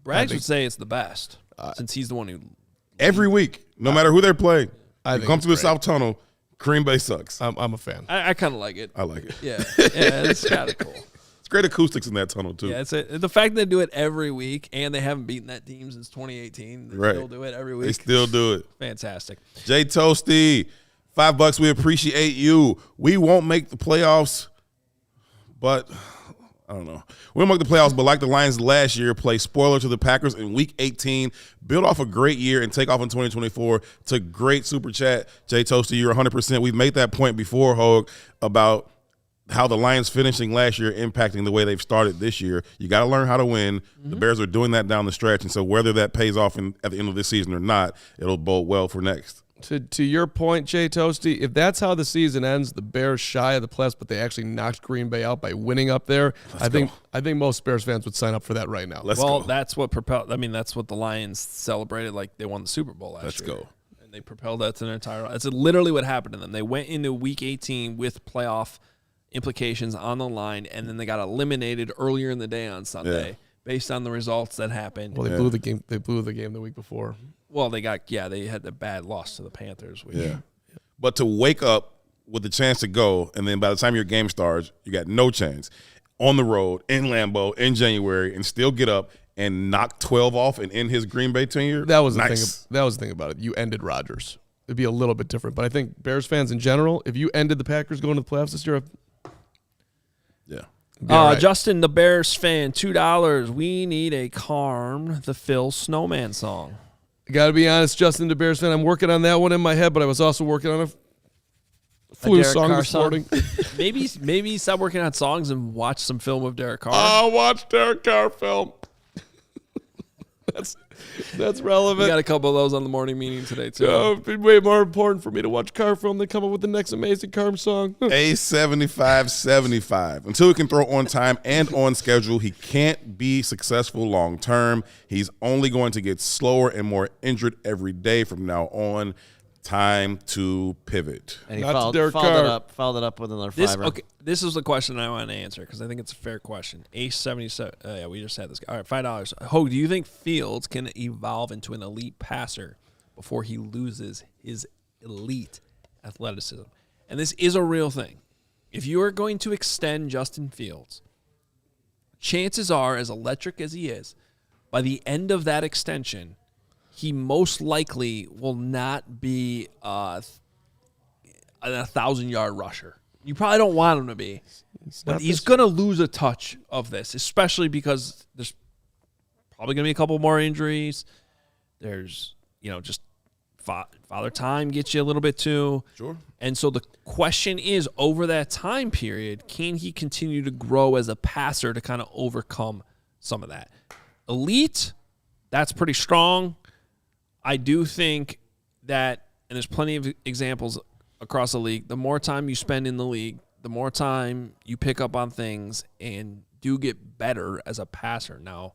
Braggs would say it's the best, since he's the one who every week, no matter who they're playing, you come to the great. South Tunnel, Green Bay sucks. I'm a fan. I kind of like it. I like it. Yeah, it's kind of cool. It's great acoustics in that tunnel too. Yeah, the fact that they do it every week, and they haven't beaten that team since 2018. They still do it every week. They still do it. Fantastic. Jay Toasty, $5. We appreciate you. We won't make the playoffs, but I don't know. We won't make the playoffs, but like the Lions last year, play spoiler to the Packers in Week 18, build off a great year, and take off in 2024. It's a great super chat. Jay Toasty, you're 100%. We've made that point before, Hoge, about how the Lions finishing last year impacting the way they've started this year. You got to learn how to win. The Bears are doing that down the stretch, and so whether that pays off at the end of this season or not, it'll bode well for next. To your point, Jay Toasty, if that's how the season ends, the Bears shy of the playoffs, but they actually knocked Green Bay out by winning up there. I think most Bears fans would sign up for that right now. That's what propelled. I mean, that's what the Lions celebrated like they won the Super Bowl last year. Let's go. And they propelled that to their entire. That's literally what happened to them. They went into Week 18 with playoff implications on the line, and then they got eliminated earlier in the day on Sunday based on the results that happened. Well, they blew the game. They blew the game the week before. Well, they had the bad loss to the Panthers. But to wake up with the chance to go, and then by the time your game starts, you got no chance on the road in Lambeau in January, and still get up and knock 12 off and end his Green Bay tenure. That was nice. That was the thing about it. You ended Rodgers. It'd be a little bit different, but I think Bears fans in general, if you ended the Packers going to the playoffs this year, right. Justin, the Bears fan, $2. We need a Carm the Phil Snowman song. I got to be honest, Justin, the Bears fan, I'm working on that one in my head, but I was also working on a flu song this morning. Maybe stop working on songs and watch some film of Derek Carr. I'll watch Derek Carr film. That's relevant. We got a couple of those on the morning meeting today, too. It'd be way more important for me to watch Carr film than come up with the next amazing Carr song. A 75-75. Until he can throw on time and on schedule, he can't be successful long term. He's only going to get slower and more injured every day from now on. Time to pivot. And he Not followed Carr. it up with another fiver. Okay, this is the question I want to answer because I think it's a fair question. Ace 77. Yeah, we just had this guy. All right, $5. Hoge, do you think Fields can evolve into an elite passer before he loses his elite athleticism? And this is a real thing. If you are going to extend Justin Fields, chances are, as electric as he is, by the end of that extension, he most likely will not be a 1,000-yard rusher. You probably don't want him to be. But he's going to lose a touch of this, especially because there's probably going to be a couple more injuries. There's, just father time gets you a little bit too. Sure. And so the question is, over that time period, can he continue to grow as a passer to kind of overcome some of that? Elite, that's pretty strong. I do think that, and there's plenty of examples across the league, the more time you spend in the league, the more time you pick up on things and do get better as a passer. Now,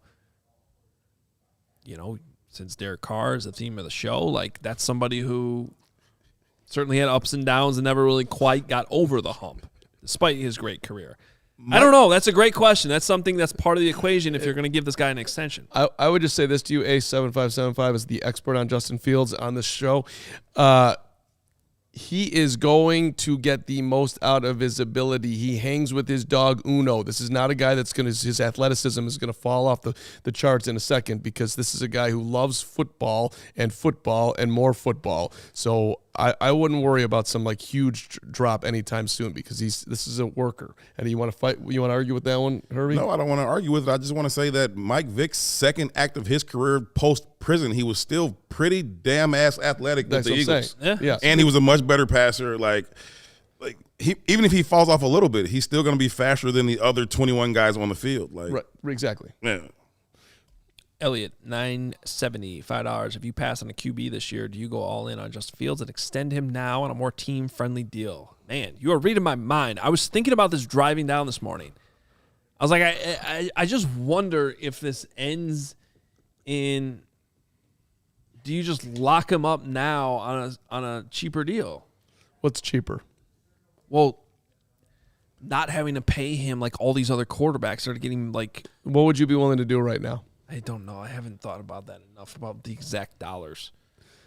since Derek Carr is the theme of the show, that's somebody who certainly had ups and downs and never really quite got over the hump, despite his great career. I don't know. That's a great question. That's something that's part of the equation if you're going to give this guy an extension. I would just say this to you, A7575 is the expert on Justin Fields on this show. He is going to get the most out of his ability. He hangs with his dog Uno. This is not a guy that's his athleticism is going to fall off the charts in a second, because this is a guy who loves football and more football. So I wouldn't worry about some huge drop anytime soon, because this is a worker. And you want to fight? You want to argue with that one, Herbie? No, I don't want to argue with it. I just want to say that Mike Vick's second act of his career post-prison, he was still pretty damn-ass athletic with the Eagles. Yeah. And he was a much better passer. Even if he falls off a little bit, he's still going to be faster than the other 21 guys on the field. Right, exactly. Yeah. Elliot, $9.70, $5. If you pass on a QB this year, do you go all in on Justin Fields and extend him now on a more team-friendly deal? Man, you are reading my mind. I was thinking about this driving down this morning. I was like, I just wonder if this ends in, do you just lock him up now on a cheaper deal? What's cheaper? Well, not having to pay him like all these other quarterbacks are getting What would you be willing to do right now? I don't know. I haven't thought about that enough, about the exact dollars.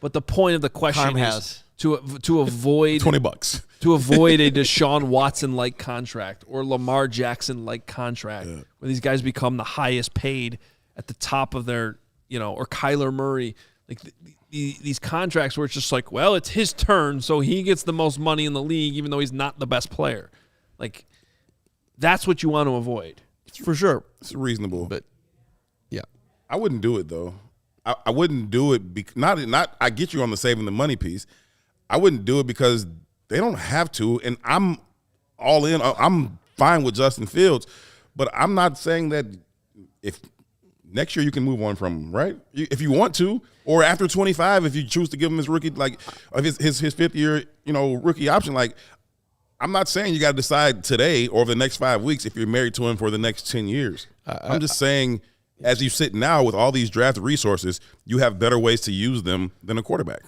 But the point of the question is to avoid $20 to avoid a Deshaun Watson-like contract or Lamar Jackson-like contract, where these guys become the highest paid at the top of their, or Kyler Murray, these contracts where it's just it's his turn, so he gets the most money in the league, even though he's not the best player. That's what you want to avoid. For sure. It's reasonable. But yeah. I wouldn't do it, though. I wouldn't do it not I get you on the saving the money piece. I wouldn't do it because they don't have to, and I'm all in. I'm fine with Justin Fields, but I'm not saying that if next year you can move on from him, right? If you want to, or after 25, if you choose to give him his rookie, like his fifth year, rookie option. Like, I'm not saying you got to decide today or the next 5 weeks if you're married to him for the next 10 years. I'm just saying, as you sit now with all these draft resources, you have better ways to use them than a quarterback.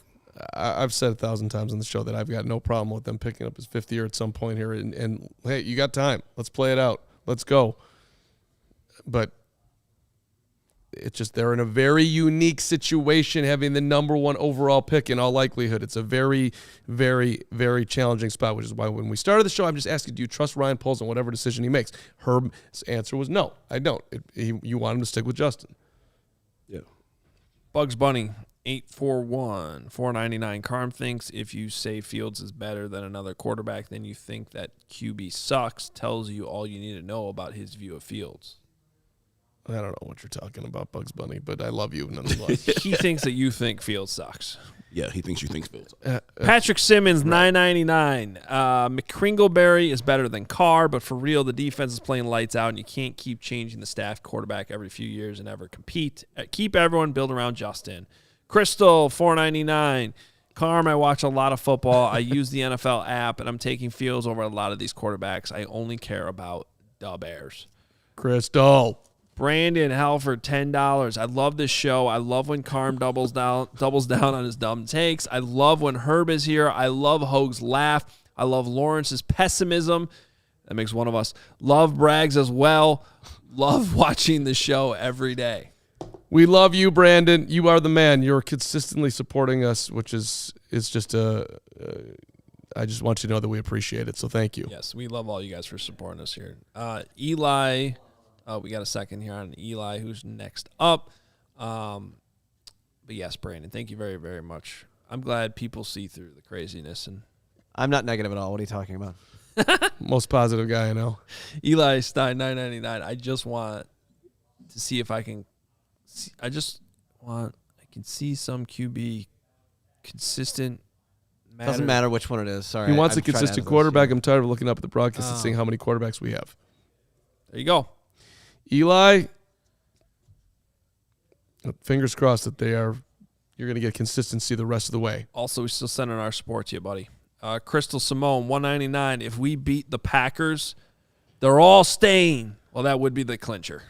I've said 1,000 times on the show that I've got no problem with them picking up his fifth year at some point here. And hey, you got time. Let's play it out. Let's go. But it's just they're in a very unique situation having the number 1 overall pick in all likelihood. It's a very, very, very challenging spot, which is why when we started the show, I'm just asking, do you trust Ryan Poles on whatever decision he makes? Herb's answer was no, I don't. You want him to stick with Justin. Yeah. Bugs Bunny. 841 $4.99. Carm thinks if you say Fields is better than another quarterback, then you think that QB sucks. Tells you all you need to know about his view of Fields. I don't know what you're talking about, Bugs Bunny, but I love you nonetheless. He thinks that you think Fields sucks. Yeah, he thinks you think Fields. Patrick Simmons, $9.99. McCringleberry is better than Carr, but for real, the defense is playing lights out, and you can't keep changing the staff quarterback every few years and ever compete. Keep everyone built around Justin. Crystal, $4.99. Carm, I watch a lot of football. I use the NFL app, and I'm taking Fields over a lot of these quarterbacks. I only care about the Bears. Crystal. Brandon Halford, $10. I love this show. I love when Carm doubles down on his dumb takes. I love when Herb is here. I love Hoge's laugh. I love Lawrence's pessimism. That makes one of us. Love Braggs as well. Love watching the show every day. We love you, Brandon. You are the man. You're consistently supporting us, which is just I just want you to know that we appreciate it, so thank you. Yes, we love all you guys for supporting us here. Eli, we got a second here on Eli, who's next up. But yes, Brandon, thank you very, very much. I'm glad people see through the craziness. And I'm not negative at all. What are you talking about? Most positive guy I know. Eli Stein, $9.99. I just want to see if I can. I can see some QB consistent. Doesn't matter which one it is. Sorry. He wants a consistent quarterback. I'm tired of looking up at the broadcast and seeing how many quarterbacks we have. There you go. Eli, fingers crossed that you're going to get consistency the rest of the way. Also, we still sending our support to you, buddy. Crystal Simone, $1.99. If we beat the Packers, they're all staying. Well, that would be the clincher.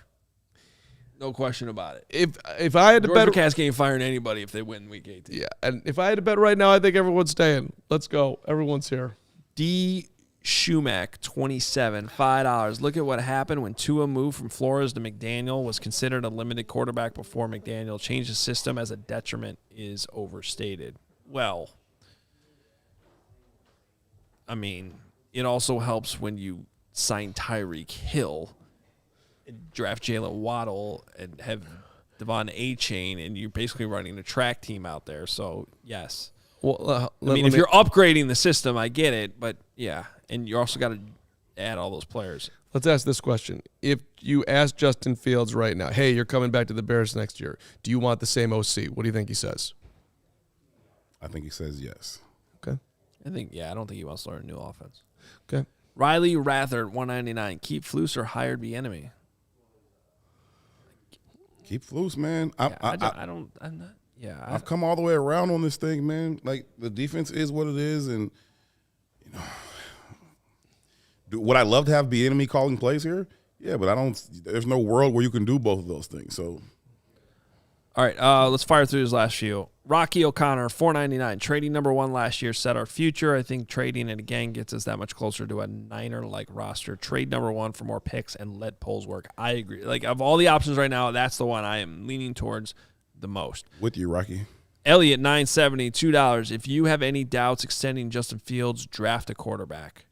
No question about it. If I had to bet, Cass ain't firing anybody if they win Week 18. Yeah, and if I had to bet right now, I think everyone's staying. Let's go. Everyone's here. D. Schumack, $27, $5. Look at what happened when Tua moved from Flores to McDaniel. Was considered a limited quarterback before McDaniel changed the system as a detriment is overstated. Well, I mean, it also helps when you sign Tyreek Hill, draft Jalen Waddle, and have Devon A-Chain, and you're basically running a track team out there. So, yes. Well, if you're upgrading the system, I get it. But, yeah, and you also got to add all those players. Let's ask this question. If you ask Justin Fields right now, hey, you're coming back to the Bears next year, do you want the same OC? What do you think he says? I think he says yes. Okay. I don't think he wants to learn a new offense. Okay. Riley Rather, $1.99. Keep Flus or hired the enemy. Keep Flus, man. I've come all the way around on this thing, man. Like, the defense is what it is, and would I love to have the enemy calling plays here? Yeah, but there's no world where you can do both of those things. So, all right, let's fire through his last few. Rocky O'Connor, $4.99. Trading number 1 last year set our future. I think trading it again gets us that much closer to a Niner-like roster. Trade number 1 for more picks and let polls work. I agree. Like, of all the options right now, that's the one I am leaning towards the most. With you, Rocky. Elliot, $9.70, $2. If you have any doubts extending Justin Fields, draft a quarterback.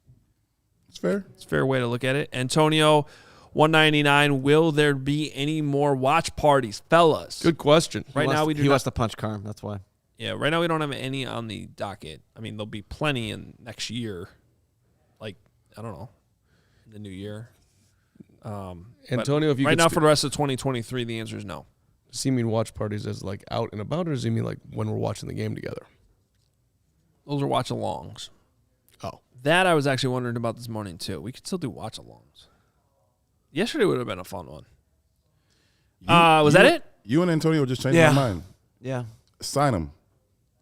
It's fair. It's a fair way to look at it. Antonio, $1.99. Will there be any more watch parties, fellas? Good question. Right now we do. He wants to punch Carm. That's why. Yeah, right now we don't have any on the docket. I mean, there'll be plenty in next year. Like, I don't know, in the new year. Antonio, if you right could now for the rest of 2023, the answer is no. Does he mean watch parties as like out and about, or does he mean like when we're watching the game together? Those are watch-alongs. Oh. That I was actually wondering about this morning, too. We could still do watch-alongs. Yesterday would have been a fun one. Was that it? You and Antonio just changed my mind. Yeah. Sign him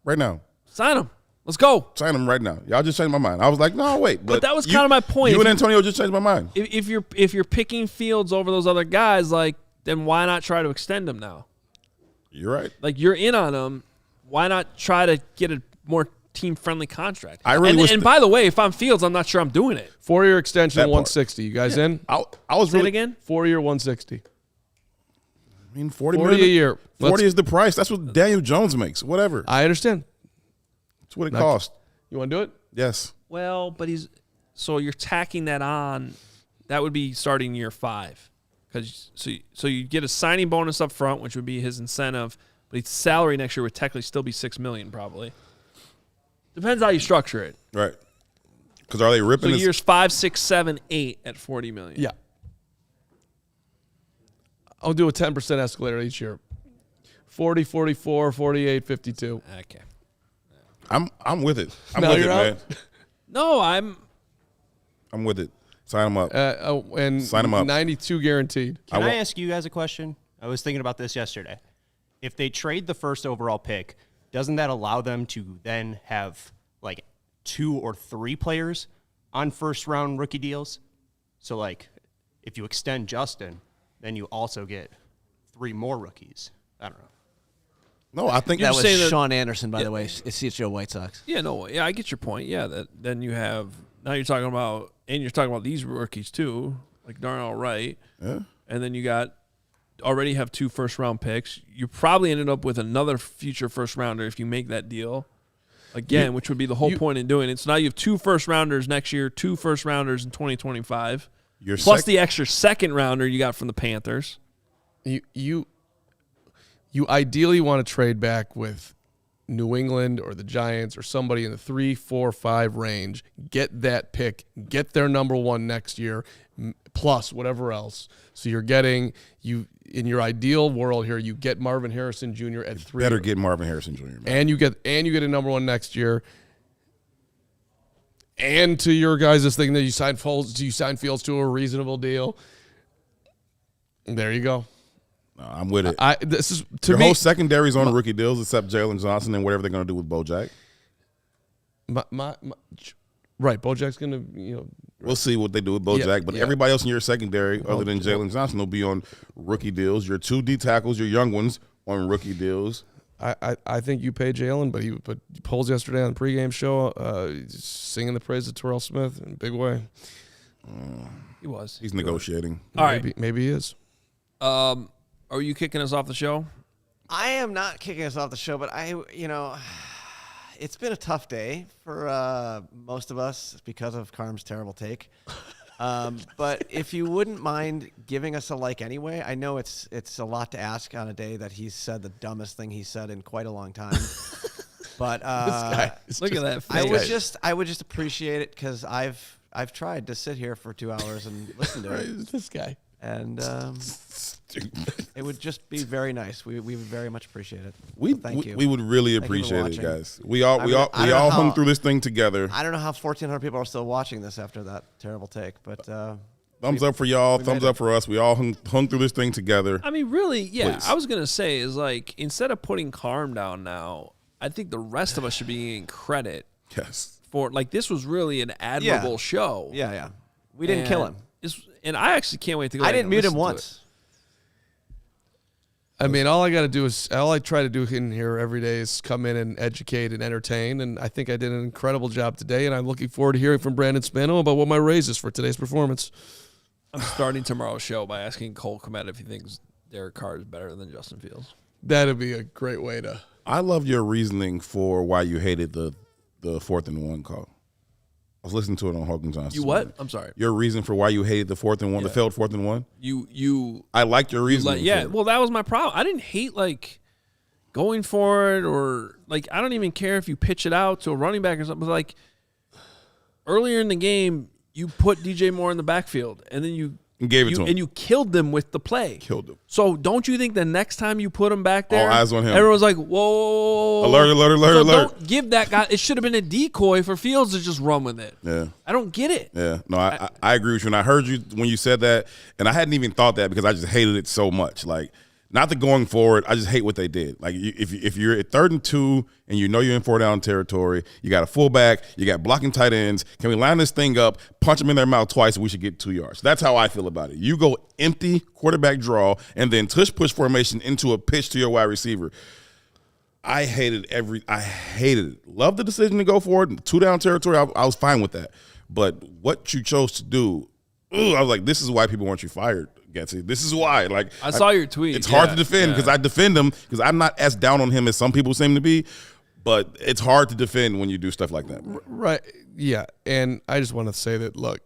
right now. Sign him. Let's go. Sign him right now. Y'all just changed my mind. I was like, no, wait. But that was kind of my point. You and Antonio just changed my mind. If you're picking Fields over those other guys, like, then why not try to extend him now? You're right. Like, you're in on him. Why not try to get a more team-friendly contract? And by the way, if I'm Fields, I'm not sure I'm doing it. 4-year extension, 160. You guys in? I was Say really it again? 4-year, 160. I mean, 40 a year. 40 is the price. That's what Daniel Jones makes. Whatever. I understand. That's what it costs. You want to do it? Yes. Well, but so you're tacking that on. That would be starting year 5, because so you get a signing bonus up front, which would be his incentive, but his salary next year would technically still be $6 million probably. Depends how you structure it. Right. Because are they ripping? So years 5, 6, 7, 8 at $40 million. Yeah. I'll do a 10% escalator each year. 40, 44, 48, 52. Okay. I'm with it. I'm No, with it, you're man. out? No, I'm with it. Sign him up. And Sign 'em up. 92 guaranteed. Can I ask you guys a question? I was thinking about this yesterday. If they trade the first overall pick, doesn't that allow them to then have like 2 or 3 players on first-round rookie deals? So, like, if you extend Justin, then you also get 3 more rookies. I don't know. No, I think That saying was that- Sean Anderson, by the way. It's CHGO White Sox. Yeah, no, yeah, I get your point. Yeah, then you have now you're talking about these rookies too, like Darnell Wright. Yeah. And then you already have 2 first-round picks. You probably ended up with another future first-rounder if you make that deal again, which would be the whole point in doing it. So now you have 2 first-rounders next year, 2 first-rounders in 2025, plus the extra second-rounder you got from the Panthers. You ideally want to trade back with New England or the Giants or somebody in the 3, 4, 5 range. Get that pick. Get their number 1 next year, plus whatever else. So you're getting in your ideal world here. You get Marvin Harrison Jr. at 3. Better get Marvin Harrison Jr. Man. And you get a number 1 next year. And to your guys' thing that you sign Fields to a reasonable deal. There you go. No, I'm with it. This is Your whole secondary's on rookie deals except Jalen Johnson and whatever they're going to do with Bojack. Right, Bojack's going to, We'll see what they do with Bojack, but yeah. everybody else in your secondary, other than Jalen Johnson, will be on rookie deals. Your 2 D tackles, your young ones, on rookie deals. I think you pay Jalen, but polls yesterday on the pregame show, singing the praise of Terrell Smith in a big way. He was. He's negotiating. All right. Maybe he is. Are you kicking us off the show? I am not kicking us off the show, but it's been a tough day for most of us because of Carm's terrible take. But if you wouldn't mind giving us a like anyway, I know it's a lot to ask on a day that he's said the dumbest thing he's said in quite a long time. But Look at that face. I would just appreciate it because I've tried to sit here for 2 hours and listen to it. This guy. And it would just be very nice. We would very much appreciate it. Thank you. We would really Thank you for appreciate it, watching. guys. We all hung through this thing together. I don't know how 1,400 people are still watching this after that terrible take, but thumbs up for y'all. Thumbs up for us. We all hung through this thing together. I mean, really, yeah. Please. I was going to say is like, instead of putting Carm down now, I think the rest of us should be getting credit Yes. for, like, this was really an admirable show. yeah. We didn't kill him. And I actually can't wait to go I back didn't and mute him listen to once. I mean, all I try to do in here every day is come in and educate and entertain, and I think I did an incredible job today, and I'm looking forward to hearing from Brandon Spano about what my raise is for today's performance. I'm starting tomorrow's show by asking Cole Kmet if he thinks Derek Carr is better than Justin Fields. That'd be a great way to. I love your reasoning for why you hated the 4th and 1 call. I was listening to it on Hoge and Johnson. You what? I'm sorry. Your reason for why you hated the 4th and 1, the failed 4th and 1? I liked your reasoning. Well, that was my problem. I didn't hate, like, going for it or, like, I don't even care if you pitch it out to a running back or something. But, like, earlier in the game, you put DJ Moore in the backfield, and then you gave it to him. And you killed them with the play. Killed him. So don't you think the next time you put him back there, all eyes on him. Everyone's like, whoa. Alert. Don't give that guy. It should have been a decoy for Fields to just run with it. Yeah. I don't get it. Yeah. No, I agree with you. And I heard you when you said that, and I hadn't even thought that because I just hated it so much. Like, Not the going forward. I just hate what they did. Like if you're at 3rd and 2 and you know you're in 4-down territory, you got a fullback, you got blocking tight ends. Can we line this thing up, punch them in their mouth twice, and we should get 2 yards? That's how I feel about it. You go empty quarterback draw and then push formation into a pitch to your wide receiver. I hated it. Love the decision to go for it. 2-down territory, I was fine with that. But what you chose to do, I was like, this is why people want you fired. This is why. Like I saw your tweet. It's hard to defend because I defend him because I'm not as down on him as some people seem to be, but it's hard to defend when you do stuff like that. Right. Yeah. And I just want to say that, look,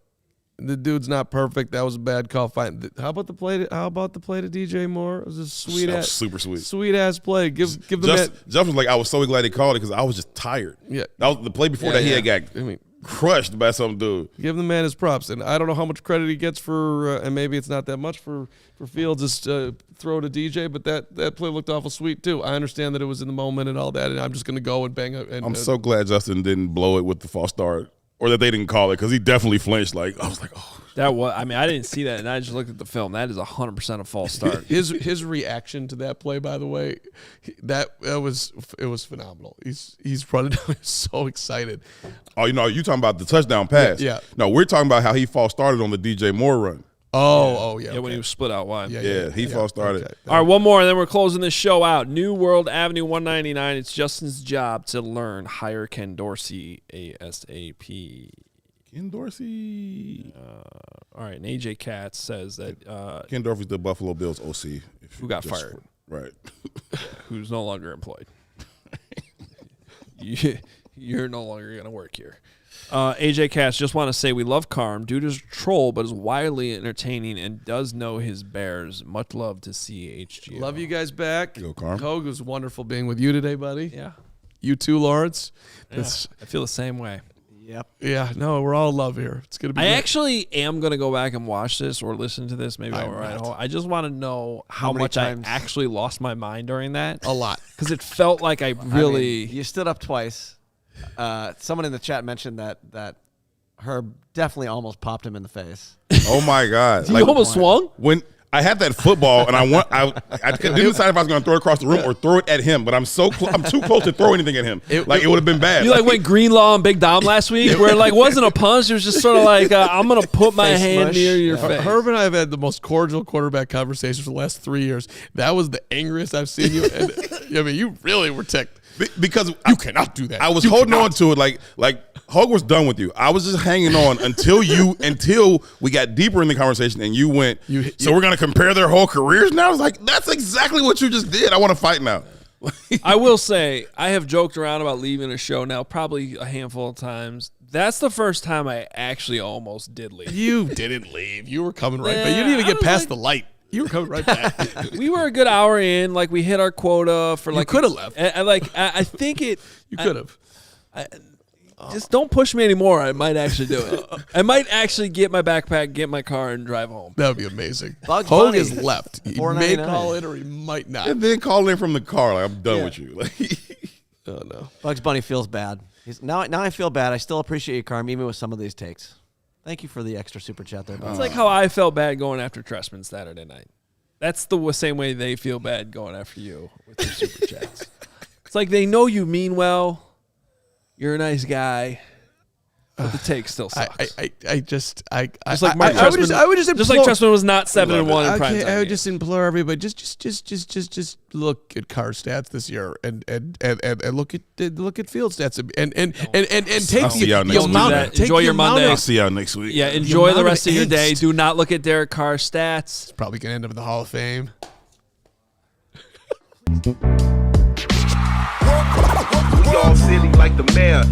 the dude's not perfect. That was a bad call. Fine. How about the play to DJ Moore? It was a super sweet. Sweet ass play. Give the man. Justin was like, I was so glad he called it because I was just tired. Yeah. That was the play before that he had got crushed by some dude. Give the man his props, and I don't know how much credit he gets for, and maybe it's not that much for Fields' throw to DJ, but that play looked awful sweet too. I understand that it was in the moment and all that, and I'm just going to go and bang it. I'm so glad Justin didn't blow it with the false start, or that they didn't call it because he definitely flinched. Like I was like, oh. That was. I mean, I didn't see that, and I just looked at the film. That is 100% a false start. His reaction to that play, by the way, it was phenomenal. He's running down, so excited. Oh, you talking about the touchdown pass? Yeah. No, we're talking about how he false started on the DJ Moore run. Oh, yeah. Yeah, when he was split out wide. He false started. Okay. All right, one more, and then we're closing this show out. New World Avenue 199. It's Justin's job to learn. Hire Ken Dorsey ASAP. Ken Dorsey. All right, and AJ Katz says that Ken Dorsey's the Buffalo Bills OC. Who got fired. Right. Who's no longer employed. You're no longer going to work here. AJ Katz, just want to say we love Carm. Dude is a troll, but is wildly entertaining and does know his Bears. Much love to CHGO. Love you guys back. Go, Carm. Hoge, it was wonderful being with you today, buddy. Yeah. You too, Lawrence. I feel the same way. Yep. Yeah, no, we're all in love here. It's gonna be. I great. actually am going to go back and watch this or listen to this. Maybe I'll ride home. I just want to know how many much times? I actually lost my mind during that. A lot. Because it felt like I really. You stood up twice. Someone in the chat mentioned that Herb definitely almost popped him in the face. Oh my God! You almost swung? When I had that football, and I didn't decide if I was going to throw it across the room or throw it at him. But I'm too close to throw anything at him. It would have been bad. You went Greenlaw and Big Dom last week, where it wasn't a punch. It was just sort of like I'm going to put my hand mush. near your face. Herb and I have had the most cordial quarterback conversations for the last 3 years. That was the angriest I've seen you. And, I mean, you really were ticked. Because You cannot do that. I was holding on to it like Hoge was done with you. I was just hanging on until we got deeper in the conversation and you went, so we're going to compare their whole careers now? I was like, that's exactly what you just did. I want to fight now. I will say, I have joked around about leaving a show now probably a handful of times. That's the first time I actually almost did leave. You didn't leave. You were coming right back. You Yeah, didn't even I get was past the light. You were coming right back. We were a good hour in. We hit our quota for You could have left. I think it. You could have. Just don't push me anymore. I might actually do it. I might actually get my backpack, get my car, and drive home. That would be amazing. Bugs Hoge Bunny, is left. He may $4.99. call in or he might not. And then call in from the car like, I'm done with you. Oh, no. Bugs Bunny feels bad. Now I feel bad. I still appreciate you, Carm, even with some of these takes. Thank you for the extra super chat there. It's like how I felt bad going after Tressman Saturday night. That's the same way they feel bad going after you with their super chats. It's like they know you mean well. You're a nice guy. But the take still sucks. Just like Mark Tressman, I would just like Tressman was not 7-1 in prime time. I would just implore everybody, just look at Carr stats this year and look at field stats and take the amount. Enjoy your Monday. I'll see y'all next week. Yeah, enjoy the rest of your angst. day. Do not look at Derek Carr stats. It's probably gonna end up in the Hall of Fame. We all silly like the mayor.